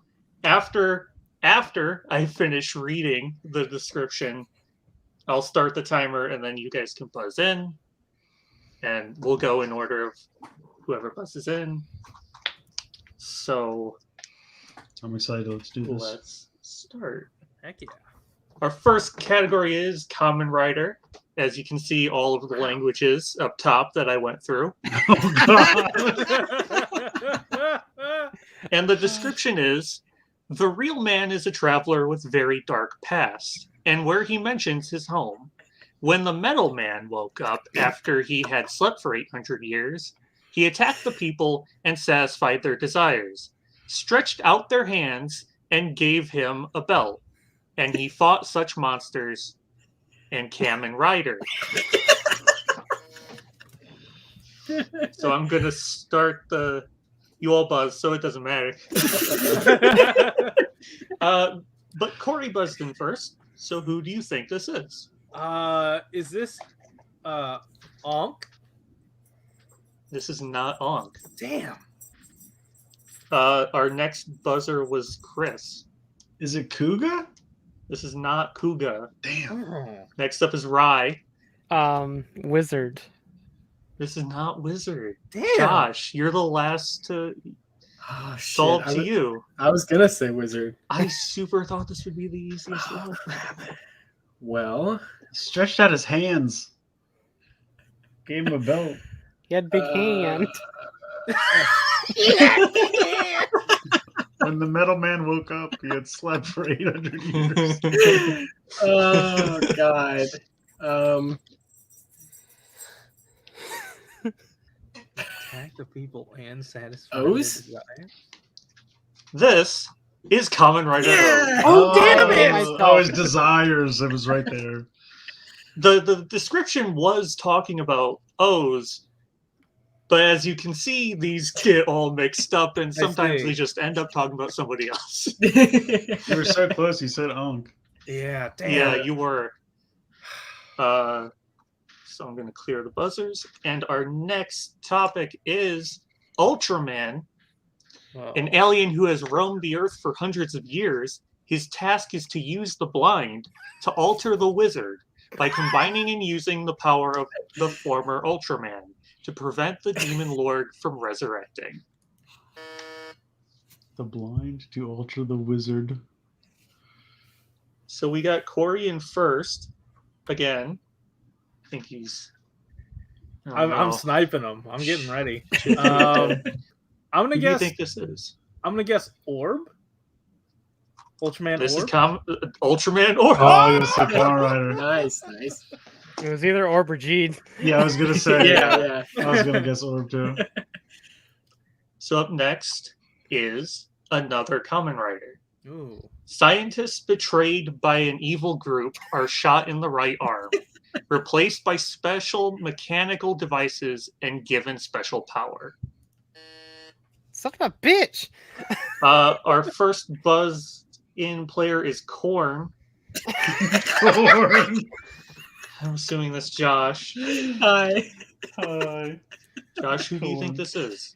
After I finish reading the description, I'll start the timer, and then you guys can buzz in, and we'll go in order of whoever buzzes in. So I'm excited. Let's do this. let's start. Heck yeah. Our first category is Kamen Rider. As you can see, all of the languages up top that I went through. Oh God! And the description is, the real man is a traveler with very dark past, and where he mentions his home. When the metal man woke up after he had slept for 800 years, he attacked the people and satisfied their desires, stretched out their hands, and gave him a belt. And he fought such monsters and Kamen Rider. So I'm going to start the... You all buzz, so it doesn't matter. But Corey buzzed in first, so who do you think this is? Is this Onk? This is not Onk. Damn. Our next buzzer was Chris. Is it Kuga? This is not Kuga. Damn. Next up is Rai. Wizard. This is not Wizard. Damn. Josh, you're the last to... Oh, It's all up to you. I was gonna say wizard. I super thought this would be the easiest one. Well, Stretched out his hands. Gave him a belt. He had big hand. When the metal man woke up, he had slept for 800 years. oh God. Attack the people and satisfy O's? their desire. This is Kamen Rider. Yeah! Oh, damn it! Oh, his desires. It was right there. The description was talking about O's, but as you can see, these get all mixed up, and sometimes see. they just end up talking about somebody else. You were so close. He said Onk. Yeah, damn. Yeah, you were. So I'm going to clear the buzzers. And our next topic is Ultraman, Whoa. an alien who has roamed the Earth for hundreds of years. His task is to use the blind to alter the wizard by combining and using the power of the former Ultraman to prevent the Demon Lord from resurrecting. The blind to alter the wizard. So we got Corey in first. Again, I think he's... I'm sniping him. I'm getting ready. I'm gonna Who do you guess. think this is? I'm gonna guess Orb. Ultraman This Orb. is Ultraman Orb. Oh, it's a Kamen Rider. nice. It was either Orb or Jeed. Yeah, I was gonna say. Yeah. I was gonna guess Orb too. So up next is another Kamen Rider. Ooh. Scientists betrayed by an evil group are shot in the right arm, replaced by special mechanical devices and given special power. Son of a bitch! Our first buzz-in player is Korn. Corn. I'm assuming that's Josh. Hi. Hi. Josh, who do you think Korn. this is?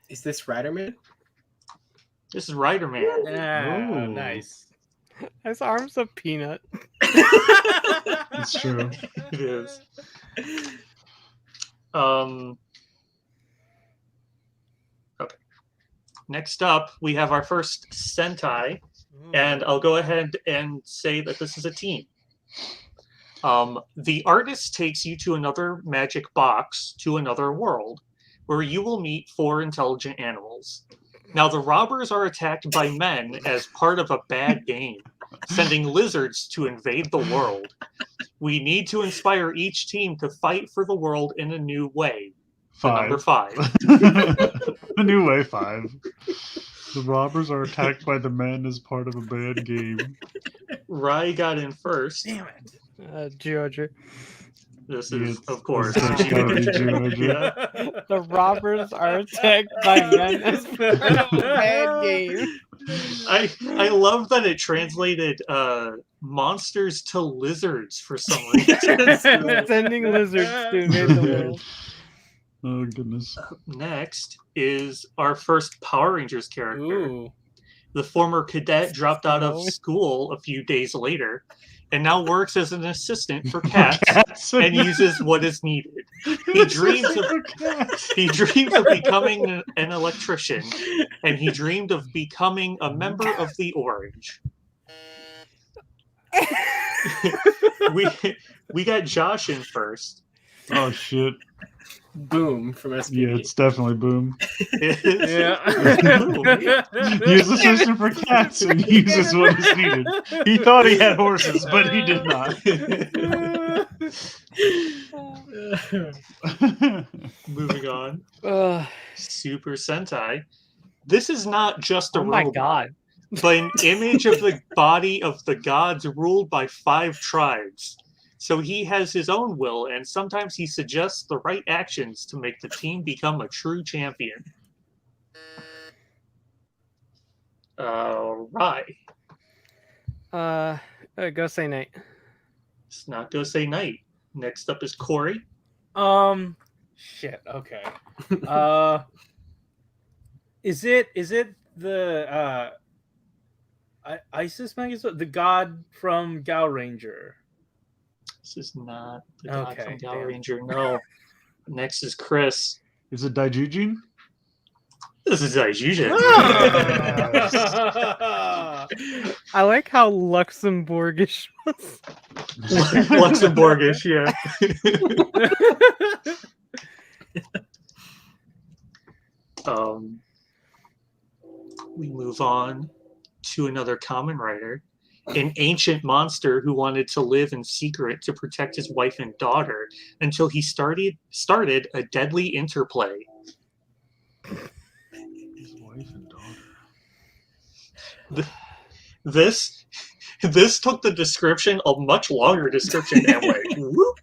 Is this Riderman? This is Riderman. Yeah, Ooh. nice. His arm's a peanut. It's true. It is. Okay. Next up, we have our first Sentai, and I'll go ahead and say that this is a team. The artist takes you to another magic box to another world, where you will meet 4 intelligent animals. Now, the robbers are attacked by men as part of a bad game, sending lizards to invade the world. We need to inspire each team to fight for the world in a new way. Number 5. A new way 5. The robbers are attacked by the men as part of a bad game. Rai got in first. Damn it. Zyuranger. This is, of course, It's gotta be Zyuranger. yeah. The robbers are attacked by men as part of a bad game. I love that it translated monsters to lizards for some reason. Sending lizards to invade the world. Oh goodness. Next is our first Power Rangers character. Ooh. The former cadet dropped out of school a few days later and now works as an assistant for cats and uses what is needed. He dreams of becoming an electrician, and he dreamed of becoming a member of the Orange. we got Josh in first. Oh shit. Boom from SPD. Yeah, it's definitely Boom. Yeah. He's assistant for cats and uses what is needed. He thought he had horses, but he did not. Moving on. Ugh. Super Sentai. This is not just a Oh my robot, god. but an image of the body of the gods ruled by 5 tribes. So he has his own will, and sometimes he suggests the right actions to make the team become a true champion. Right. Go say night. It's not Go-Say Night. Next up is Corey. Shit. Okay. Is it the Isis magazine? The god from Zyuranger? This is not the god Okay, from damn. Zyuranger. No. Next is Chris. Is it Daijujin? This is Zyuranger. I like how Luxembourgish was. Luxembourgish, yeah. We move on to another Kamen Rider, an ancient monster who wanted to live in secret to protect his wife and daughter until he started a deadly interplay. His wife and daughter. This took the description, a much longer description, and went whoop.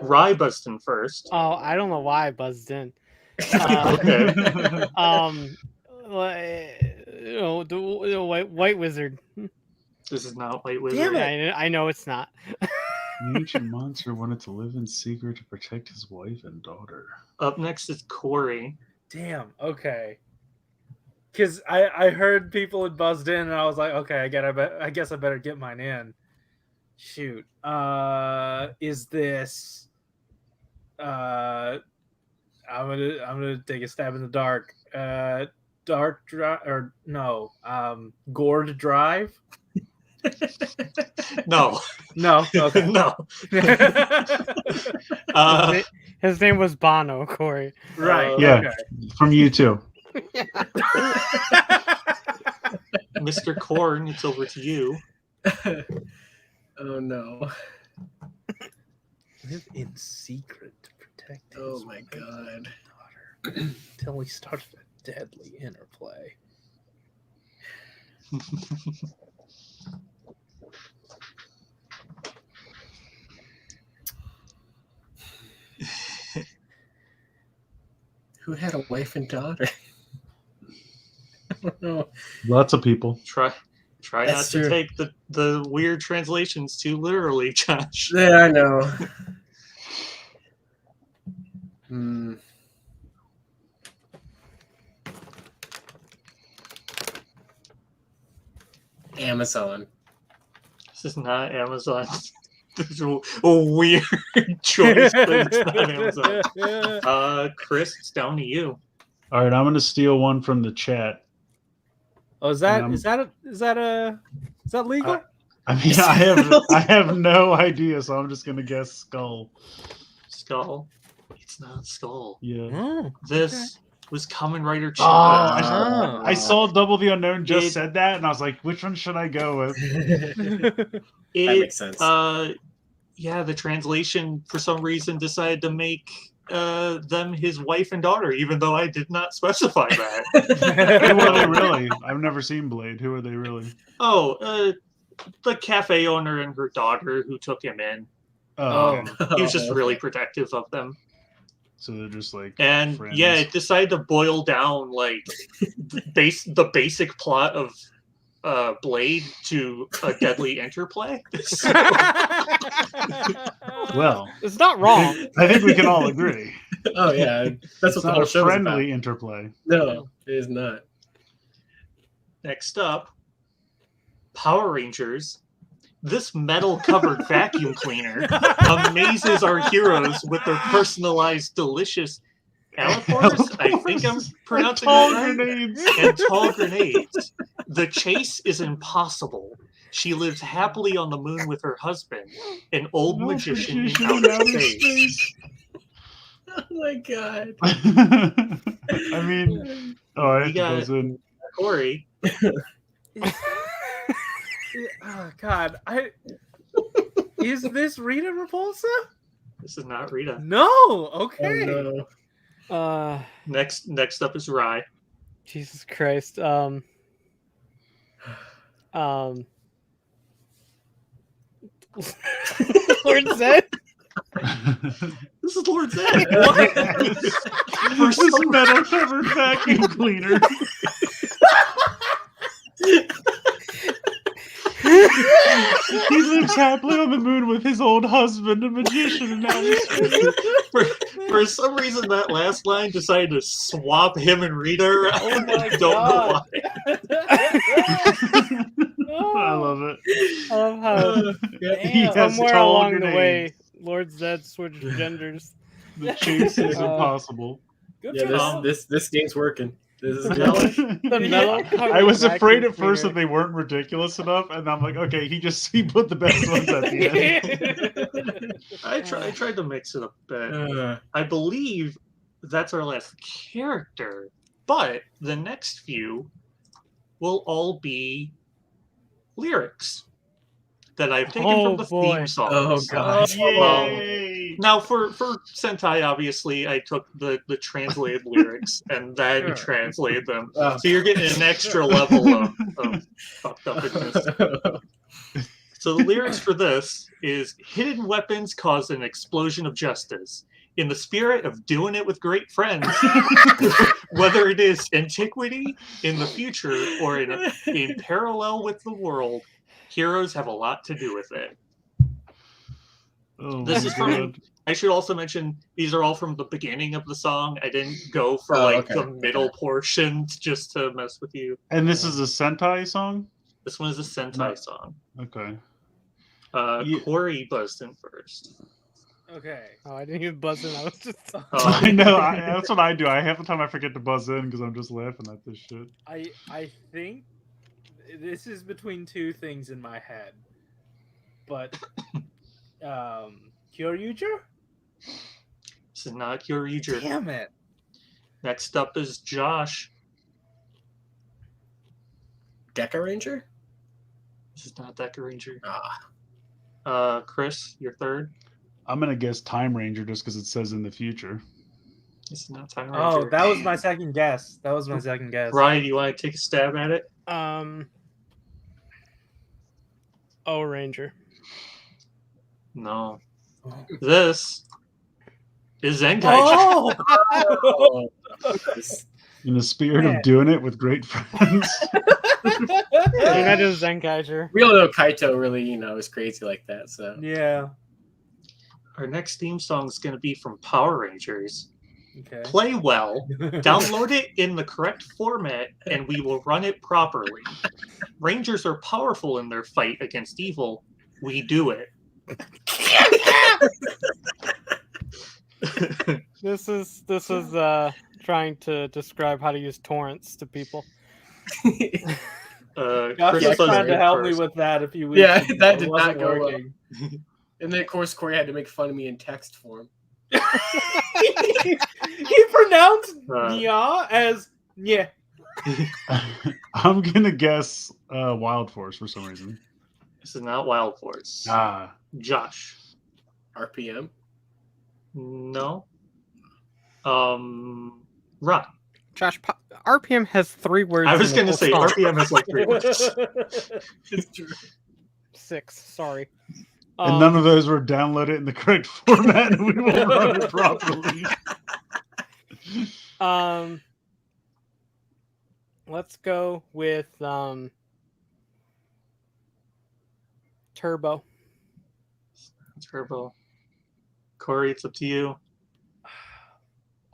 Rai buzzed in first. Oh, I don't know why I buzzed in. Okay. The white wizard. This is not White Wizard. Damn it. Yeah, I know it's not. The ancient monster wanted to live in secret to protect his wife and daughter. Up next is Corey. Damn. Okay. Because I heard people had buzzed in, and I was like, okay, I guess I better get mine in. Shoot. Is this? I'm gonna take a stab in the dark. Dark Drive or no? Gourd Drive. No. No. Okay. No. His name was Bono, Corey. Right. Yeah. Okay. From you too. Mr. Korn, it's over to you. Oh no. Live in secret to protect his Oh my wife god. and daughter until he started a deadly interplay. Who had a wife and daughter? I don't know. Lots of people. Try not That's to true. take the weird translations too literally, Josh. Yeah, I know. Hmm. Amazon. This is not Amazon. This is a weird choice, but it's not Amazon. Chris, it's down to you. All right, I'm going to steal one from the chat. Oh, is that legal? I mean, I have no idea, so I'm just going to guess Skull. Skull. It's not Skull. Yeah. Oh, This was Kamen Rider Oh, Children. I saw Double the Unknown just It- said that, and I was like, which one should I go with? That makes sense. Yeah, the translation for some reason decided to make them his wife and daughter, even though I did not specify that. Who are they really? I've never seen Blade. Who are they really? Oh, the cafe owner and her daughter who took him in. Oh, He was just really protective of them. so they're just like And friends. yeah, it decided to boil down like the basic plot of Blade to a deadly interplay. Well, it's not wrong. I think we can all agree. Oh yeah, that's It's what the not whole a show is about. friendly interplay. No, it is not. Next up, Power Rangers. This metal-covered vacuum cleaner amazes our heroes with their personalized, delicious Alipores. I think I'm pronouncing Tall that right. grenades. And tall grenades. The chase is impossible. She lives happily on the moon with her husband, an old magician in outer space. Oh my god. I mean, I have You to got buzz in. Corey. Oh God, is this Rita Repulsa? This is not Rita. No. Oh, Okay. no. Next up is Rye. Jesus Christ. Lord Zed? This is Lord Zed. For some metal covered vacuum cleaner. He lives happily on the moon with his old husband, a magician, and now For some reason, that last line decided to swap him and Rita around. Oh my I don't know God. why. I love it. I love how He has somewhere tall along the grenades. way, Lord Zed switched genders. The chase is impossible. Good Yeah, job. this game's working. This is The mellow I was afraid at vacuum first that cleaner. they weren't ridiculous enough, and I'm like, okay, he put the best ones at the end. I tried to mix it up a bit. Uh, I believe that's our last character, but the next few will all be lyrics that I've taken Oh, from the boy. theme song. Oh, God. Yay! Now, for Sentai, obviously, I took the translated lyrics and then Sure. translated them. Oh. So you're getting an extra level of fucked upness. So the lyrics for this is: hidden weapons cause an explosion of justice. In the spirit of doing it with great friends, whether it is antiquity, in the future, or in parallel with the world, heroes have a lot to do with it. Oh This my is from. God. I should also mention these are all from the beginning of the song. I didn't go for Oh, like okay. the middle portion just to mess with you. And this is a Sentai song? This one is a Sentai song. Okay. Yeah. Corey buzzed in first. Okay. Oh, I didn't even buzz in. I was just. I know. That's what I do. Half the time I forget to buzz in because I'm just laughing at this shit. I think this is between two things in my head, but Kyoryuger? This is not Kyoryuger. Damn it! Next up is Josh. Deca Ranger? This is not Deca Ranger. Ah. Chris, you're third. I'm gonna guess Time Ranger just because it says in the future. This is not Time Ranger. Oh, that was my second guess. Ryan, you want to take a stab at it? Oh, Ranger. No. This is Zenkaiger. Oh! Oh. In the spirit of doing it with great friends. I mean, that is Zenkaiger. We all know Kaito really, is crazy like that. So Yeah. Our next theme song is going to be from Power Rangers. Okay. Play well, download it in the correct format, and we will run it properly. Rangers are powerful in their fight against evil. We do it. This is trying to describe how to use torrents to people. Josh Chris was was trying to help me first. with that a few weeks Yeah, ago. that It did wasn't not go well. working. and then of course Corey had to make fun of me in text form. He pronounced Nya as yeah. I'm gonna guess Wild Force for some reason. This is not Wild Force. Ah, Josh. RPM. No. Run. Josh, RPM has 3 words. I was in the going to whole say song. RPM has like 3 words. It's true. 6. Sorry. and none of those were downloaded in the correct format, and we will run it properly. Let's go with Turbo. Turbo. Corey, it's up to you.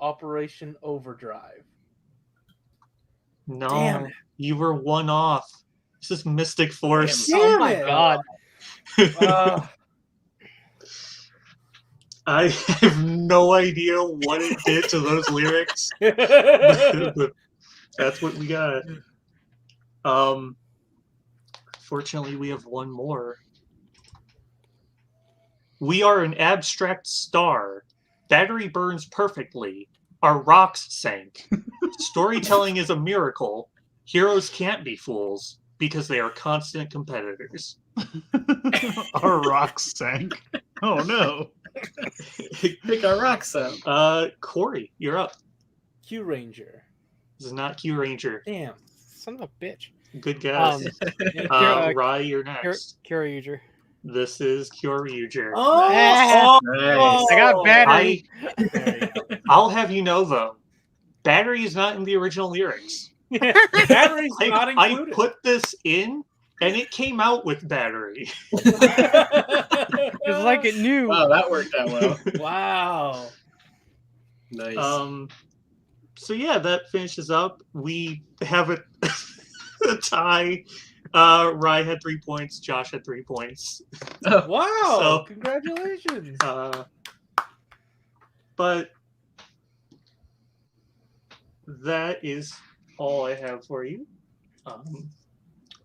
Operation Overdrive. No, Damn it. you were one off. This is Mystic Force. Damn Oh my it. god. I have no idea what it did to those lyrics. But that's what we got. Fortunately, we have one more. We are an abstract star. Battery burns perfectly. Our rocks sank. Storytelling is a miracle. Heroes can't be fools because they are constant competitors. Our rocks sank. Oh no. Pick our rocks up. Corey, you're up. Q Ranger. This is not Q Ranger. Damn. Son of a bitch. Good guess. Rai, you're next. Kyoryuger. This is Kyoryuger. Oh, Nice. I got battery. I'll have you know, though, battery is not in the original lyrics. Battery's not I included. put this in, and it came out with battery. It's like it knew. Wow, that worked out well. Wow. Nice. So yeah, that finishes up. We have a tie. Rai had 3 points. Josh had 3 points. Wow. So- Congratulations. But that is all I have for you.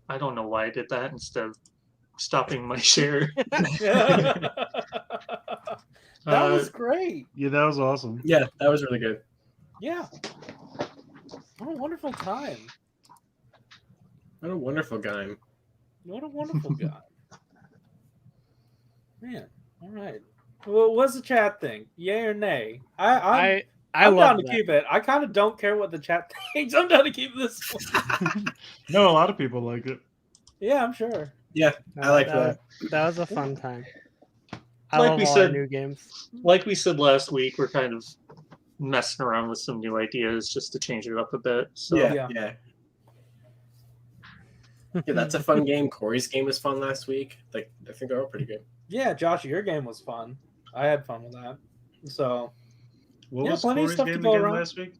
I don't know why I did that instead of stopping my share. That was great. Yeah, that was awesome. Yeah, that was really good. Yeah. What a wonderful time. What a wonderful guy. What a wonderful guy. Man. All right. Well, what's the chat think? Yay or nay? I'm love down to that. keep it. I kind of don't care what the chat thinks. I'm down to keep this one. No, a lot of people like it. Yeah, I'm sure. I like that. That was a fun time. I Like love we all said- our new games. Like we said last week, we're kind of messing around with some new ideas just to change it up a bit. So Yeah. Yeah, that's a fun game. Corey's game was fun last week. Like, I think they're all pretty good. Yeah, Josh, your game was fun. I had fun with that. So, What Yeah, was plenty of Corey's stuff to game go again around. last week?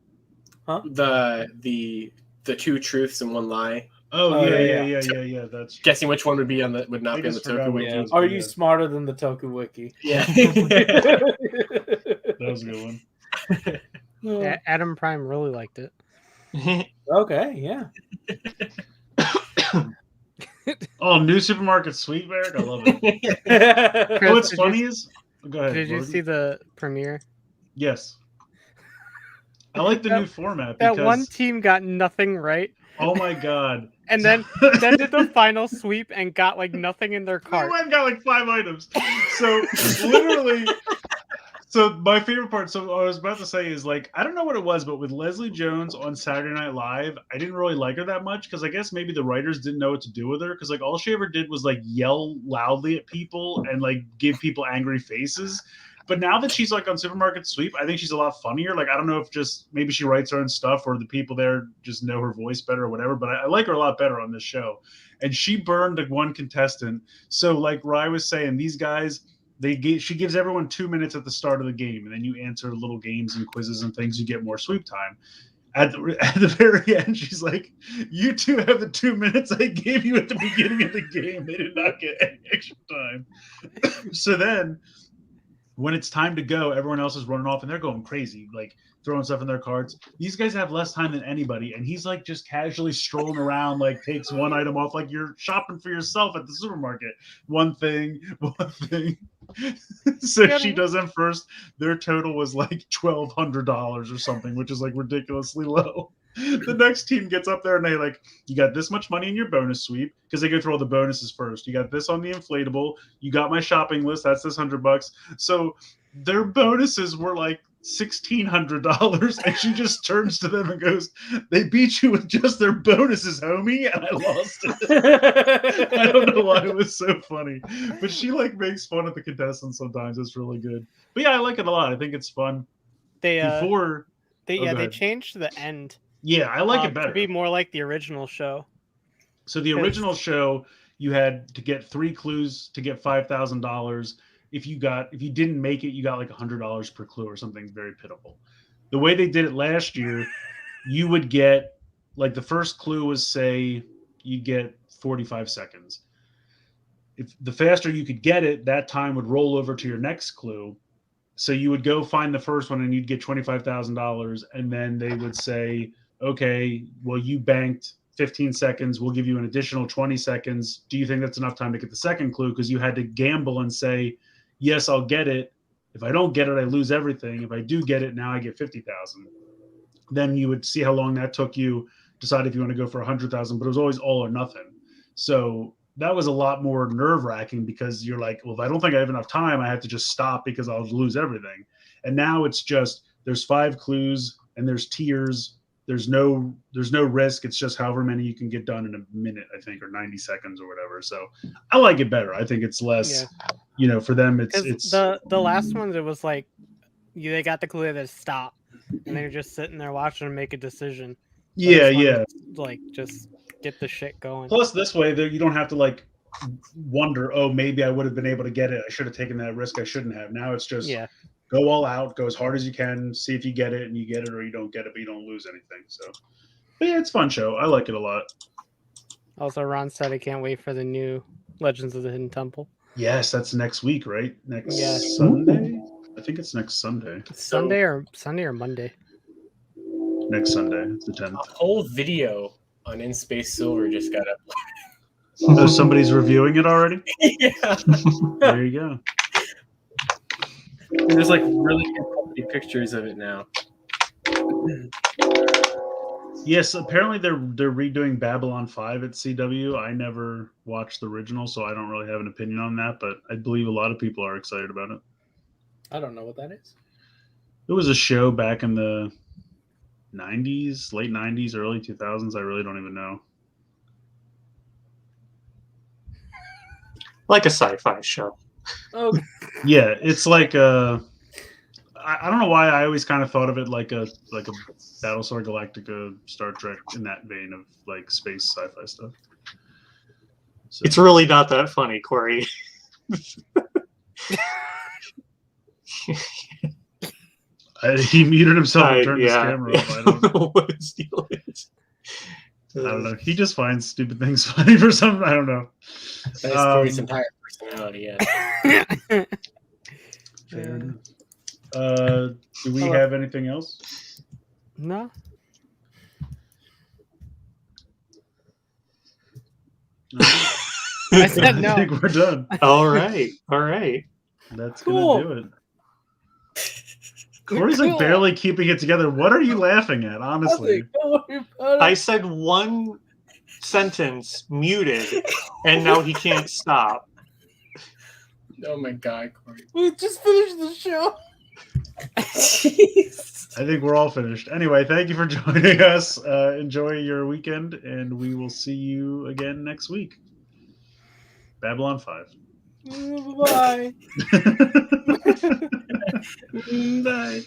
The two truths and one lie. Oh, Oh, yeah. yeah. That's Guessing which one would be would not I be on the just forgot Toku what Wiki. it was. are you Yeah. smarter than the Toku Wiki? Yeah. That was a good one. Adam Prime really liked it. Okay, yeah. Oh, new supermarket sweet Barrack. I love it. You know Chris, what's did funny you- is? Go ahead. Did you Logan. see the premiere? Yes. I like the new format That because one team got nothing right, oh my god. and then did the final sweep and got like nothing in their We cart. went and got like 5 items. So literally, so my favorite part. So what I was about to say is like I don't know what it was, but with Leslie Jones on Saturday Night Live, I didn't really like her that much because I guess maybe the writers didn't know what to do with her because like all she ever did was like yell loudly at people and like give people angry faces. But now that she's like on Supermarket Sweep, I think she's a lot funnier. Like I don't know if just maybe she writes her own stuff or the people there just know her voice better or whatever. But I like her a lot better on this show. And she burned like one contestant. So like Rai was saying, these guys. She gives everyone 2 minutes at the start of the game, and then you answer little games and quizzes and things. You get more sweep time. At the very end, she's like, "You two have the 2 minutes I gave you at the beginning of the game. They did not get any extra time." So then, when it's time to go, everyone else is running off and they're going crazy, like throwing stuff in their carts. These guys have less time than anybody, and he's like just casually strolling around, like takes one item off, like you're shopping for yourself at the supermarket. One thing. So she does them first. Their total was like $1,200 or something, which is like ridiculously low. The next team gets up there and they like, you got this much money in your bonus sweep because they go through all the bonuses first. You got this on the inflatable. You got my shopping list. That's this $100. So their bonuses were like $1,600, and she just turns to them and goes, "They beat you with just their bonuses, homie," and I lost it. I don't know why it was so funny, but she like makes fun of the contestants sometimes. It's really good. But yeah, I like it a lot. I think it's fun. They Before they go ahead. changed the end. Yeah, I like it better. To be more like the original show. So the original show, you had to get 3 clues to get $5,000. If you didn't make it, you got like $100 per clue or something very pitiful. The way they did it last year, you would get like the first clue was, say, you get 45 seconds. If the faster you could get it, that time would roll over to your next clue. So you would go find the first one and you'd get $25,000. And then they would say, okay, well, you banked 15 seconds. We'll give you an additional 20 seconds. Do you think that's enough time to get the second clue? Because you had to gamble and say, yes, I'll get it. If I don't get it, I lose everything. If I do get it, now I get 50,000. Then you would see how long that took you, decide if you want to go for 100,000, but it was always all or nothing. So that was a lot more nerve-wracking because you're like, well, if I don't think I have enough time, I have to just stop because I'll lose everything. And now it's just, there's 5 clues and there's tiers. There's no risk. It's just however many you can get done in a minute, I think, or 90 seconds or whatever. So I like it better. I think it's less, for them, it's the last ones, it was like, they got the clue to stop and they're just sitting there watching them make a decision. Yeah. Like, just get the shit going. Plus, this way, you don't have to like wonder, oh, maybe I would have been able to get it. I should have taken that risk. I shouldn't have. Now it's just go all out, go as hard as you can, see if you get it, and you get it, or you don't get it, but you don't lose anything. So, but yeah, it's a fun show. I like it a lot. Also, Ron said I can't wait for the new Legends of the Hidden Temple. Yes, that's next week, right? Next Sunday. I think it's next Sunday. Sunday or Monday. Next Sunday, it's the 10th. A whole video on In Space Silver just got up. Oh, somebody's reviewing it already? Yeah. There you go. There's like really good quality pictures of it now. Yes, apparently they're redoing Babylon 5 at CW. I never watched the original, so I don't really have an opinion on that, but I believe a lot of people are excited about it. I don't know what that is. It was a show back in the 90s, late 90s, early 2000s. I really don't even know. Like a sci-fi show. Oh, Yeah, it's like I don't know why I always kind of thought of it like a Battlestar Galactica, Star Trek, in that vein of like space sci-fi stuff. So. It's really not that funny, Corey. He muted himself and turned his camera off. I don't know what his deal is. I don't know. He just finds stupid things funny for some. I don't know. That's Corey's entire personality. Yeah. Fair enough. Do we have anything else? No. I said no. I think we're done. All right. That's Cool. gonna do it. Corey's like barely keeping it together. What are you laughing at, honestly? I said one sentence, muted, and now he can't stop. Oh my God, Corey. We just finished the show. Jeez. I think we're all finished. Anyway, thank you for joining us. Enjoy your weekend, and we will see you again next week. Babylon 5. Bye. Bye.